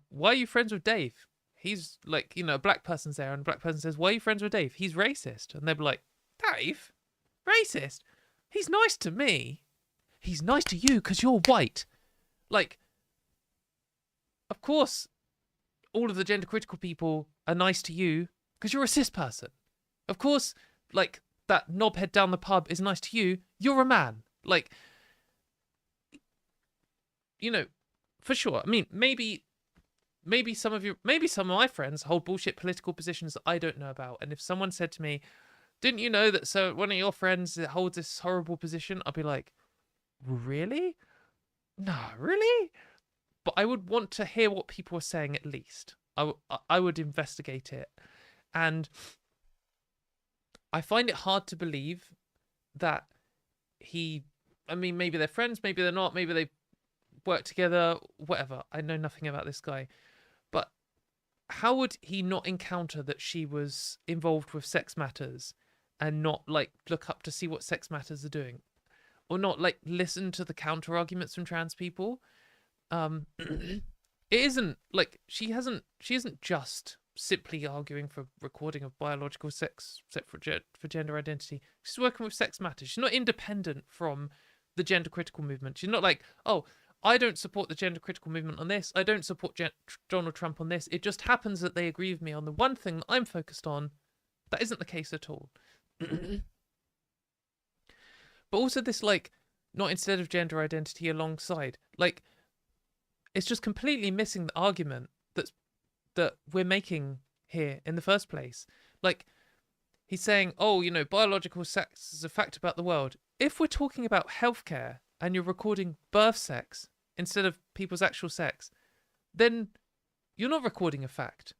why are you friends with Dave? He's like, you know, a black person's there, and a black person says, why are you friends with Dave? He's racist." And they'd be like, "Dave? Racist? He's nice to me. He's nice to you because you're white." Like, of course, all of the gender critical people are nice to you because you're a cis person. Of course, like, that knobhead down the pub is nice to you. You're a man. Like, you know, for sure. I mean, maybe some of my friends hold bullshit political positions that I don't know about. And if someone said to me, "Didn't you know that so one of your friends holds this horrible position?" I'll be like, "Really? No, really?" But I would want to hear what people are saying at least. I would investigate it. And I find it hard to believe that I mean, maybe they're friends, maybe they're not, maybe they work together, whatever. I know nothing about this guy. But how would he not encounter that she was involved with Sex Matters and not, like, look up to see what Sex Matters are doing? Or not, like, listen to the counter arguments from trans people? It isn't, like, she isn't just simply arguing for recording of biological sex for gender identity. She's working with Sex Matters. She's not independent from the gender critical movement. She's not like, "Oh, I don't support the gender critical movement on this. I don't support Donald Trump on this. It just happens that they agree with me on the one thing that I'm focused on." That isn't the case at all. But also this, like, not instead of gender identity alongside. Like, it's just completely missing the argument that we're making here in the first place. Like, he's saying, "Oh, you know, biological sex is a fact about the world." If we're talking about healthcare and you're recording birth sex instead of people's actual sex, then you're not recording a fact.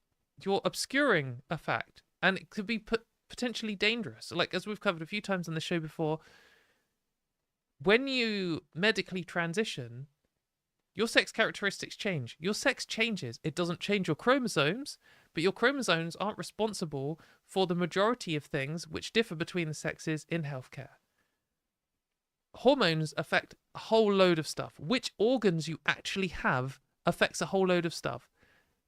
You're obscuring a fact, and it could be potentially dangerous. Like, as we've covered a few times on the show before, when you medically transition, your sex characteristics change. Your sex changes. It doesn't change your chromosomes, but your chromosomes aren't responsible for the majority of things which differ between the sexes in healthcare. Hormones affect a whole load of stuff. Which organs you actually have affects a whole load of stuff.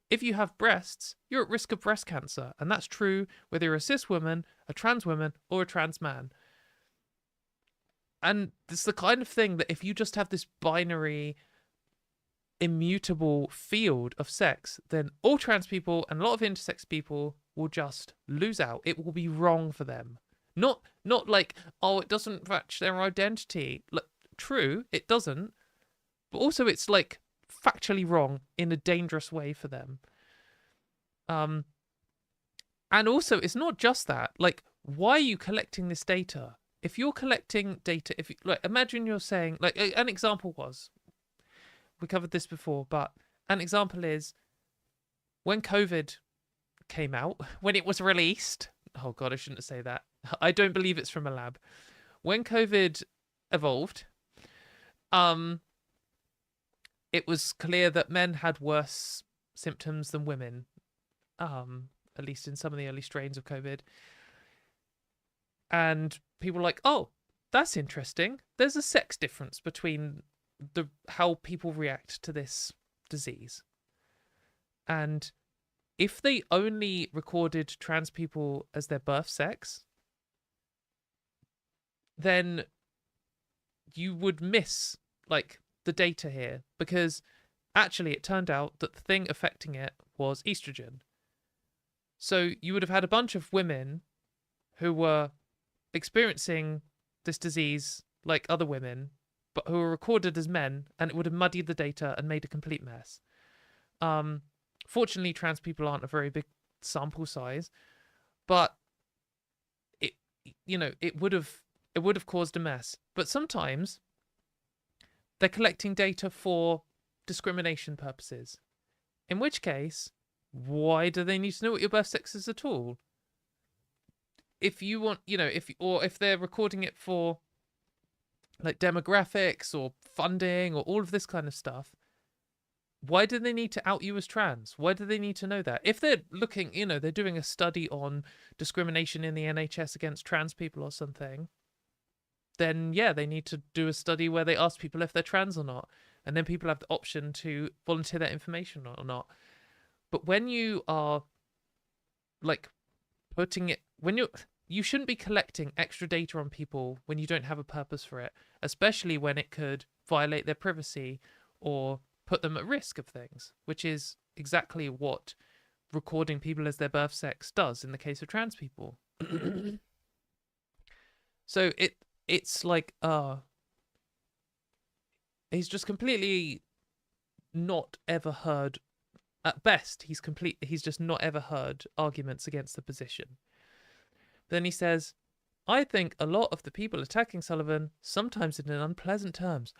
If you have breasts, you're at risk of breast cancer, and that's true whether you're a cis woman, a trans woman, or a trans man. And it's the kind of thing that if you just have this binary, immutable field of sex, then all trans people and a lot of intersex people will just lose out. It will be wrong for them. Not like, "Oh, it doesn't match their identity." Like, true, it doesn't. But also it's, like, factually wrong in a dangerous way for them. And also it's not just that. Like, why are you collecting this data? If you're collecting data, if you, like, imagine you're saying, like, an example was, we covered this before, but an example is when COVID came out, when it was released. Oh God, I shouldn't say that. I don't believe it's from a lab. When COVID evolved, it was clear that men had worse symptoms than women, at least in some of the early strains of COVID. And people were like, "Oh, that's interesting. There's a sex difference between how people react to this disease." And if they only recorded trans people as their birth sex, then you would miss, like, the data here, because actually it turned out that the thing affecting it was estrogen. So you would have had a bunch of women who were experiencing this disease like other women, but who were recorded as men, and it would have muddied the data and made a complete mess. Fortunately, trans people aren't a very big sample size, but it would have caused a mess. But sometimes they're collecting data for discrimination purposes, in which case, why do they need to know what your birth sex is at all? If you want, if they're recording it for, like, demographics or funding or all of this kind of stuff, why do they need to out you as trans? Why do they need to know that? If they're looking, they're doing a study on discrimination in the NHS against trans people or something, then yeah, they need to do a study where they ask people if they're trans or not, and then people have the option to volunteer that information or not. But when you are like putting it, you shouldn't be collecting extra data on people when you don't have a purpose for it, especially when it could violate their privacy or put them at risk of things, which is exactly what recording people as their birth sex does in the case of trans people. So it's like he's just completely not ever heard. At best, he's just not ever heard arguments against the position. Then he says, I think a lot of the people attacking Sullivan, sometimes in unpleasant terms.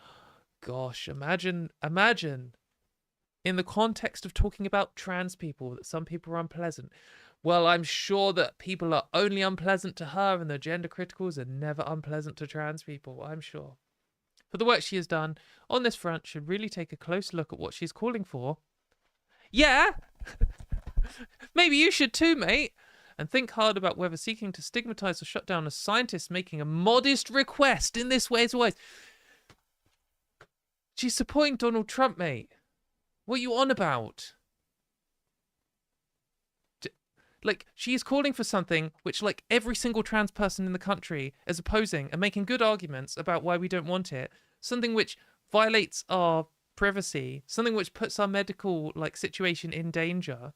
Gosh, imagine in the context of talking about trans people that some people are unpleasant. Well, I'm sure that people are only unpleasant to her and the gender criticals are never unpleasant to trans people, I'm sure. For the work she has done on this front should really take a close look at what she's calling for. Yeah! Maybe you should too, mate. And think hard about whether seeking to stigmatize or shut down a scientist making a modest request in this way is wise. She's supporting Donald Trump, mate. What are you on about? Like, she is calling for something which, like, every single trans person in the country is opposing and making good arguments about why we don't want it. Something which violates our privacy. Something which puts our medical, like, situation in danger.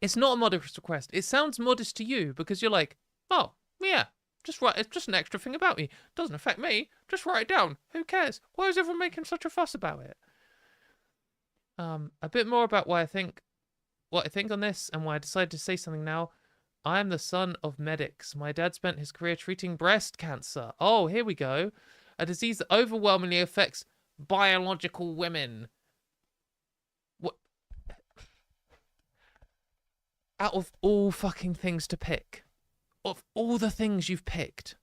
It's not a modest request. It sounds modest to you because you're like, oh, yeah, just write. It's just an extra thing about me. Doesn't affect me. Just write it down. Who cares? Why is everyone making such a fuss about it? A bit more about what I think on this and why I decided to say something now. I am the son of medics. My dad spent his career treating breast cancer. Oh, here we go. A disease that overwhelmingly affects biological women. What? Out of all fucking things to pick, of all the things you've picked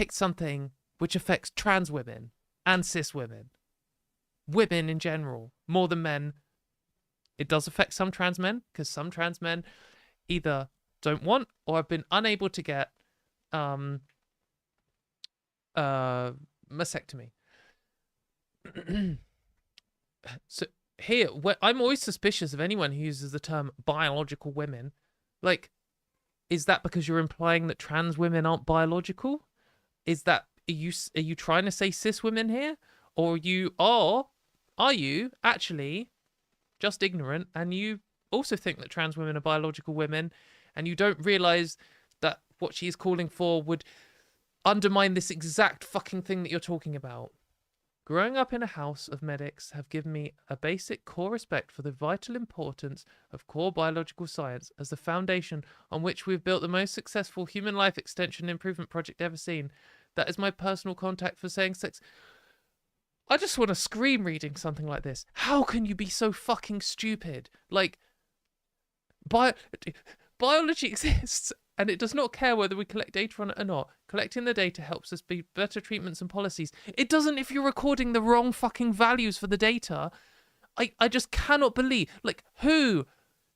something which affects trans women and cis women. Women in general, more than men. It does affect some trans men, because some trans men either don't want or have been unable to get mastectomy. So here, I'm always suspicious of anyone who uses the term biological women. Like, is that because you're implying that trans women aren't biological? Is that, are you trying to say cis women here? Or are you actually just ignorant and you also think that trans women are biological women and you don't realize that what she is calling for would undermine this exact fucking thing that you're talking about? Growing up in a house of medics have given me a basic core respect for the vital importance of core biological science as the foundation on which we've built the most successful human life extension improvement project ever seen. That is my personal contact for saying sex. I just want to scream reading something like this. How can you be so fucking stupid? Like, biology exists, and it does not care whether we collect data on it or not. Collecting the data helps us be better treatments and policies. It doesn't if you're recording the wrong fucking values for the data. I just cannot believe. Like, who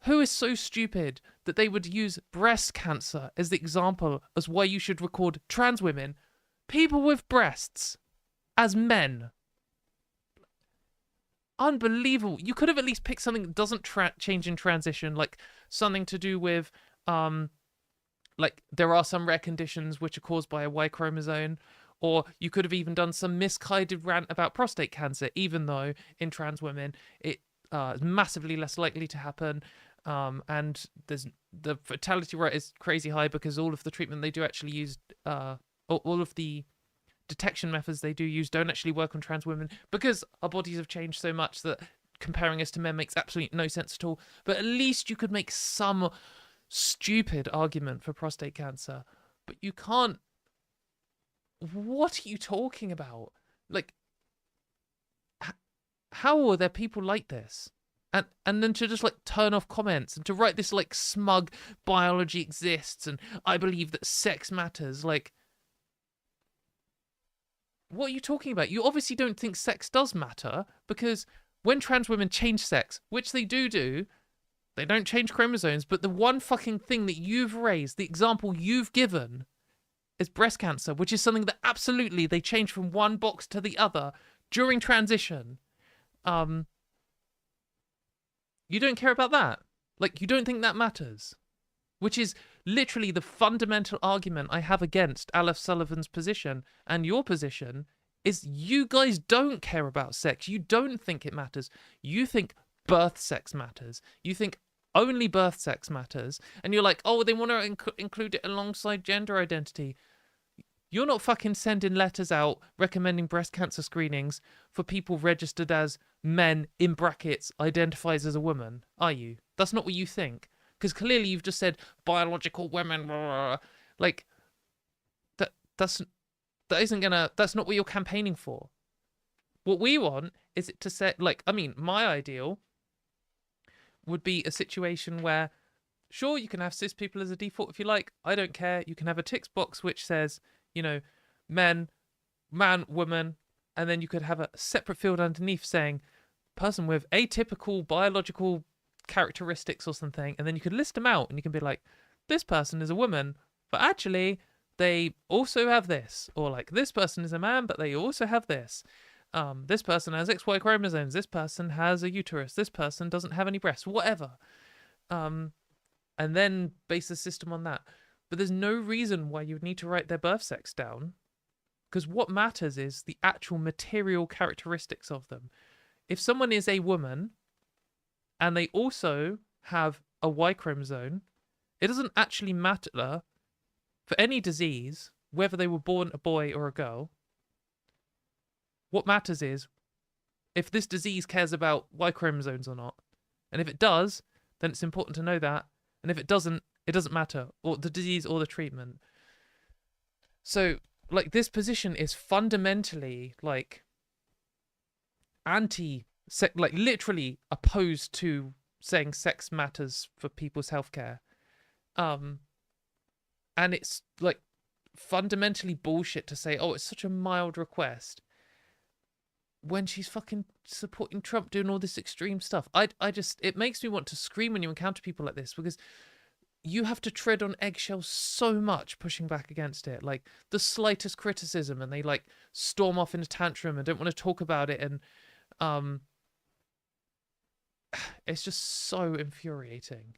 is so stupid that they would use breast cancer as the example as why you should record trans women, people with breasts, as men? Unbelievable. You could have at least picked something that doesn't change in transition, like something to do with like there are some rare conditions which are caused by a Y chromosome, or you could have even done some misguided rant about prostate cancer, even though in trans women it is massively less likely to happen, and the fatality rate is crazy high because all of the treatment they do actually use, all of the detection methods they do use don't actually work on trans women because our bodies have changed so much that comparing us to men makes absolutely no sense at all. But at least you could make some stupid argument for prostate cancer. But you can't. What are you talking about? Like, how are there people like this? And then to just like turn off comments and to write this like smug biology exists and I believe that sex matters. Like, what are you talking about? You obviously don't think sex does matter, because when trans women change sex, which they do, they don't change chromosomes, but the one fucking thing that you've raised, the example you've given, is breast cancer, which is something that absolutely they change from one box to the other during transition. You don't care about that. Like, you don't think that matters. Which is literally the fundamental argument I have against Aleph Sullivan's position and your position, is you guys don't care about sex. You don't think it matters. You think birth sex matters. You think only birth sex matters. And you're like, oh, they want to include it alongside gender identity. You're not fucking sending letters out recommending breast cancer screenings for people registered as men, in brackets, identifies as a woman, are you? That's not what you think. Because clearly you've just said biological women, blah, blah, blah. Like, that's not what you're campaigning for. What we want is it to say, like, I mean, my ideal would be a situation where, sure, you can have cis people as a default if you like. I don't care. You can have a tick box which says, you know, man, woman, and then you could have a separate field underneath saying person with atypical biological characteristics or something, and then you could list them out and you can be like, this person is a woman, but actually they also have this, or like this person is a man but they also have this. This person has XY chromosomes, this person has a uterus, this person doesn't have any breasts, whatever. And then base the system on that. But there's no reason why you would need to write their birth sex down, because what matters is the actual material characteristics of them. If someone is a woman and they also have a Y chromosome, it doesn't actually matter for any disease whether they were born a boy or a girl. What matters is if this disease cares about Y chromosomes or not. And if it does, then it's important to know that. And if it doesn't matter, or the disease or the treatment. So, like, this position is fundamentally, like, like, literally opposed to saying sex matters for people's healthcare. And it's, like, fundamentally bullshit to say, oh, it's such a mild request, when she's fucking supporting Trump doing all this extreme stuff. It makes me want to scream when you encounter people like this, because you have to tread on eggshells so much pushing back against it. Like, the slightest criticism and they, like, storm off in a tantrum and don't want to talk about it. And it's just so infuriating.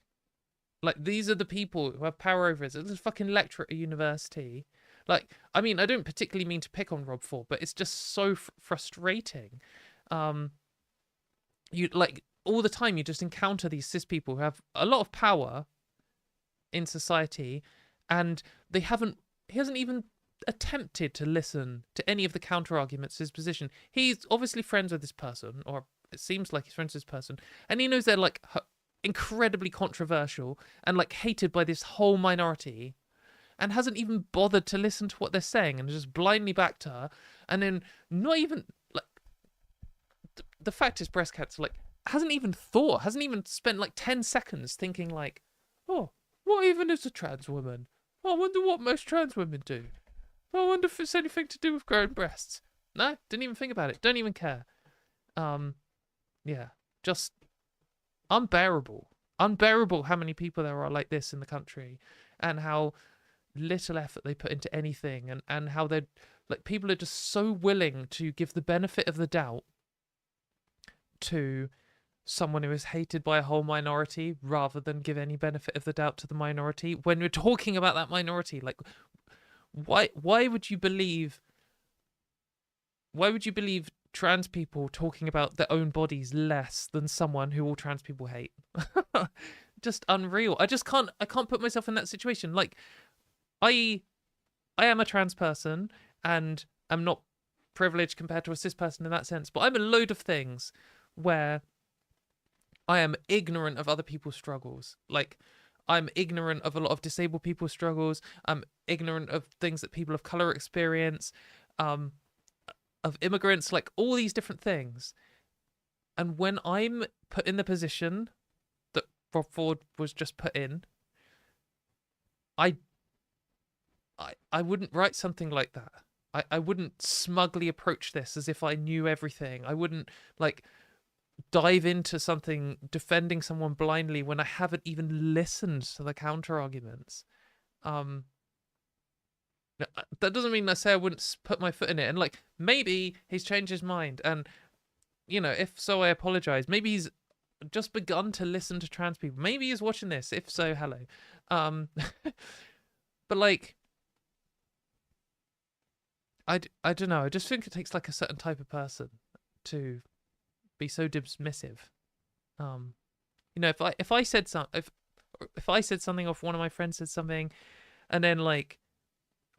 Like, these are the people who have power over us. It's a fucking lecturer at a university. Like, I mean, I don't particularly mean to pick on Rob Ford, but it's just so frustrating. You, like, all the time you just encounter these cis people who have a lot of power in society, and he hasn't even attempted to listen to any of the counter arguments to his position. He's obviously friends with this person, or it seems like he's friends with this person, and he knows they're, like, incredibly controversial and, like, hated by this whole minority, and hasn't even bothered to listen to what they're saying and just blindly backed her. And then not even, like, the fact is breast cancer, like, hasn't even spent, like, 10 seconds thinking, like, oh, what even is a trans woman? I wonder what most trans women do. I wonder if it's anything to do with growing breasts. No, didn't even think about it. Don't even care. Yeah, just unbearable. Unbearable how many people there are like this in the country, and how little effort they put into anything, and how they're, like, people are just so willing to give the benefit of the doubt to someone who is hated by a whole minority rather than give any benefit of the doubt to the minority when we're talking about that minority. Like, why would you believe trans people talking about their own bodies less than someone who all trans people hate? Just unreal. I can't put myself in that situation. Like, I am a trans person and I'm not privileged compared to a cis person in that sense, but I'm a load of things where I am ignorant of other people's struggles. Like, I'm ignorant of a lot of disabled people's struggles. I'm ignorant of things that people of color experience, of immigrants, like, all these different things. And when I'm put in the position that Rob Ford was just put in, I wouldn't write something like that. I wouldn't smugly approach this as if I knew everything. I wouldn't, like, dive into something defending someone blindly when I haven't even listened to the counter arguments. That doesn't mean I say I wouldn't put my foot in it. And like, maybe he's changed his mind. And, you know, if so, I apologize. Maybe he's just begun to listen to trans people. Maybe he's watching this. If so, hello. But like, I don't know. I just think it takes like a certain type of person to be so dismissive. You know, if I said if I said something, or if one of my friends said something, and then like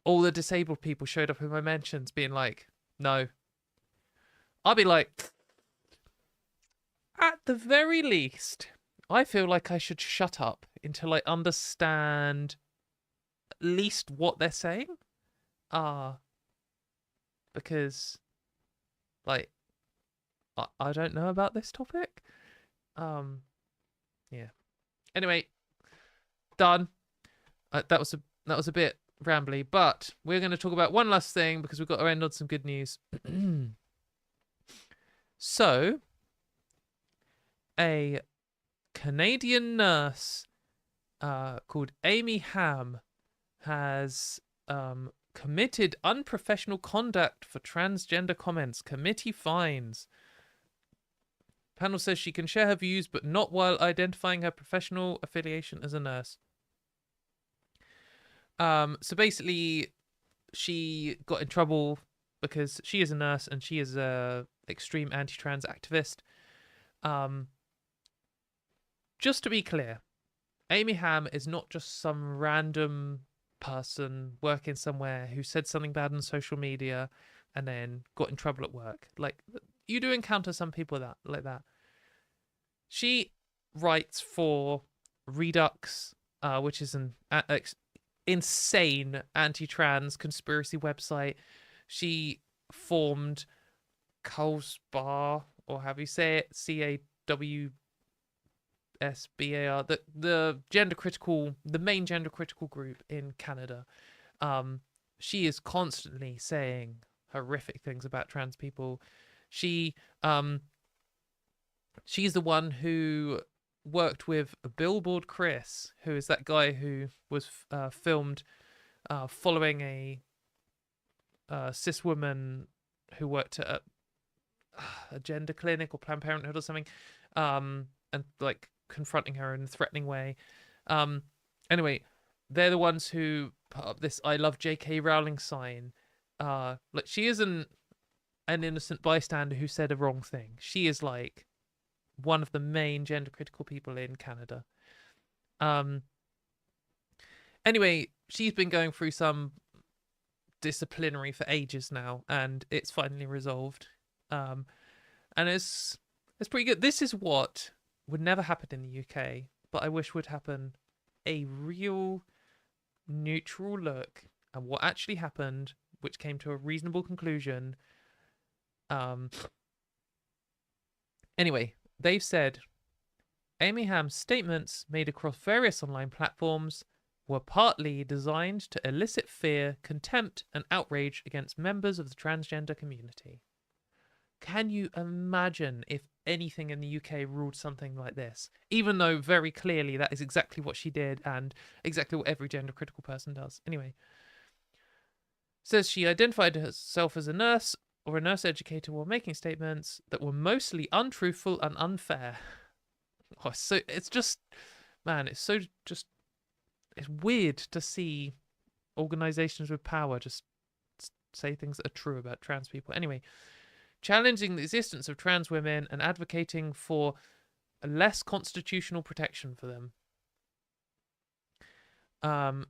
all the disabled people showed up in my mentions being like, no, I'd be like, at the very least, I feel like I should shut up until I understand at least what they're saying. Because like I don't know about this topic. Yeah. Anyway, done. That was a bit rambly, but we're going to talk about one last thing because we've got to end on some good news. So, a Canadian nurse called Amy Ham has committed unprofessional conduct for transgender comments. Committee finds. Panel says she can share her views, but not while identifying her professional affiliation as a nurse. So basically, she got in trouble because she is a nurse and she is a extreme anti-trans activist. Just to be clear, Amy Ham is not just some random person working somewhere who said something bad on social media and then got in trouble at work. Like, you do encounter some people like that. She writes for Redux, which is an insane anti-trans conspiracy website. She formed CAWSBAR, or how do you say it? CAWSBAR, the main gender critical group in Canada. She is constantly saying horrific things about trans people. She's the one who worked with Billboard Chris, who is that guy who was filmed following a cis woman who worked at a gender clinic or Planned Parenthood or something, and like confronting her in a threatening way. Anyway, they're the ones who put up this "I love J.K. Rowling" sign. Like, she isn't an innocent bystander who said a wrong thing. She is like one of the main gender critical people in Canada. Anyway, she's been going through some disciplinary for ages now, and it's finally resolved. And it's pretty good. This is what would never happen in the UK, but I wish would happen. A real neutral look at what actually happened, which came to a reasonable conclusion. Anyway, they've said Amy Ham's statements made across various online platforms were partly designed to elicit fear, contempt, and outrage against members of the transgender community. Can you imagine if anything in the UK ruled something like this? Even though very clearly that is exactly what she did and exactly what every gender critical person does. Anyway, says she identified herself as a nurse or a nurse educator while making statements that were mostly untruthful and unfair. Oh, so it's just, man, it's weird to see organizations with power just say things that are true about trans people. Anyway, challenging the existence of trans women and advocating for a less constitutional protection for them.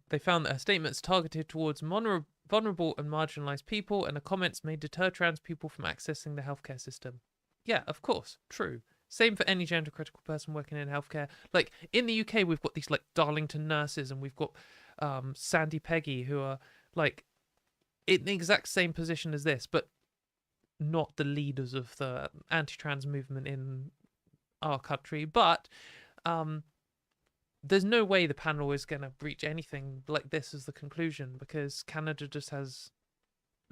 They found that her statements targeted towards vulnerable and marginalized people, and the comments may deter trans people from accessing the healthcare system. Yeah, of course, true. Same for any gender critical person working in healthcare. Like, in the UK, we've got these like Darlington nurses, and we've got Sandy Peggy, who are like in the exact same position as this, but not the leaders of the anti-trans movement in our country. But there's no way the panel is going to reach anything like this as the conclusion, because Canada just has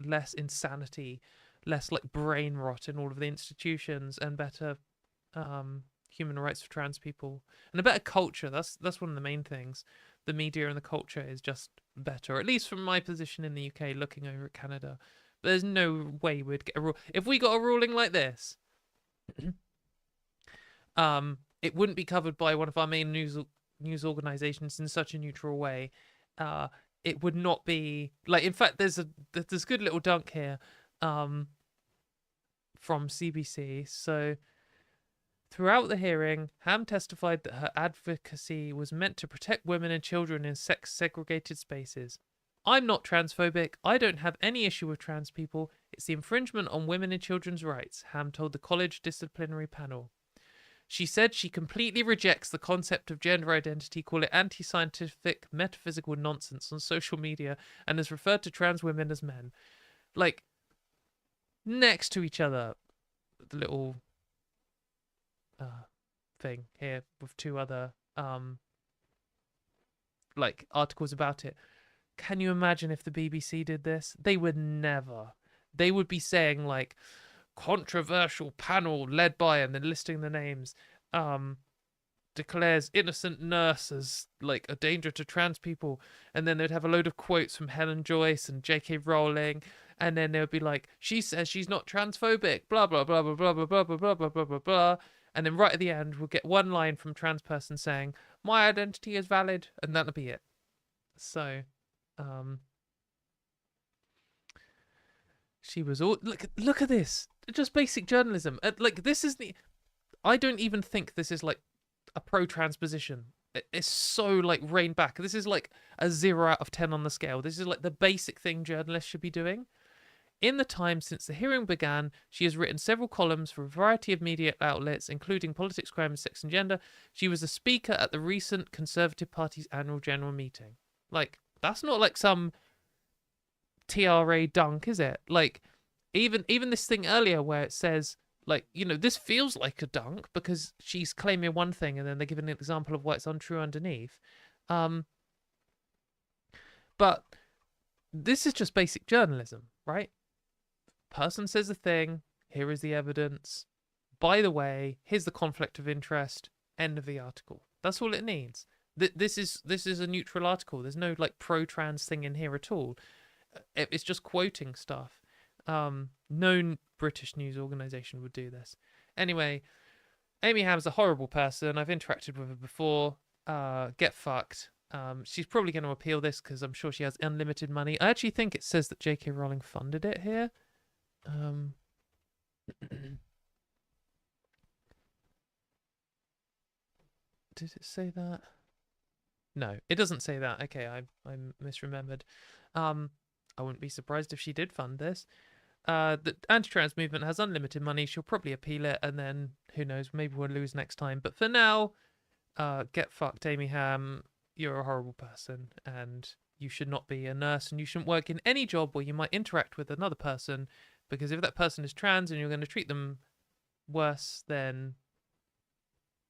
less insanity, less like brain rot in all of the institutions, and better human rights for trans people, and a better culture. That's one of the main things. the media and the culture is just better, at least from my position in the UK looking over at Canada. But there's no way we'd get a rule. If we got a ruling like this, it wouldn't be covered by one of our main news organizations in such a neutral way. It would not be like, in fact, there's a good little dunk here from CBC. So throughout the hearing, Ham testified that her advocacy was meant to protect women and children in sex-segregated spaces. I'm not transphobic. I don't have any issue with trans people. It's the infringement on women and children's rights, Ham told the college disciplinary panel. She said she completely rejects the concept of gender identity, call it anti-scientific, metaphysical nonsense on social media, and has referred to trans women as men. Like, next to each other, the little thing here with two other like articles about it. Can you imagine if the BBC did this? They would never. They would be saying like, controversial panel led by, and then listing the names, declares innocent nurse as like a danger to trans people, and then they'd have a load of quotes from Helen Joyce and J.K. Rowling, and then they would be like, she says she's not transphobic, blah blah blah blah blah blah blah blah blah blah blah blah blah, and then right at the end we'll get one line from trans person saying my identity is valid, and that'll be it. So she was all look at this, just basic journalism. Like, this is the, I don't even think this is like a pro-trans position. It's so like reined back. This is like a 0 out of 10 on the scale. This is like the basic thing journalists should be doing. In the time since the hearing began, she has written several columns for a variety of media outlets, including Politics, Crime, Sex and Gender. She was a speaker at the recent Conservative Party's annual general meeting. Like, that's not like some TRA dunk, is it? Like, even this thing earlier where it says, like, you know, this feels like a dunk because she's claiming one thing and then they're giving an example of why it's untrue underneath. But this is just basic journalism, right? Person says a thing, here is the evidence. By the way, here's the conflict of interest. End of the article. That's all it needs. This is a neutral article. There's no like pro-trans thing in here at all. It's just quoting stuff. No British news organisation would do this. Anyway, Amy Ham's a horrible person. I've interacted with her before. Get fucked. She's probably going to appeal this because I'm sure she has unlimited money. I actually think it says that J.K. Rowling funded it here. Did it say that? No, it doesn't say that. Okay, I misremembered. I wouldn't be surprised if she did fund this. The anti-trans movement has unlimited money. She'll probably appeal it, and then who knows? Maybe we'll lose next time. But for now, get fucked, Amy Ham. You're a horrible person, and you should not be a nurse, and you shouldn't work in any job where you might interact with another person, because if that person is trans and you're going to treat them worse, then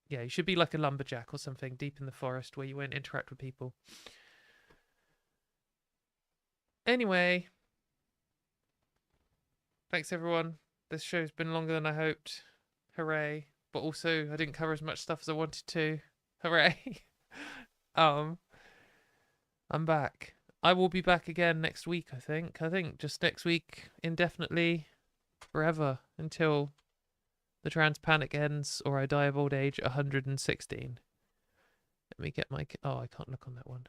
yeah, you should be like a lumberjack or something deep in the forest where you won't interact with people. Anyway, thanks everyone. This show's been longer than I hoped. Hooray. But also, I didn't cover as much stuff as I wanted to. Hooray. I'm back. I will be back again next week, I think. Just next week, indefinitely, forever, until the trans panic ends or I die of old age 116. Let me get my... Oh, I can't look on that one.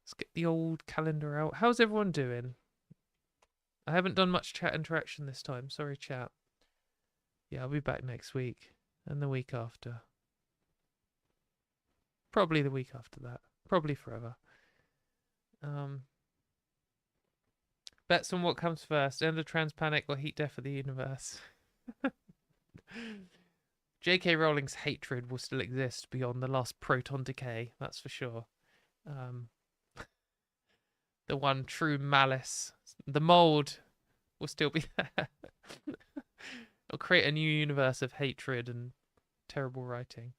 Let's get the old calendar out. How's everyone doing? I haven't done much chat interaction this time. Sorry, chat. Yeah, I'll be back next week. And the week after. Probably the week after that. Probably forever. Bets on what comes first. End of trans panic or heat death of the universe. J.K. Rowling's hatred will still exist beyond the last proton decay. That's for sure. The one true malice. The mold will still be there. It'll create a new universe of hatred and terrible writing.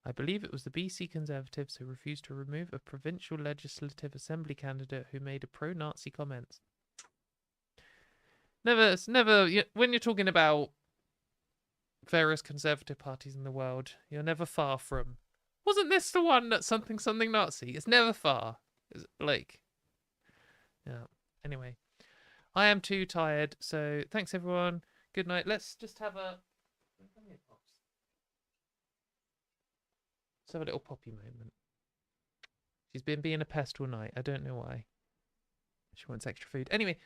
I believe it was the BC Conservatives who refused to remove a provincial legislative assembly candidate who made a pro-Nazi comment. Never. When you're talking about various conservative parties in the world. You're never far from. Wasn't this the one that something Nazi? It's never far. Is it Blake? Yeah. Anyway, I am too tired. So thanks everyone. Good night. Let's just have a. Let's have a little Poppy moment. She's been being a pest all night. I don't know why. She wants extra food. Anyway,